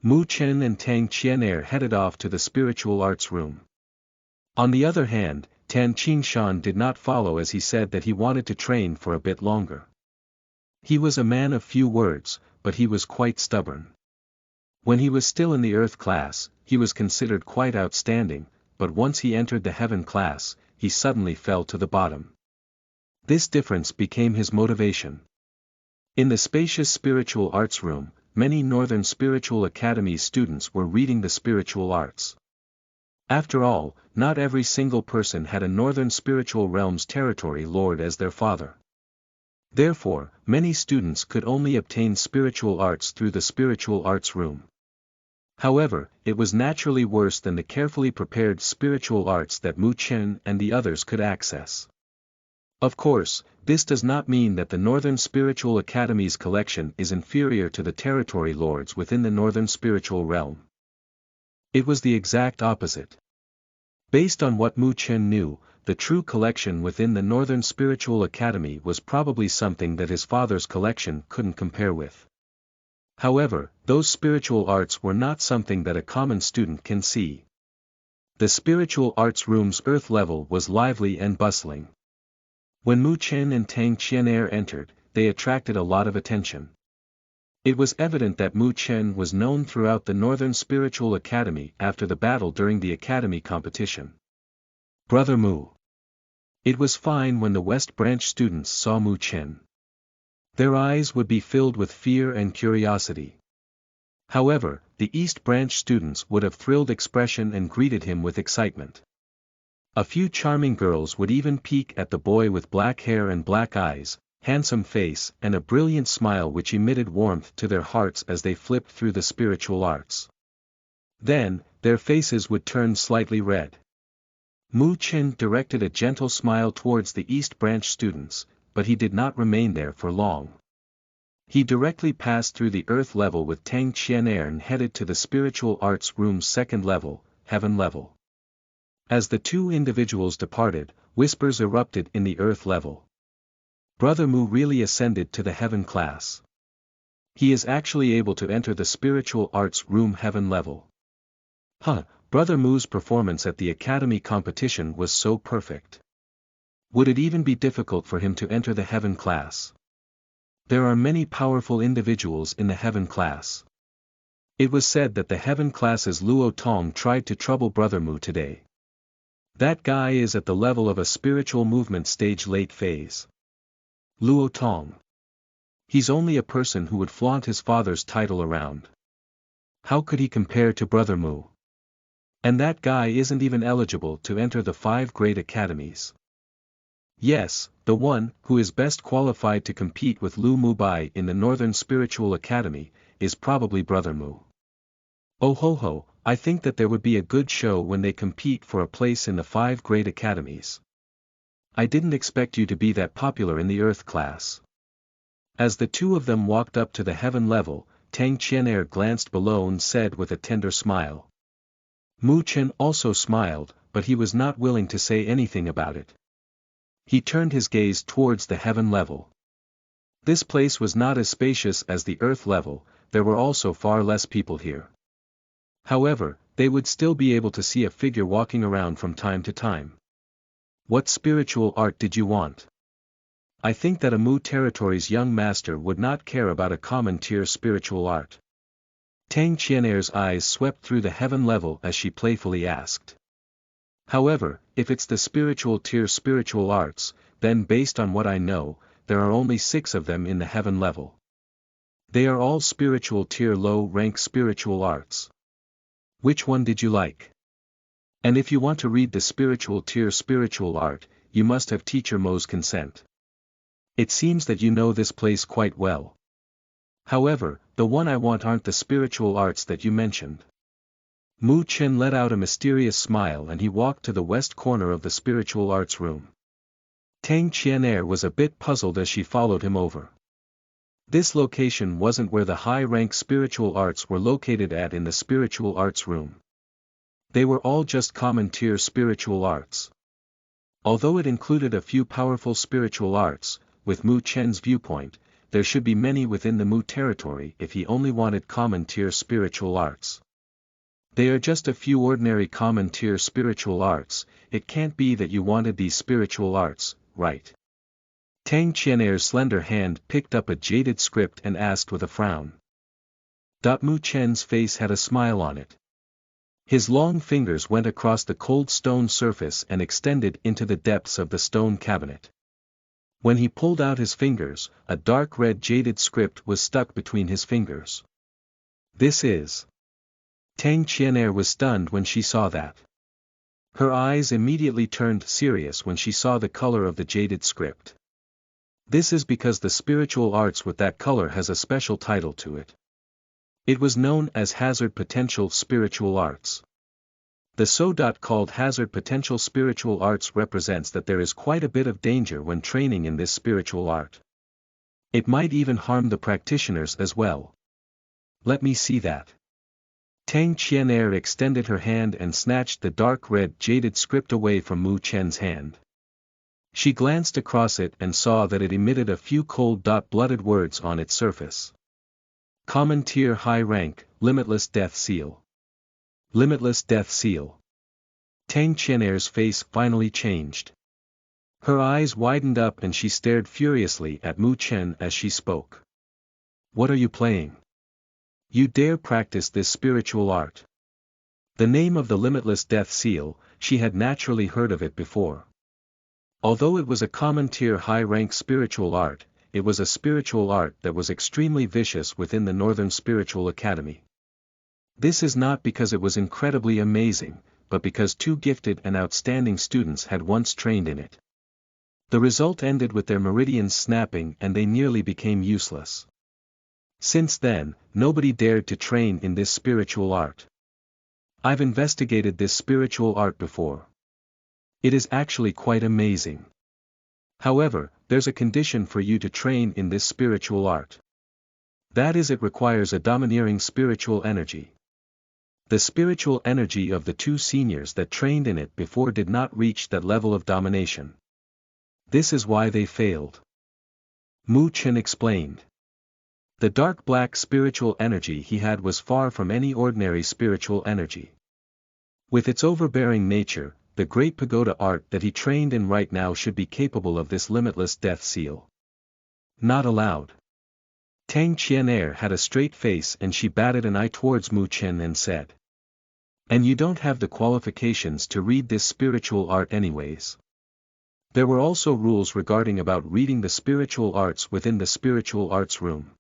Mu Chen and Tang Qianair headed off to the spiritual arts room. On the other hand, Tan Qingshan did not follow as he said that he wanted to train for a bit longer. He was a man of few words, but he was quite stubborn. When he was still in the Earth class, he was considered quite outstanding, but once he entered the Heaven class, he suddenly fell to the bottom. This difference became his motivation. In the spacious spiritual arts room, many Northern Spiritual Academy students were reading the spiritual arts. After all, not every single person had a Northern Spiritual Realm's territory lord as their father. Therefore, many students could only obtain spiritual arts through the spiritual arts room. However, it was naturally worse than the carefully prepared spiritual arts that Mu Chen and the others could access. Of course, this does not mean that the Northern Spiritual Academy's collection is inferior to the territory lords within the Northern Spiritual Realm. It was the exact opposite. Based on what Mu Chen knew, the true collection within the Northern Spiritual Academy was probably something that his father's collection couldn't compare with. However, those spiritual arts were not something that a common student can see. The spiritual arts room's Earth level was lively and bustling. When Mu Chen and Tang Qianair entered, they attracted a lot of attention. It was evident that Mu Chen was known throughout the Northern Spiritual Academy after the battle during the academy competition. Brother Mu. It was fine when the West Branch students saw Mu Chen. Their eyes would be filled with fear and curiosity. However, the East Branch students would have thrilled expression and greeted him with excitement. A few charming girls would even peek at the boy with black hair and black eyes, handsome face and a brilliant smile which emitted warmth to their hearts as they flipped through the spiritual arts. Then, their faces would turn slightly red. Mu Chen directed a gentle smile towards the East Branch students, but he did not remain there for long. He directly passed through the Earth level with Tang Qianair and headed to the spiritual arts room's second level, Heaven level. As the two individuals departed, whispers erupted in the earth level. Brother Mu really ascended to the heaven class. He is actually able to enter the spiritual arts room heaven level. Brother Mu's performance at the academy competition was so perfect. Would it even be difficult for him to enter the heaven class? There are many powerful individuals in the heaven class. It was said that the heaven class's Luo Tong tried to trouble Brother Mu today. That guy is at the level of a spiritual movement stage late phase. Luo Tong. He's only a person who would flaunt his father's title around. How could he compare to Brother Mu? And that guy isn't even eligible to enter the 5 great academies. Yes, the one who is best qualified to compete with Lu Mubai in the Northern Spiritual Academy is probably Brother Mu. Oh ho ho, I think that there would be a good show when they compete for a place in the 5 great academies. I didn't expect you to be that popular in the Earth class. As the two of them walked up to the heaven level, Tang Qianair glanced below and said with a tender smile. Mu Chen also smiled, but he was not willing to say anything about it. He turned his gaze towards the heaven level. This place was not as spacious as the earth level, there were also far less people here. However, they would still be able to see a figure walking around from time to time. What spiritual art did you want? I think that a Mu territory's young master would not care about a common tier spiritual art. Tang Qianair's eyes swept through the heaven level as she playfully asked. However, if it's the spiritual tier spiritual arts, then based on what I know, there are only 6 of them in the heaven level. They are all spiritual tier low rank spiritual arts. Which one did you like? And if you want to read the spiritual tier spiritual art, you must have Teacher Mo's consent. It seems that you know this place quite well. However, the one I want aren't the spiritual arts that you mentioned. Mu Chen let out a mysterious smile and he walked to the west corner of the spiritual arts room. Tang Qianair was a bit puzzled as she followed him over. This location wasn't where the high-rank spiritual arts were located at in the spiritual arts room. They were all just common tier spiritual arts. Although it included a few powerful spiritual arts, with Mu Chen's viewpoint, there should be many within the Mu territory if he only wanted common tier spiritual arts. They are just a few ordinary common tier spiritual arts, it can't be that you wanted these spiritual arts, right? Tang Qianair's slender hand picked up a jaded script and asked with a frown. Mu Chen's face had a smile on it. His long fingers went across the cold stone surface and extended into the depths of the stone cabinet. When he pulled out his fingers, a dark red jaded script was stuck between his fingers. This is... Tang Qianair was stunned when she saw that. Her eyes immediately turned serious when she saw the color of the jaded script. This is because the spiritual arts with that color has a special title to it. It was known as Hazard Potential Spiritual Arts. The so-called Hazard Potential Spiritual Arts represents that there is quite a bit of danger when training in this spiritual art. It might even harm the practitioners as well. Let me see that. Tang Qianair extended her hand and snatched the dark red jaded script away from Mu Chen's hand. She glanced across it and saw that it emitted a few cold-blooded words on its surface. Common tier high rank, limitless death seal. Limitless death seal. Tang Qianair's face finally changed. Her eyes widened up and she stared furiously at Mu Chen as she spoke. What are you playing? You dare practice this spiritual art? The name of the limitless death seal, she had naturally heard of it before. Although it was a common tier high-rank spiritual art, it was a spiritual art that was extremely vicious within the Northern Spiritual Academy. This is not because it was incredibly amazing, but because 2 gifted and outstanding students had once trained in it. The result ended with their meridians snapping and they nearly became useless. Since then, nobody dared to train in this spiritual art. I've investigated this spiritual art before. It is actually quite amazing. However, there's a condition for you to train in this spiritual art. That is, it requires a domineering spiritual energy. The spiritual energy of the two seniors that trained in it before did not reach that level of domination. This is why they failed. Mu Chen explained. The dark black spiritual energy he had was far from any ordinary spiritual energy. With its overbearing nature, the great pagoda art that he trained in right now should be capable of this limitless death seal. Not allowed. Tang Qian'er had a straight face and she batted an eye towards Mu Chen and said. And you don't have the qualifications to read this spiritual art anyways. There were also rules regarding about reading the spiritual arts within the spiritual arts room.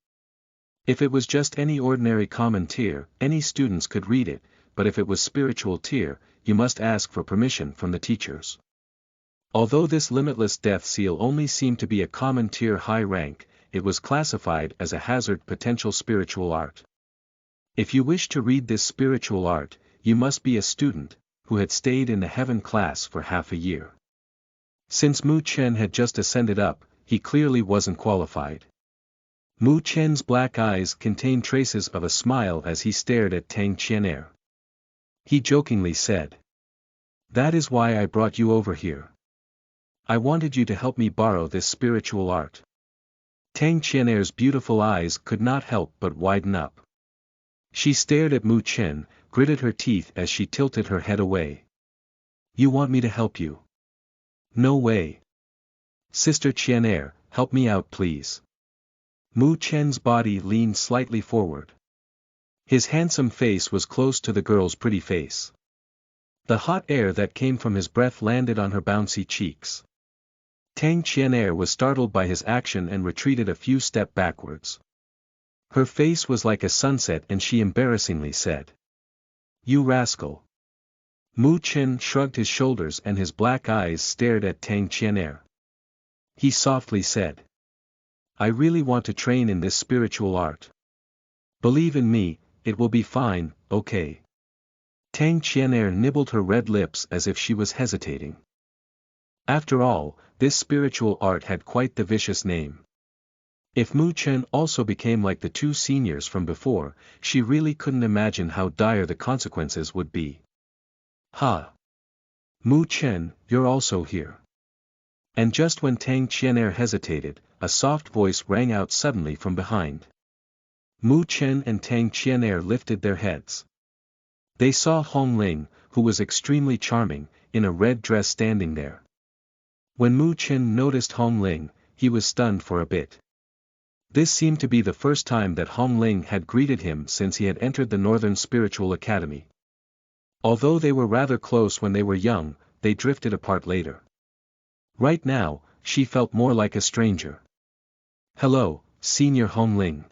If it was just any ordinary common tier, any students could read it, but if it was spiritual tier, you must ask for permission from the teachers. Although this limitless death seal only seemed to be a common tier high rank, it was classified as a hazard potential spiritual art. If you wish to read this spiritual art, you must be a student, who had stayed in the heaven class for half a year. Since Mu Chen had just ascended up, he clearly wasn't qualified. Mu Chen's black eyes contained traces of a smile as he stared at Tang Qian'er. He jokingly said. That is why I brought you over here. I wanted you to help me borrow this spiritual art. Tang Qian'er's beautiful eyes could not help but widen up. She stared at Mu Chen, gritted her teeth as she tilted her head away. You want me to help you? No way. Sister Qian'er, help me out please. Mu Chen's body leaned slightly forward. His handsome face was close to the girl's pretty face. The hot air that came from his breath landed on her bouncy cheeks. Tang Qian'er was startled by his action and retreated a few steps backwards. Her face was like a sunset and she embarrassingly said. You rascal. Mu Chen shrugged his shoulders and his black eyes stared at Tang Qian'er. He softly said. I really want to train in this spiritual art. Believe in me, it will be fine, okay? Tang Qian'er nibbled her red lips as if she was hesitating. After all, this spiritual art had quite the vicious name. If Mu Chen also became like the two seniors from before, she really couldn't imagine how dire the consequences would be. Ha! Mu Chen, you're also here. And just when Tang Qian'er hesitated, a soft voice rang out suddenly from behind. Mu Chen and Tang Qian'er lifted their heads. They saw Hong Ling, who was extremely charming, in a red dress standing there. When Mu Chen noticed Hong Ling, he was stunned for a bit. This seemed to be the first time that Hong Ling had greeted him since he had entered the Northern Spiritual Academy. Although they were rather close when they were young, they drifted apart later. Right now, she felt more like a stranger. Hello, Senior Hong Ling.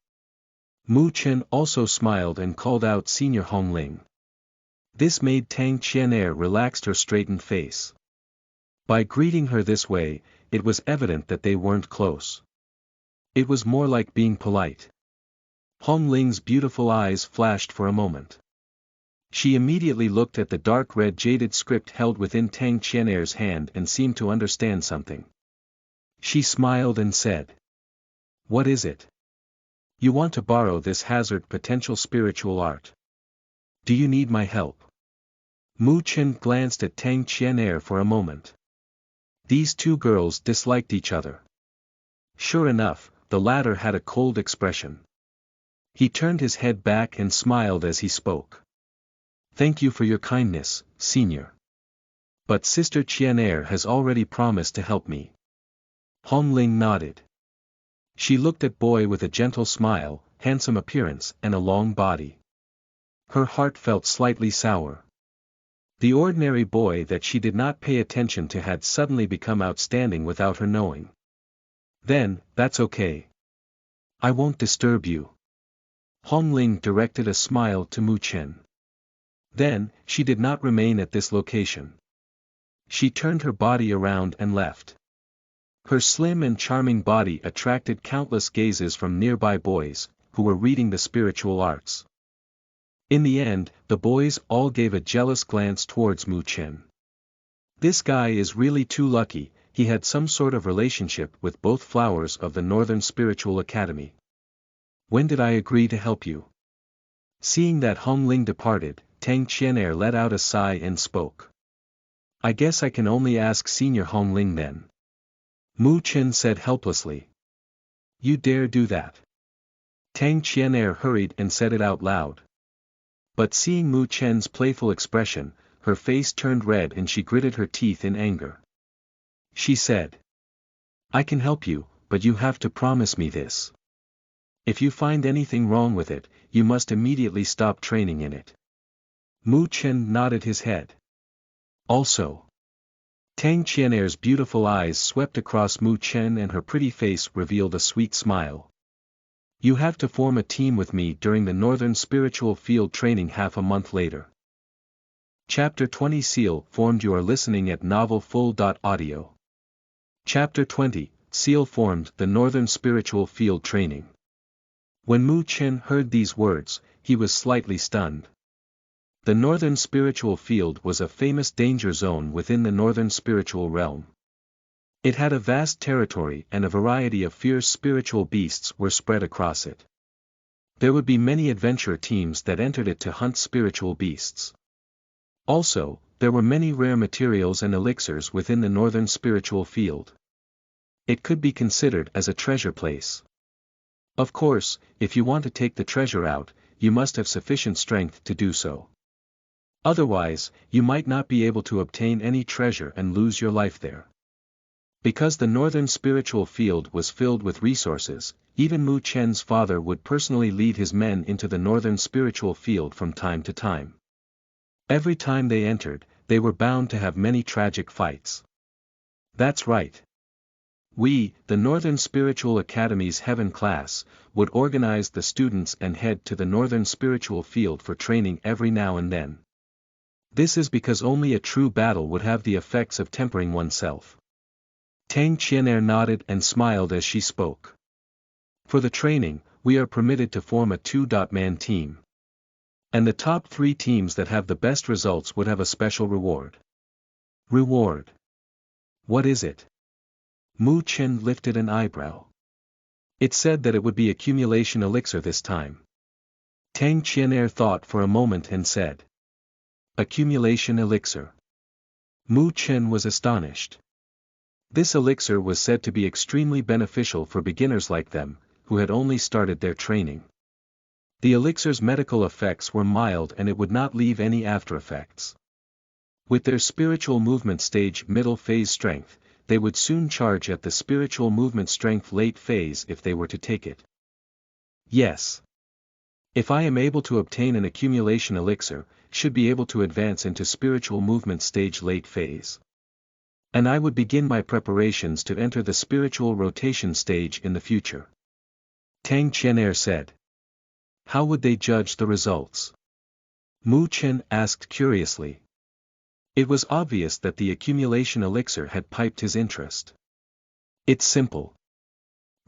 Mu Chen also smiled and called out Senior Hong Ling. This made Tang Qian'er relax her straightened face. By greeting her this way, it was evident that they weren't close. It was more like being polite. Hong Ling's beautiful eyes flashed for a moment. She immediately looked at the dark red jaded script held within Tang Qian'er's hand and seemed to understand something. She smiled and said. What is it? You want to borrow this hazard potential spiritual art. Do you need my help? Mu Chen glanced at Tang Qian'er for a moment. These two girls disliked each other. Sure enough, the latter had a cold expression. He turned his head back and smiled as he spoke. Thank you for your kindness, Senior. But Sister Qian'er has already promised to help me. Hong Ling nodded. She looked at Boy with a gentle smile, handsome appearance and a long body. Her heart felt slightly sour. The ordinary boy that she did not pay attention to had suddenly become outstanding without her knowing. Then, that's okay. I won't disturb you. Hong Ling directed a smile to Mu Chen. Then, she did not remain at this location. She turned her body around and left. Her slim and charming body attracted countless gazes from nearby boys, who were reading the spiritual arts. In the end, the boys all gave a jealous glance towards Mu Chen. This guy is really too lucky, he had some sort of relationship with both flowers of the Northern Spiritual Academy. When did I agree to help you? Seeing that Hong Ling departed, Tang Qianair let out a sigh and spoke. I guess I can only ask Senior Hong Ling then. Mu Chen said helplessly. You dare do that? Tang Qianair hurried and said it out loud. But seeing Mu Chen's playful expression, her face turned red and she gritted her teeth in anger. She said. I can help you, but you have to promise me this. If you find anything wrong with it, you must immediately stop training in it. Mu Chen nodded his head. Also. Tang Qianair's beautiful eyes swept across Mu Chen and her pretty face revealed a sweet smile. You have to form a team with me during the Northern Spiritual Field training half a month later. Chapter 20 Seal formed. You are listening at novelfull.audio. Chapter 20 Seal formed. The Northern Spiritual Field training. When Mu Chen heard these words, he was slightly stunned. The Northern Spiritual Field was a famous danger zone within the Northern Spiritual Realm. It had a vast territory and a variety of fierce spiritual beasts were spread across it. There would be many adventure teams that entered it to hunt spiritual beasts. Also, there were many rare materials and elixirs within the Northern Spiritual Field. It could be considered as a treasure place. Of course, if you want to take the treasure out, you must have sufficient strength to do so. Otherwise, you might not be able to obtain any treasure and lose your life there. Because the Northern Spiritual Field was filled with resources, even Mu Chen's father would personally lead his men into the Northern Spiritual Field from time to time. Every time they entered, they were bound to have many tragic fights. That's right. We, the Northern Spiritual Academy's Heaven class, would organize the students and head to the Northern Spiritual Field for training every now and then. This is because only a true battle would have the effects of tempering oneself. Tang Qianair nodded and smiled as she spoke. For the training, we are permitted to form a two-man team. And the top 3 teams that have the best results would have a special reward. Reward? What is it? Mu Chen lifted an eyebrow. It said that it would be accumulation elixir this time. Tang Qianair thought for a moment and said. Accumulation elixir. Mu Chen was astonished. This elixir was said to be extremely beneficial for beginners like them, who had only started their training. The elixir's medical effects were mild and it would not leave any after effects. With their spiritual movement stage middle phase strength, they would soon charge at the spiritual movement strength late phase if they were to take it. Yes. If I am able to obtain an accumulation elixir, should be able to advance into spiritual movement stage late phase. And I would begin my preparations to enter the spiritual rotation stage in the future. Tang Qianair said. How would they judge the results? Mu Chen asked curiously. It was obvious that the accumulation elixir had piqued his interest. It's simple.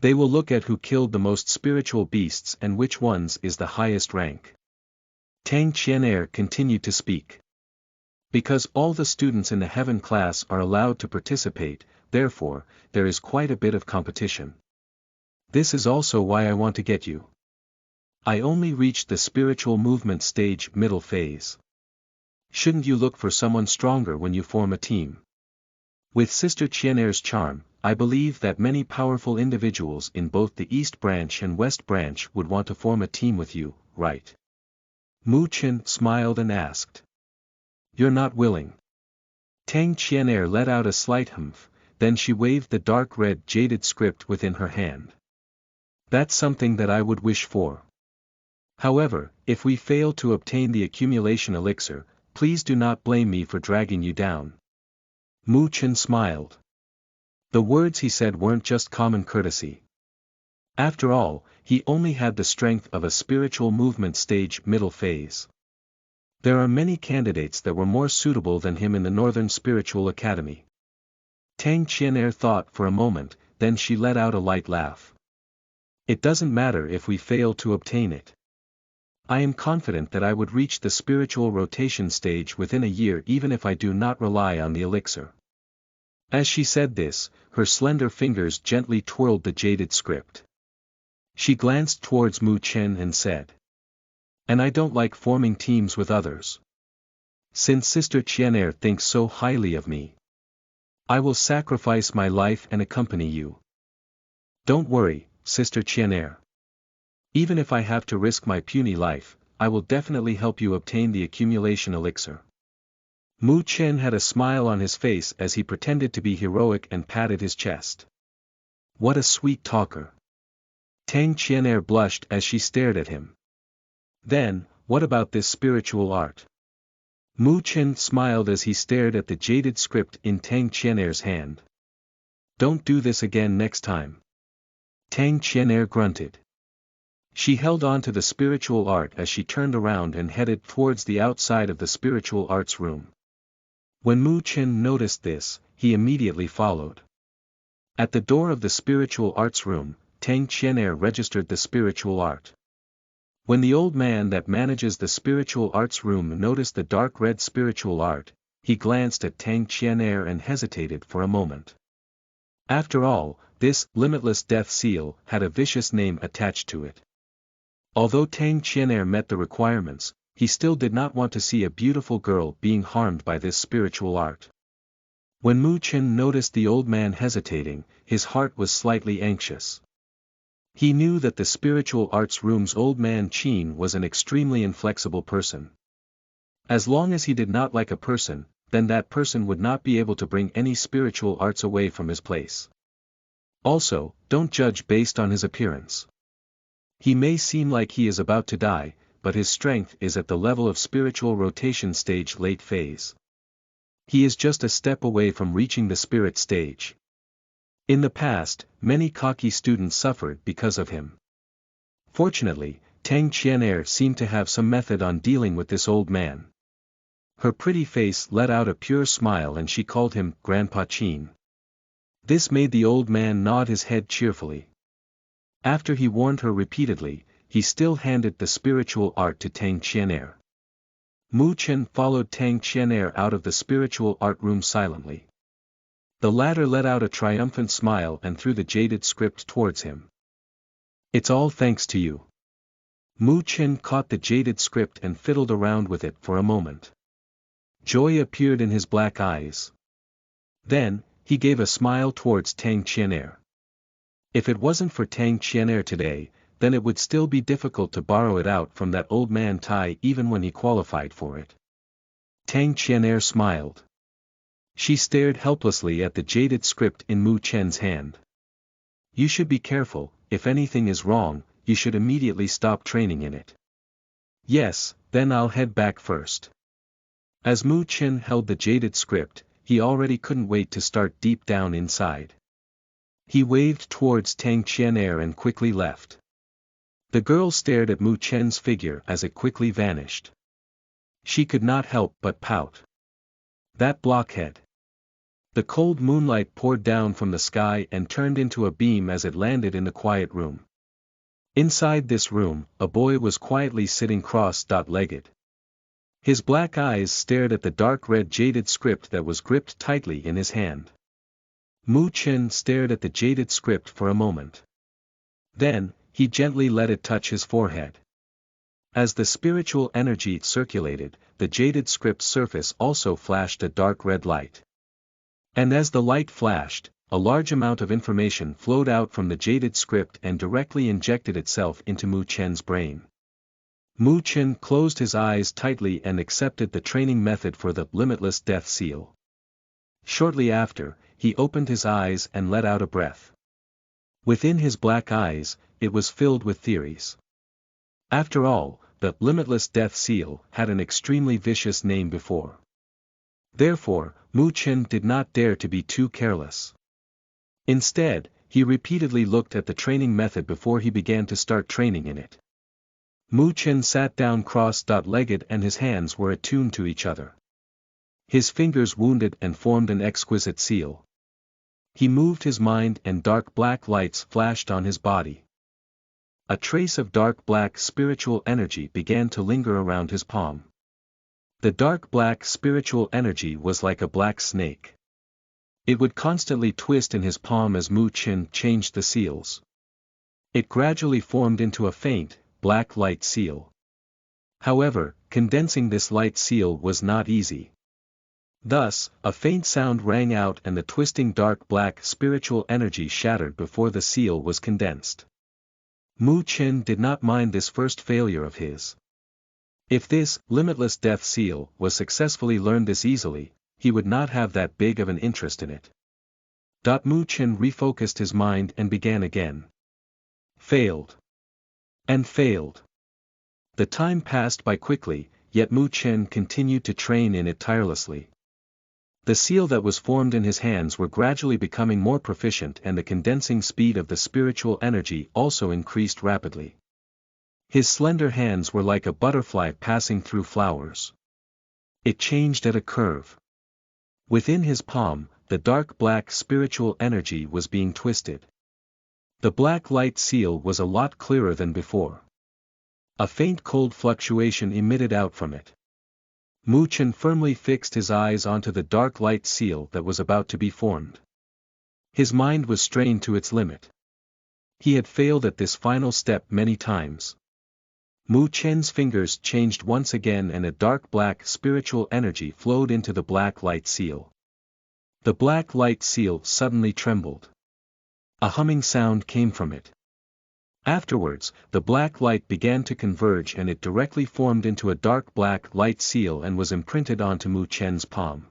They will look at who killed the most spiritual beasts and which ones is the highest rank. Tang Qianair continued to speak. Because all the students in the Heaven class are allowed to participate, therefore, there is quite a bit of competition. This is also why I want to get you. I only reached the spiritual movement stage middle phase. Shouldn't you look for someone stronger when you form a team? With Sister Qianair's charm, I believe that many powerful individuals in both the East Branch and West Branch would want to form a team with you, right? Mu Chen smiled and asked. You're not willing. Tang Qianair let out a slight humph, then she waved the dark red jaded script within her hand. That's something that I would wish for. However, if we fail to obtain the accumulation elixir, please do not blame me for dragging you down. Mu Chen smiled. The words he said weren't just common courtesy. After all, he only had the strength of a spiritual movement stage middle phase. There are many candidates that were more suitable than him in the Northern Spiritual Academy. Tang Qianair thought for a moment, then she let out a light laugh. It doesn't matter if we fail to obtain it. I am confident that I would reach the spiritual rotation stage within a year even if I do not rely on the elixir. As she said this, her slender fingers gently twirled the jaded script. She glanced towards Mu Chen and said. And I don't like forming teams with others. Since Sister Qianer thinks so highly of me, I will sacrifice my life and accompany you. Don't worry, Sister Qianer. Even if I have to risk my puny life, I will definitely help you obtain the accumulation elixir. Mu Chen had a smile on his face as he pretended to be heroic and patted his chest. What a sweet talker. Tang Qianer blushed as she stared at him. Then, what about this spiritual art? Mu Chen smiled as he stared at the jaded script in Tang Qianer's hand. Don't do this again next time. Tang Qianer grunted. She held on to the spiritual art as she turned around and headed towards the outside of the spiritual arts room. When Mu Chen noticed this, he immediately followed. At the door of the spiritual arts room, Tang Qianer registered the spiritual art. When the old man that manages the spiritual arts room noticed the dark red spiritual art, he glanced at Tang Qianer and hesitated for a moment. After all, this limitless death seal had a vicious name attached to it. Although Tang Qianer met the requirements, he still did not want to see a beautiful girl being harmed by this spiritual art. When Mu Chen noticed the old man hesitating, his heart was slightly anxious. He knew that the spiritual arts room's old man Qin was an extremely inflexible person. As long as he did not like a person, then that person would not be able to bring any spiritual arts away from his place. Also, don't judge based on his appearance. He may seem like he is about to die, but his strength is at the level of spiritual rotation stage late phase. He is just a step away from reaching the spirit stage. In the past, many cocky students suffered because of him. Fortunately, Tang Qianer seemed to have some method on dealing with this old man. Her pretty face let out a pure smile and she called him Grandpa Qin. This made the old man nod his head cheerfully. After he warned her repeatedly, he still handed the spiritual art to Tang Qianer. Mu Chen followed Tang Qianer out of the spiritual art room silently. The latter let out a triumphant smile and threw the jaded script towards him. It's all thanks to you. Mu Chen caught the jaded script and fiddled around with it for a moment. Joy appeared in his black eyes. Then, he gave a smile towards Tang Qianer. If it wasn't for Tang Qianer today, then it would still be difficult to borrow it out from that old man Tai even when he qualified for it. Tang Qianer smiled. She stared helplessly at the jaded script in Mu Chen's hand. You should be careful, if anything is wrong, you should immediately stop training in it. Yes, then I'll head back first. As Mu Chen held the jaded script, he already couldn't wait to start deep down inside. He waved towards Tang Qianer and quickly left. The girl stared at Mu Chen's figure as it quickly vanished. She could not help but pout. That blockhead. The cold moonlight poured down from the sky and turned into a beam as it landed in the quiet room. Inside this room, a boy was quietly sitting cross-legged. His black eyes stared at the dark red jaded script that was gripped tightly in his hand. Mu Chen stared at the jaded script for a moment. Then, he gently let it touch his forehead. As the spiritual energy circulated, the jaded script's surface also flashed a dark red light. And as the light flashed, a large amount of information flowed out from the jaded script and directly injected itself into Mu Chen's brain. Mu Chen closed his eyes tightly and accepted the training method for the limitless death seal. Shortly after, he opened his eyes and let out a breath. Within his black eyes, it was filled with theories. After all, the limitless death seal had an extremely vicious name before. Therefore, Mu Chen did not dare to be too careless. Instead, he repeatedly looked at the training method before he began to start training in it. Mu Chen sat down cross-legged and his hands were attuned to each other. His fingers wounded and formed an exquisite seal. He moved his mind and dark black lights flashed on his body. A trace of dark black spiritual energy began to linger around his palm. The dark black spiritual energy was like a black snake. It would constantly twist in his palm as Mu Chen changed the seals. It gradually formed into a faint, black light seal. However, condensing this light seal was not easy. Thus, a faint sound rang out and the twisting dark black spiritual energy shattered before the seal was condensed. Mu Chen did not mind this first failure of his. If this limitless death seal was successfully learned this easily, he would not have that big of an interest in it. Mu Chen refocused his mind and began again. Failed. And failed. The time passed by quickly, yet Mu Chen continued to train in it tirelessly. The seal that was formed in his hands were gradually becoming more proficient and the condensing speed of the spiritual energy also increased rapidly. His slender hands were like a butterfly passing through flowers. It changed at a curve. Within his palm, the dark black spiritual energy was being twisted. The black light seal was a lot clearer than before. A faint cold fluctuation emitted out from it. Mu Chen firmly fixed his eyes onto the dark light seal that was about to be formed. His mind was strained to its limit. He had failed at this final step many times. Mu Chen's fingers changed once again and a dark black spiritual energy flowed into the black light seal. The black light seal suddenly trembled. A humming sound came from it. Afterwards, the black light began to converge and it directly formed into a dark black light seal and was imprinted onto Mu Chen's palm.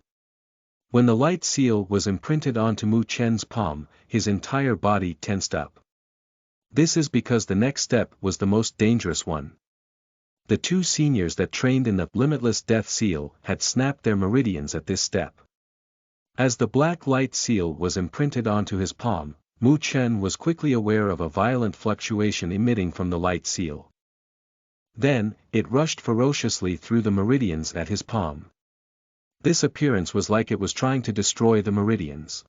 When the light seal was imprinted onto Mu Chen's palm, his entire body tensed up. This is because the next step was the most dangerous one. The two seniors that trained in the limitless death seal had snapped their meridians at this step. As the black light seal was imprinted onto his palm, Mu Chen was quickly aware of a violent fluctuation emitting from the light seal. Then, it rushed ferociously through the meridians at his palm. This appearance was like it was trying to destroy the meridians.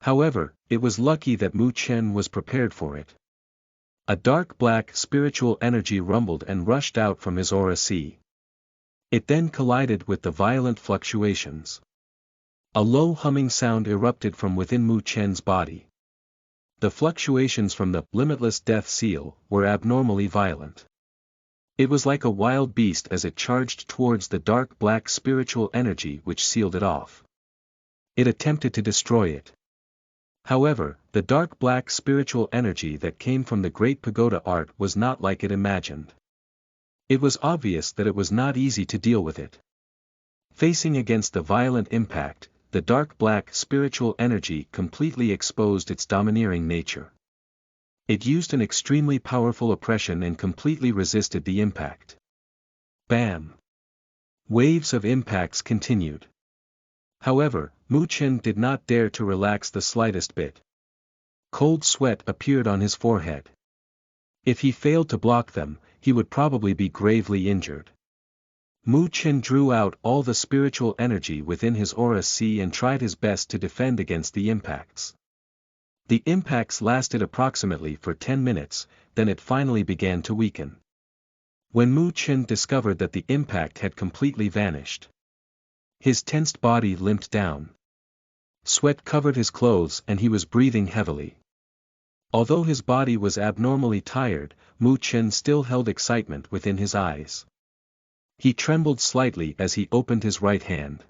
However, it was lucky that Mu Chen was prepared for it. A dark black spiritual energy rumbled and rushed out from his aura sea. It then collided with the violent fluctuations. A low humming sound erupted from within Mu Chen's body. The fluctuations from the limitless death seal were abnormally violent. It was like a wild beast as it charged towards the dark black spiritual energy which sealed it off. It attempted to destroy it. However, the dark black spiritual energy that came from the Great Pagoda art was not like it imagined. It was obvious that it was not easy to deal with it. Facing against the violent impact, the dark black spiritual energy completely exposed its domineering nature. It used an extremely powerful oppression and completely resisted the impact. Bam! Waves of impacts continued. However, Mu Chen did not dare to relax the slightest bit. Cold sweat appeared on his forehead. If he failed to block them, he would probably be gravely injured. Mu Chen drew out all the spiritual energy within his aura sea and tried his best to defend against the impacts. The impacts lasted approximately for 10 minutes, then it finally began to weaken. When Mu Chen discovered that the impact had completely vanished, his tensed body limped down. Sweat covered his clothes and he was breathing heavily. Although his body was abnormally tired, Mu Chen still held excitement within his eyes. He trembled slightly as he opened his right hand.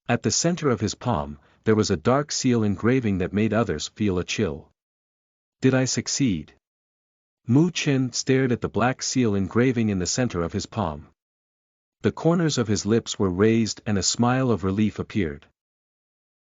At the center of his palm, there was a dark seal engraving that made others feel a chill. Did I succeed? Mu Chen stared at the black seal engraving in the center of his palm. The corners of his lips were raised and a smile of relief appeared.